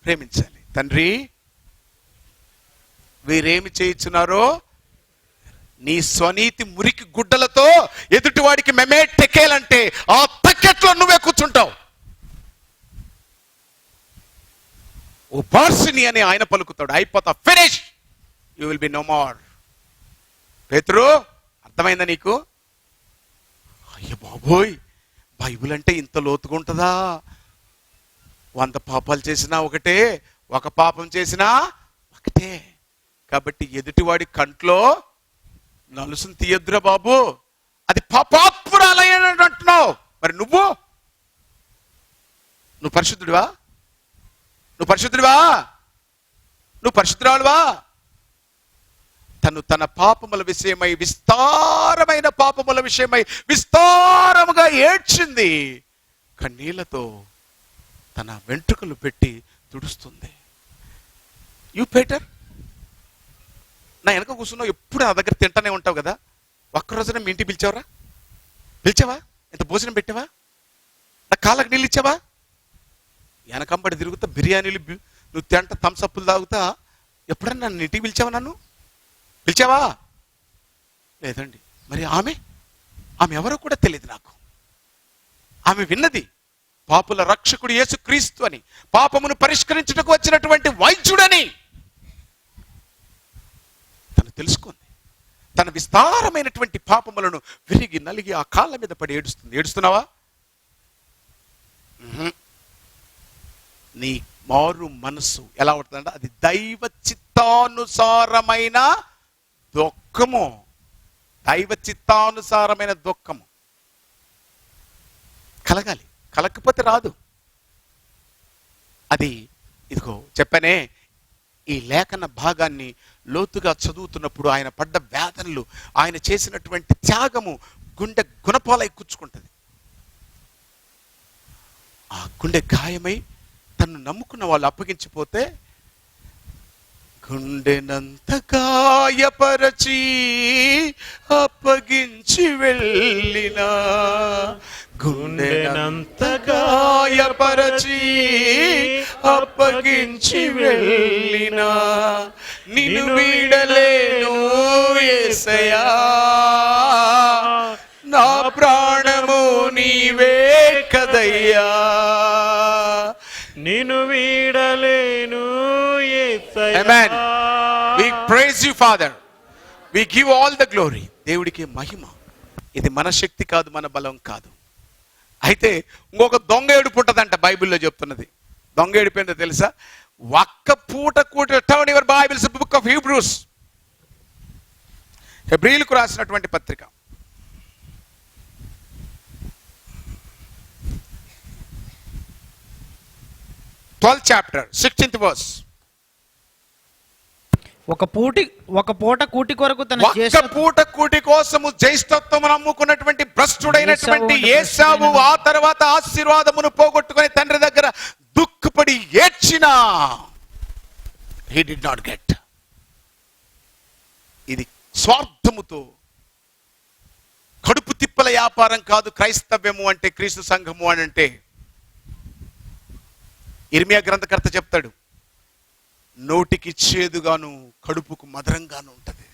ప్రేమించాలి. తండ్రి, వీరేమి చేయించున్నారో నీ స్వనీతి మురికి గుడ్డలతో ఎదుటివాడికి మెమే టెకేలంటే ఆ తక్కెట్లో నువ్వే కూర్చుంటావు. ఓ పార్సిని అని ఆయన పలుకుతాడు, అయిపోతా, finish, you will be no more. పేతురు, అర్థమైందా నీకు? అయ్య బాబోయ్, బైబిల్ అంటే ఇంత లోతుగా ఉంటుందా? 100 పాపాలు చేసినా ఒకటే, ఒక పాపం చేసినా ఒకటే. కాబట్టి ఎదుటివాడి కంట్లో నలుసును తీయద్దురా బాబు, అది పాపాత్మురాలయ్యని అంటున్నావు. మరి నువ్వు పరిశుద్ధుడివా? నువ్వు పరిశుద్ధురాలువా? తన పాపముల విషయమై, విస్తారమైన పాపముల విషయమై విస్తారముగా ఏడ్చింది. కన్నీళ్లతో తన వెంట్రుకలు పెట్టి తుడుస్తుంది. యు పీటర్, నా వెనక కూర్చున్నావు, ఎప్పుడు నా దగ్గర తింటానే ఉంటావు కదా. ఒక్కరోజున మీ ఇంటికి పిలిచావా? ఎంత భోజనం పెట్టావా? నా కాళ్ళకి నీళ్ళు ఇచ్చావా? వెనకంబడి తిరుగుతా బిర్యానీలు నువ్వు తింట, థమ్సప్పులు తాగుతా. ఎప్పుడన్నా నన్ను ఇంటికి పిలిచావా? లేదండి. మరి ఆమె ఎవరో కూడా తెలియదు నాకు. ఆమె విన్నది పాపుల రక్షకుడు యేసుక్రీస్తు అని, పాపమును పరిష్కరించుటకు వచ్చినటువంటి వైద్యుడని తను తెలుసుకుంది. తన విస్తారమైనటువంటి పాపములను విరిగి నలిగి ఆ కాళ్ళ మీద పడి ఏడుస్తుంది. ఏడుస్తున్నావా? నీ మారు మనసు ఎలా ఉంటుందంటే అది దైవ చిత్తానుసారమైన దుఃఖము. దైవ చిత్తానుసారమైన దుఃఖము కలగాలి, కలగకపోతే రాదు. అది ఇదిగో చెప్పనే, ఈ లేఖన భాగాన్ని లోతుగా చదువుతున్నప్పుడు ఆయన పడ్డ వేదనలు, ఆయన చేసినటువంటి త్యాగము గుండె గుణపాలై కూర్చుకుంటుంది. ఆ గుండె గాయమై తను నమ్ముకున్న వాళ్ళు అప్పగించిపోతే, గుండెనంత గాయపరచి అప్పగించి వెళ్ళినా, గుండెనంత గాయపరచి అప్పగించి వెళ్ళినా, నిన్ను వీడలేను యేసయ్యా, నా ప్రాణము నీవే కదయ్యా, నిన్ను వీడలేను యేసయ్యా. Amen. We praise you, Father. We give all the glory. దేవుడికి మహిమ. ఇది మన శక్తి కాదు, మన బలం కాదు. అయితే ఇంకొక దొంగ ఏడుపు ఉంటుందంట బైబిల్లో చెప్తున్నది. దొంగ ఏడుపు ఏంటో తెలుసా? ఒక్క పూట turn your Bibles book of Hebrews, హెబ్రీయులకు రాసినటువంటి పత్రిక, 12th chapter, 16th verse. ఒక పూట కూటి కొరకు తన ఒక్క పూట కూటి కోసము జ్యేష్ఠత్వం నమ్ముకున్నటువంటి భ్రష్టుడైనటువంటి ఏశావు ఆ తర్వాత ఆశీర్వాదమును పోగొట్టుకుని తండ్రి దగ్గర దుఃఖపడి ఏడ్చినా he did not get. ఇది స్వార్థముతో, కడుపు తిప్పల వస్తువుల వ్యాపారం కాదు క్రైస్తవ్యము అంటే, క్రీస్తు సంఘము అని అంటే. ఇర్మియా గ్రంథకర్త చెప్తాడు, నోటికి చేదుగాను కడుపుకు మధురంగాను ఉంటుంది.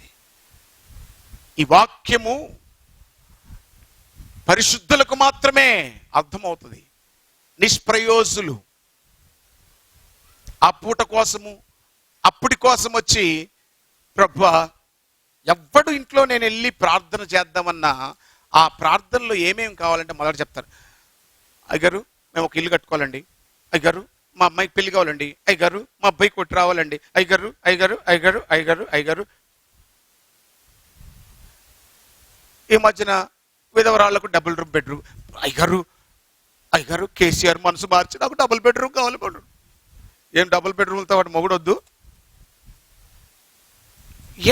ఈ వాక్యము పరిశుద్ధులకు మాత్రమే అర్థమవుతుంది. నిష్ప్రయోజులు ఆ పూట కోసము అప్పటి కోసం వచ్చి, ప్రభువా ఎవ్వడు ఇంట్లో నేను వెళ్ళి ప్రార్థన చేద్దామన్నా ఆ ప్రార్థనలో ఏమేమి కావాలంటే మొదట చెప్తారు, అయ్యగారు మేము ఒక ఇల్లు కట్టుకోవాలండి, అయ్యగారు మా అమ్మాయికి పెళ్లి కావాలండి, అయ్యగారు మా అబ్బాయి కొట్టి రావాలండి, అయ్యగారు అయ్యగారు అయ్యగారు అయ్యగారు అయ్యగారు. ఈ మధ్యన విధవరాళ్లకు డబుల్ బెడ్రూమ్, అయ్యగారు అయ్యగారు కేసీఆర్ మనసు మార్చి నాకు డబుల్ బెడ్రూమ్ కావాలి. ఏం డబుల్ బెడ్రూమ్తో వాడు మొగుడొద్దు.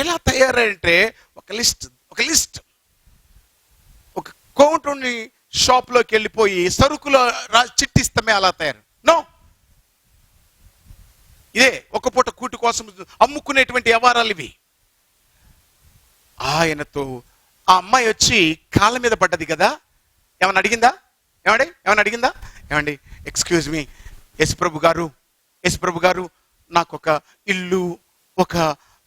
ఎలా తయారంటే ఒక లిస్ట్ ఒక కౌంటర్ని షాప్లోకి వెళ్ళిపోయి సరుకులో చిట్టిస్తామే అలా తయారు. నో, ఇదే ఒక పూట కూటి కోసం అమ్ముకునేటువంటి వ్యవహారాలు ఇవి. ఆయనతో ఆ అమ్మాయి వచ్చి కాళ్ళ మీద పడ్డది కదా, ఏమన్నా అడిగిందా? ఏమన్నా అడిగిందా? ఏమండి ఎక్స్క్యూజ్ మీ యేసుప్రభు గారు నాకు ఒక ఇల్లు, ఒక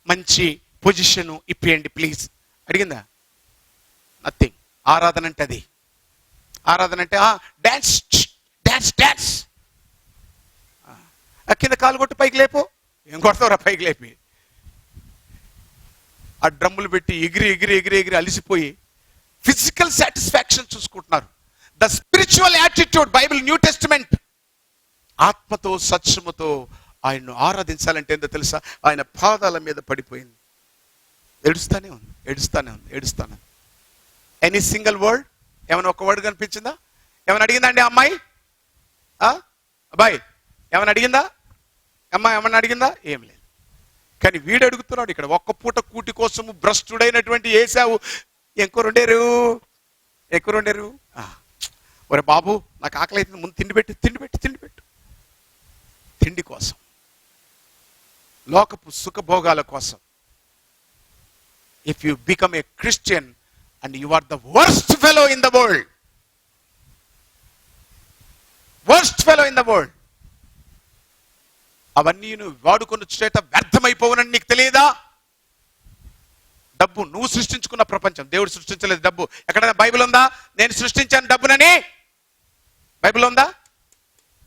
మంచి పొజిషను ఇప్పియండి ప్లీజ్ అడిగిందా? నథింగ్. ఆరాధన అంటే అది. ఆరాధన అంటే డాన్స్ డాన్స్ డాన్స్, కింద కాలు కొట్టి పైకి లేపు. ఏం కొడతావురా పైకి లేపి? ఆ డ్రమ్ములు పెట్టి ఎగిరి ఎగిరి ఎగిరి ఎగిరి అలిసిపోయి ఫిజికల్ సాటిస్ఫాక్షన్ చూసుకుంటున్నారు. The spiritual attitude, Bible new testament, ఆత్మతో సత్యముతో ఆయన్ను ఆరాధించాలంటే ఏందో తెలుసా? ఆయన పాదాల మీద పడిపోయింది. ఏడుస్తానే ఉంది. ఎనీ సింగిల్ వర్డ్, ఏమైనా ఒక వర్డ్ కనిపించిందా? ఏమైనా అడిగిందా అండి అమ్మాయి? అబ్బాయి ఏమైనా అడిగిందా? అమ్మాయి ఏమన్నా అడిగిందా? ఏం లేదు. కానీ వీడు అడుగుతున్నాడు ఇక్కడ, ఒక్క పూట కూటి కోసము భ్రష్టుడైనటువంటి ఏశావు ఎక్కువ రెండారు. ఒరే బాబు నాకు ఆకలి అయితే ముందు తిండి పెట్టు. తిండి కోసం, లోకపు సుఖభోగాల కోసం. If you become a Christian and you are the worst fellow in the world, అవన్నీ నువ్వు వాడుకొని చేత వ్యర్థమైపోవునని నీకు తెలియదా? డబ్బు నువ్వు సృష్టించుకున్న ప్రపంచం, దేవుడు సృష్టించలేదు డబ్బు. ఎక్కడైనా బైబిల్ ఉందా నేను సృష్టించాను డబ్బునని? బైబిల్ ఉందా?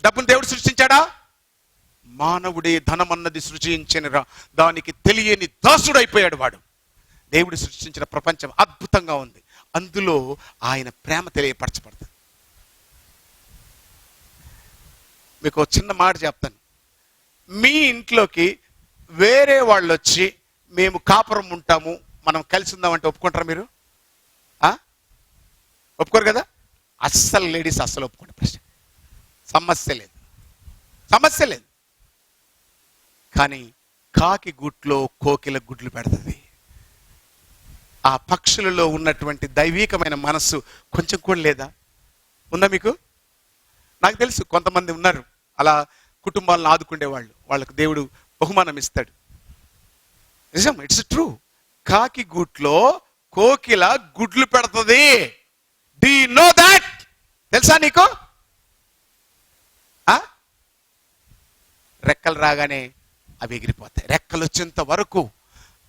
డబ్బును దేవుడు సృష్టించాడా? మానవుడే ధనం అన్నది సృజించనిరా, దానికి తెలియని దాసుడైపోయాడు వాడు. దేవుడు సృష్టించిన ప్రపంచం అద్భుతంగా ఉంది, అందులో ఆయన ప్రేమ తెలియపరచబడుతుంది. మీకు ఒక చిన్న మాట చెప్తాను. మీ ఇంట్లోకి వేరే వాళ్ళు వచ్చి మేము కాపురం ఉంటాము, మనం కలిసి ఉందామంటే ఒప్పుకుంటారా మీరు? ఒప్పుకోరు కదా. అస్సలు లేడీస్ అస్సలు ఒప్పుకోండి. ప్రశ్న సమస్య లేదు. కానీ కాకి గుట్లో కోకిల గుడ్లు పెడుతుంది. ఆ పక్షులలో ఉన్నటువంటి దైవీకమైన మనస్సు కొంచెం కూడా లేదా? ఉందా మీకు? నాకు తెలుసు కొంతమంది ఉన్నారు అలా కుటుంబాలను ఆదుకునే వాళ్ళు, వాళ్ళకు దేవుడు బహుమానం ఇస్తాడు. నిజం, ఇట్స్ ట్రూ. కాకి గూట్లో కోకిల గుడ్లు పెడుతుంది. Do you know that? తెలుసా నీకు? రెక్కలు రాగానే అవి ఎగిరిపోతాయి. రెక్కలు వచ్చేంత వరకు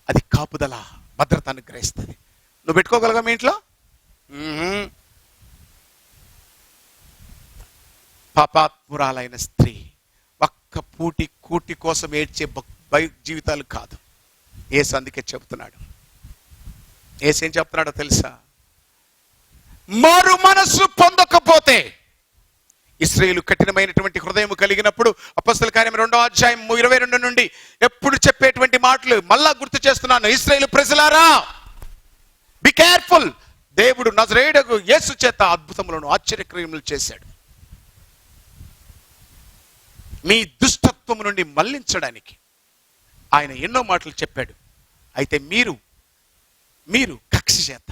అది కాపుదల, భద్రత అనుగ్రహిస్తుంది. నువ్వు పెట్టుకోగలగా మీ ఇంట్లో? పాపాత్మురాలైన స్త్రీ ఒక్క కూటి కోసం ఏడ్చే జీవితాలు కాదు. యేసు అందుకే చెబుతున్నాడు. యేసు ఏం చెప్తున్నాడో తెలుసా? మారు మనస్సు పొందకపోతే, ఇశ్రాయేలు కఠినమైనటువంటి హృదయం కలిగినప్పుడు, అపొస్తలుల కార్యం 2వ అధ్యాయం 22 నుండి ఎప్పుడు చెప్పేటువంటి మాటలు మళ్ళా గుర్తు చేస్తున్నాను. ఇశ్రాయేలు ప్రజలారా, బి కేర్ఫుల్. దేవుడు నజరేయుడగు యేసు చేత అద్భుతములను ఆశ్చర్యక్రియములు చేశాడు మీ దుష్టత్వము నుండి మళ్లించడానికి. ఆయన ఎన్నో మాటలు చెప్పాడు. అయితే మీరు కక్ష చేత,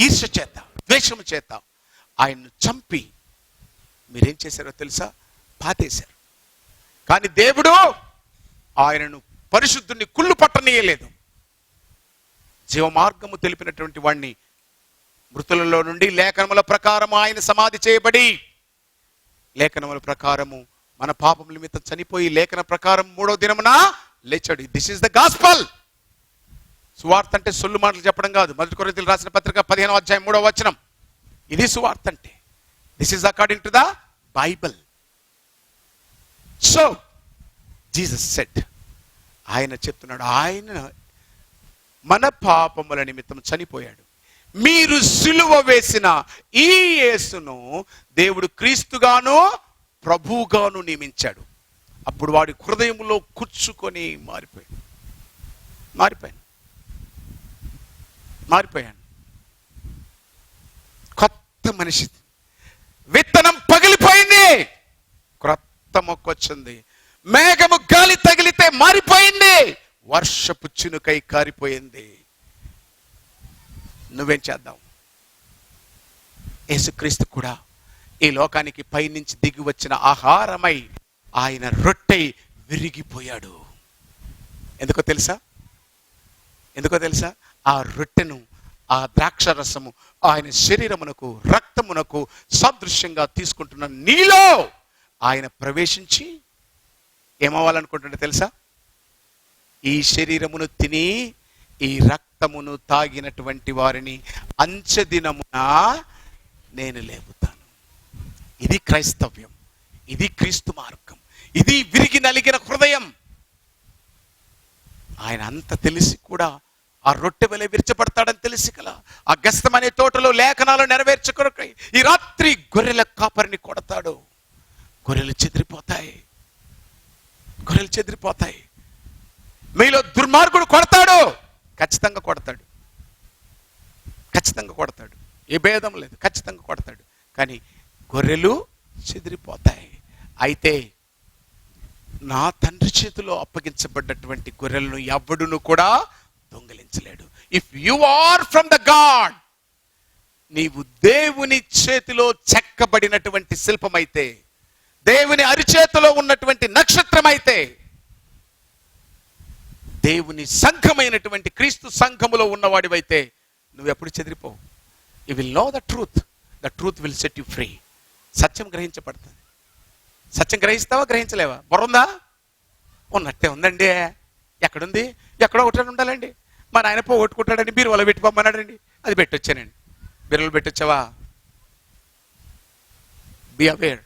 ఈర్ష్య చేత, ద్వేషము చేత ఆయన్ను చంపి మీరేం చేశారో తెలుసా? పాతేశారు. కానీ దేవుడు ఆయనను పరిశుద్ధుని కుళ్ళు పట్టనీయలేదు. జీవమార్గము తెలిపినటువంటి వాడిని మృతులలో నుండి లేఖనముల ప్రకారము ఆయన సమాధి చేయబడి, లేఖనముల ప్రకారము మన పాపముల నిమిత్తం చనిపోయి లేఖన ప్రకారం 3వ దినమున లేచాడు. This is the gospel. సువార్త అంటే సొల్లు మాటలు చెప్పడం కాదు. 1 కొరింథీయులకు రాసిన పత్రిక 15వ అధ్యాయం 3వ వచనం. ఇది సువార్త అంటే. This is according to the Bible. So Jesus said, ఆయన చెప్తున్నాడు, ఆయన మన పాపముల నిమిత్తం చనిపోయాడు. మీరు సిలువ వేసిన ఈ యేసును దేవుడు క్రీస్తుగాను ప్రభువుగాను నియమించాడు. అప్పుడు వాడి హృదయంలో కూర్చుకొని మారిపోయాను. కొత్త మనిషి. విత్తనం పగిలిపోయింది, క్రొత్త మొక్క వచ్చింది. మేఘము గాలి తగిలితే మారిపోయింది, వర్షపు చినుకై కారిపోయింది. నువ్వేం చేద్దాం? యేసుక్రీస్తు కూడా ఈ లోకానికి పైనుంచి దిగి వచ్చిన ఆహారమై ఆయన రొట్టె విరిగిపోయాడు. ఎందుకో తెలుసా? ఆ రొట్టెను, ఆ ద్రాక్షరసము ఆయన శరీరమునకు రక్తమునకు సాదృశ్యంగా తీసుకుంటున్న నీలో ఆయన ప్రవేశించి ఏమవ్వాలనుకుంటుంటే తెలుసా? ఈ శరీరమును తిని ఈ రక్తమును తాగినటువంటి వారిని అంచెదినమున నేను లేపుతాను. ఇది క్రైస్తవ్యం, ఇది క్రీస్తు మార్గం, ఇది విరిగి నలిగిన హృదయం. ఆయన అంత తెలిసి కూడా ఆ రొట్టె వలె విరచబడతాడని తెలిసి కల ఆ గెస్తమనే తోటలో లేఖనాలు నెరవేర్చుకొరకై ఈ రాత్రి గొర్రెల కాపరిని కొడతాడు. గొర్రెలు చెదిరిపోతాయి. మీలో దుర్మార్గుడు కొడతాడు, ఖచ్చితంగా కొడతాడు. ఏ భేదం లేదు, ఖచ్చితంగా కొడతాడు. కానీ గొర్రెలు చెదిరిపోతాయి. అయితే నా తండ్రి చేతిలో అప్పగించబడ్డటువంటి గొర్రెలను ఎవడును కూడా దొంగిలించలేడు. If you are from the God, నీవు దేవుని చేతిలో చెక్కబడినటువంటి శిల్పమైతే, దేవుని అరిచేతిలో ఉన్నటువంటి నక్షత్రమైతే, దేవుని సంఘమైనటువంటి క్రీస్తు సంఘములో ఉన్నవాడివైతే నువ్వెప్పుడు చెదిరిపోవు. You will know the truth will set you free. సత్యం గ్రహించబడుతుంది. సత్యం గ్రహిస్తావా, గ్రహించలేవా? బుర్రుందా? ఉన్నట్టే ఉందండి. ఎక్కడుంది? ఎక్కడో ఒకటి ఉండాలండి. మా నాయన పోగొట్టుకుంటాడని బీరువాలో పెట్టి పంపన్నాడండి, అది పెట్టొచ్చానండి. బీరువాలో పెట్టొచ్చావా? Be aware.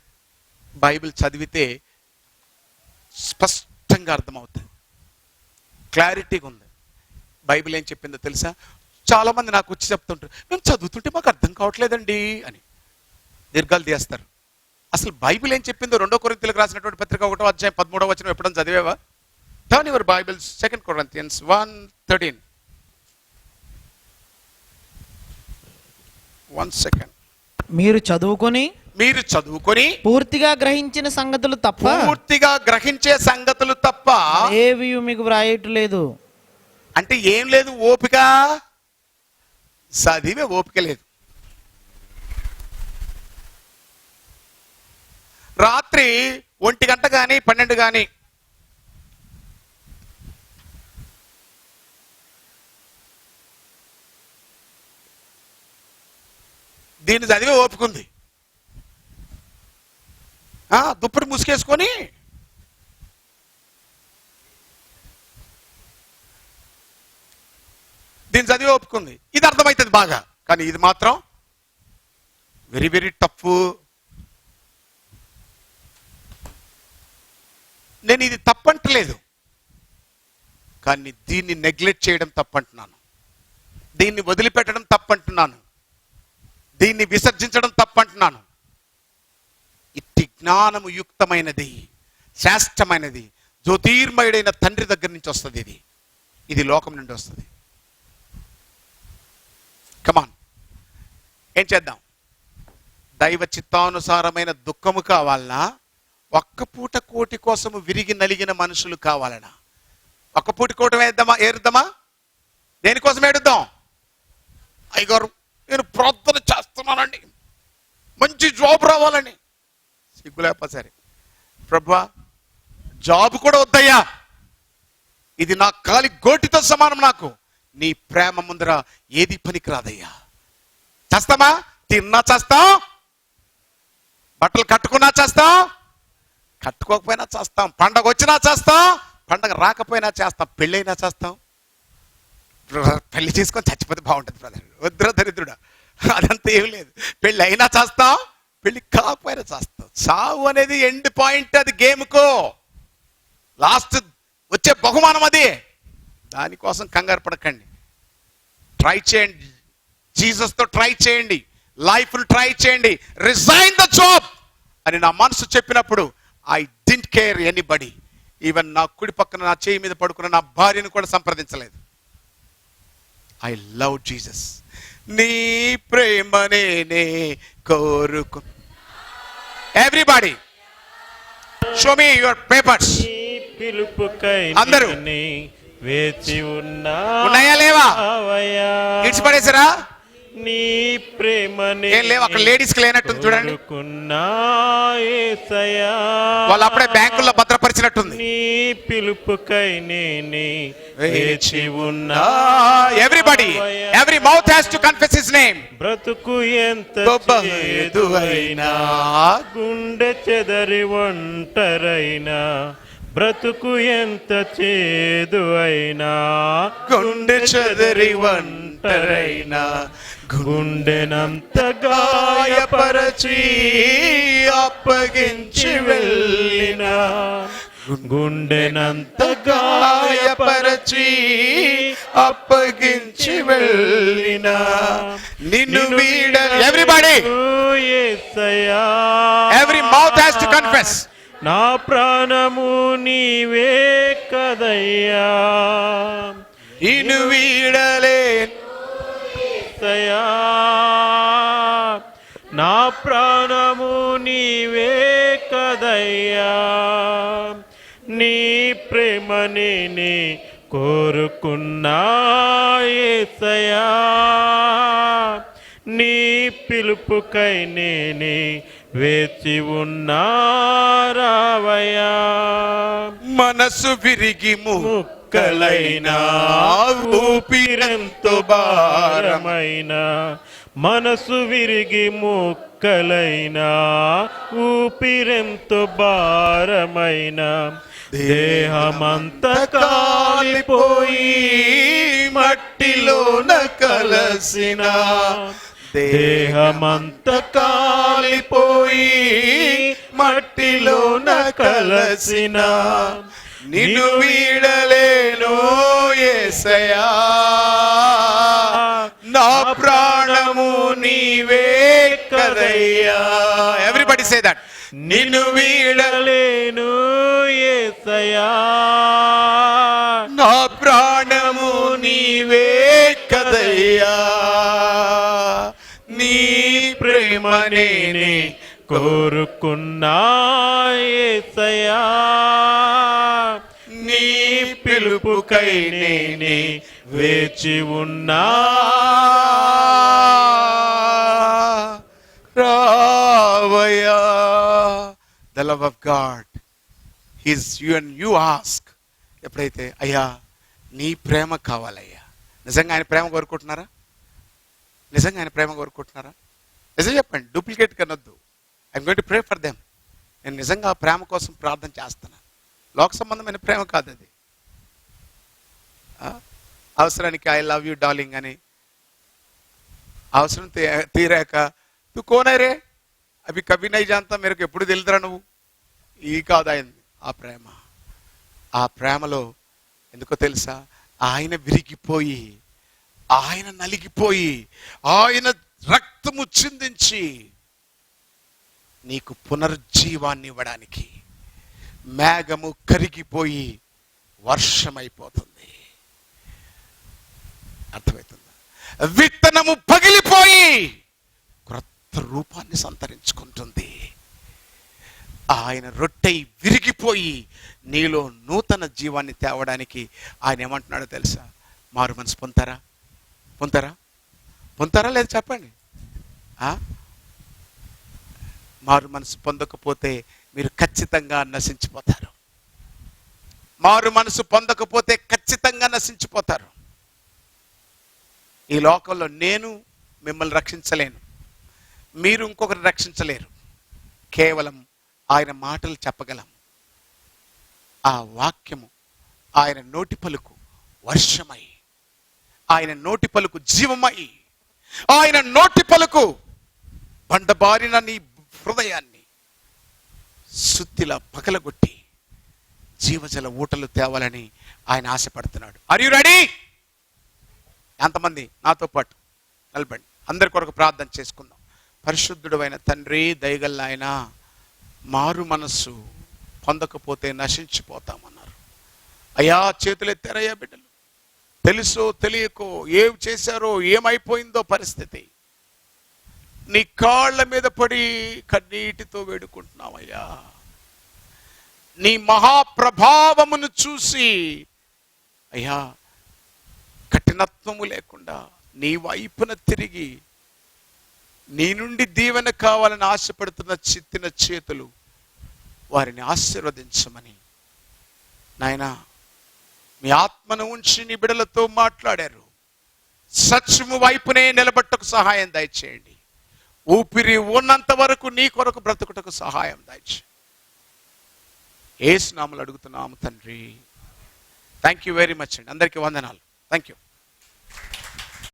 బైబిల్ చదివితే స్పష్టంగా అర్థమవుతుంది, క్లారిటీగా ఉంది. బైబిల్ ఏం చెప్పిందో తెలుసా? చాలా మంది నాకు వచ్చి చెప్తుంటారు, మేము చదువుతుంటే మాకు అర్థం కావట్లేదండి అని దీర్ఘాలు తీస్తారు. అసలు బైబిల్ ఏం చెప్పిందో 2 కొరింథీయులకు రాసినటువంటి పత్రిక 1వ అధ్యాయం 13వ వచనం ఎప్పుడైనా చదివేవా? Turn your Bibles 2 Corinthians 1:13. 1 second. మీరు చదువుకొని పూర్తిగా గ్రహించిన సంగతులు తప్ప, పూర్తిగా గ్రహించే సంగతులు తప్ప ఏవి మీకు వ్రాయట్లేదు. అంటే ఏం లేదు, ఓపిక. చదివే ఓపిక లేదు. రాత్రి 1 గంట కానీ 12 కానీ దీన్ని చదివే ఓపికంది. దుప్పటి ముసుకేసుకొని దీన్ని చదివే ఓపుకుంది. ఇది అర్థమవుతుంది బాగా, కానీ ఇది మాత్రం వెరీ వెరీ టఫ్. నేను ఇది తప్పంటలేదు, కానీ దీన్ని నెగ్లెక్ట్ చేయడం తప్పంటున్నాను, దీన్ని వదిలిపెట్టడం తప్పంటున్నాను, దీన్ని విసర్జించడం తప్పంటున్నాను. ఇట్టి జ్ఞానము యుక్తమైనది, శ్రేష్టమైనది, జ్యోతిర్మయుడైన తండ్రి దగ్గర నుంచి వస్తుంది. ఇది లోకం నుండి వస్తుంది. కమాన్, ఏం చేద్దాం? దైవ చిత్తానుసారమైన దుఃఖము కావాలనా, ఒక్క పూట కోటి కోసము విరిగి నలిగిన మనుషులు కావాలనా? ఒక్క పూట కోటి ఏరుద్దామా? దేనికోసం ఏడుద్దాం? అయ్యగారు నేను ప్రార్థన చేస్తున్నానండి, మంచి జాబ్ రావాలని. సిగ్గులేప సరే, ప్రభువా జాబ్ కూడా వద్దయ్యా, ఇది నా కాలి గోటితో సమానం, నాకు నీ ప్రేమ ముందర ఏది పనికిరాదయ్యా. చేస్తామా? తిన్నా చేస్తాం, బట్టలు కట్టుకున్నా చేస్తాం, కట్టుకోకపోయినా చేస్తాం, పండగ వచ్చినా చేస్తాం, పండగ రాకపోయినా చేస్తాం, పెళ్ళైనా చేస్తాం. పెళ్లి చేసుకొని చచ్చిపోతే బాగుంటుంది బ్రదర్, వద్దురా దరిద్రుడా, అదంతా ఏం లేదు. పెళ్ళి అయినా చేస్తాం, పెళ్లి కాకపోయినా చేస్తాం. చావు అనేది ఎండ్ పాయింట్, అది గేమ్కో లాస్ట్ వచ్చే బహుమానం అది. దానికోసం కంగారు పడకండి, ట్రై చేయండి, జీసస్తో ట్రై చేయండి, లైఫ్ను ట్రై చేయండి. రిజైన్ ద జాబ్ అని నా మనసు చెప్పినప్పుడు I didn't care anybody. Even నా కుడి పక్కన నా చేయి మీద పడుకున్న నా భార్యను కూడా సంప్రదించలేదు. I love Jesus. నీ ప్రేమనే నే కోరుకు. Everybody show me your papers. పిలుపుకై అందరూ వేచి ఉన్నాయా లేవా? ఇడ్చి పడేసారా? నీ ప్రేమనే ఏం లేవు అక్కడ, లేడీస్కి లేనట్టుంది చూడండి. యేసయ్యా, వాళ్ళు అప్పుడే బ్యాంకుల్లో భద్రపరిచినట్టుంది. నీ పిలుపుకై నేనే వేచి ఉన్నా. Everybody, every mouth has to confess his name. బ్రతుకు ఎంత చేదు అయినా, గుండె చెదరి ఒంటరైనా, బ్రతుకు ఎంత చేదు అయినా, గుండె చెదరి ఒంటరైనా, గుండెనంత గాయపరచి అప్పగించి వెళ్ళిన, గుండెనంత గాయపరచి అప్పగించి వెళ్ళిన, నిన్ను వీడ. ఎవ్రీబడి, యేసయ్యా, every mouth has to confess. నా ప్రాణము నీవే కదయ్యా, నిన్ను వీడలే. యేసయ్యా, నా ప్రాణము నీవే కదయ్యా, నీ ప్రేమని నీ కోరుకున్నా. యేసయ్యా, నీ పిలుపుకై నేనే వేచి ఉన్నా. రావయ్యా, మనసు విరిగి ముక్కలైనా, ఊపిరెంతో భారమైన, మనసు విరిగి ముక్కలైనా, ఊపిరెంతో భారమైన, దేహమంత కాలిపోయి మట్టిలోన కలసిన, దేహమంత కాలిపోయి మట్టిలోన కలసిన, నిన్ను వీడలేను యేసయ్యా, నా ప్రాణము నీవే కదయ్యా. Everybody say that. నిన్ను వీడలేను యేసయ్యా, నా ప్రాణము నీవే కదయ్యా, నీ ప్రేమనే నే కోరుకున్నా. యేసయ్యా, నీ పిలుపుకై నేనే వేచి ఉన్నా. రావయ్యా. The love of God is you, and you ask. ఎప్పుడైతే అయ్యా నీ ప్రేమ కావాలయ్యా, నిజంగా ఆయన ప్రేమ కోరుకుంటున్నారా? నిజంగా ఆయన ప్రేమ కోరుకుంటున్నారా? నిజం చెప్పండి, డూప్లికేట్ కనొద్దు. I'm going to pray for them. నేను నిజంగా ఆ ప్రేమ కోసం ప్రార్థన చేస్తున్నాను. లోక సంబంధమైన ప్రేమ కాదు అది. అవసరానికి ఐ లవ్ యూ డార్లింగ్ అని, అవసరం తీరాక తు కోనరే అవి కవి నై జాంతా మేరకు ఎప్పుడు తెలుదురా నువ్వు, ఈ కాదు అయింది ఆ ప్రేమ. ఆ ప్రేమలో ఎందుకో తెలుసా, ఆయన విరిగిపోయి, ఆయన నలిగిపోయి, ఆయన రక్తము చిందించి నీకు పునరుజ్జీవాన్ని ఇవ్వడానికి మేఘము కరిగిపోయి వర్షమైపోతుంది. అర్థమవుతుందా? విత్తనము పగిలిపోయి క్రొత్త రూపాన్ని సంతరించుకుంటుంది. ఆయన రొట్టె విరిగిపోయి నీలో నూతన జీవాన్ని తేవడానికి ఆయన ఏమంటున్నాడో తెలుసా? మారు మనసు పొందుతారా? పొందుతారా? పొందుతారా లేదు చెప్పండి. మారు మనసు పొందకపోతే మీరు ఖచ్చితంగా నశించిపోతారు. మారు మనసు పొందకపోతే ఖచ్చితంగా నశించిపోతారు. ఈ లోకంలో నేను మిమ్మల్ని రక్షించలేను, మీరు ఇంకొకరిని రక్షించలేరు. కేవలం ఆయన మాటలు చెప్పగలం. ఆ వాక్యము, ఆయన నోటి పలుకు వర్షమై, ఆయన నోటి పలుకు జీవమై, ఆయన నోటి పలుకు బండబారిన నీ హృదయాన్ని సుత్తిలా పగలగొట్టి జీవజల ఊటలు తేవాలని ఆయన ఆశపడుతున్నాడు. Are you ready? ఎంతమంది నాతో పాటు నిలబడి అందరి కొరకు ప్రార్థన చేసుకుందాం. పరిశుద్ధుడు అయిన తండ్రి, దయగల ఆయన, మారు మనస్సు పొందకపోతే నశించిపోతామన్నారు. అయ్యా, చేతులెత్తారయ్యా బిడ్డలు. తెలుసో తెలియకో ఏం చేశారో, ఏమైపోయిందో పరిస్థితి, నీ కాళ్ళ మీద పడి కన్నీటితో వేడుకుంటున్నామయ్యా. నీ మహాప్రభావమును చూసి అయ్యా, కఠినత్వము లేకుండా నీ వైపున తిరిగి నీ నుండి దీవెన కావాలని ఆశపడుతున్న చిత్తిన చేతులు వారిని ఆశీర్వదించమని నాయనా మీ ఆత్మను ఉంచి నీ బిడలతో మాట్లాడారు. సత్యము వైపునే నిలబట్టకు సహాయం దయచేయండి. ఊపిరి ఉన్నంత వరకు నీ కొరకు బ్రతుకుటకు సహాయం దయచేయండి. యేసు నామములో అడుగుతున్నాము తండ్రి. థ్యాంక్ యూ వెరీ మచ్ అండి. అందరికీ వందనాలు. Thank you.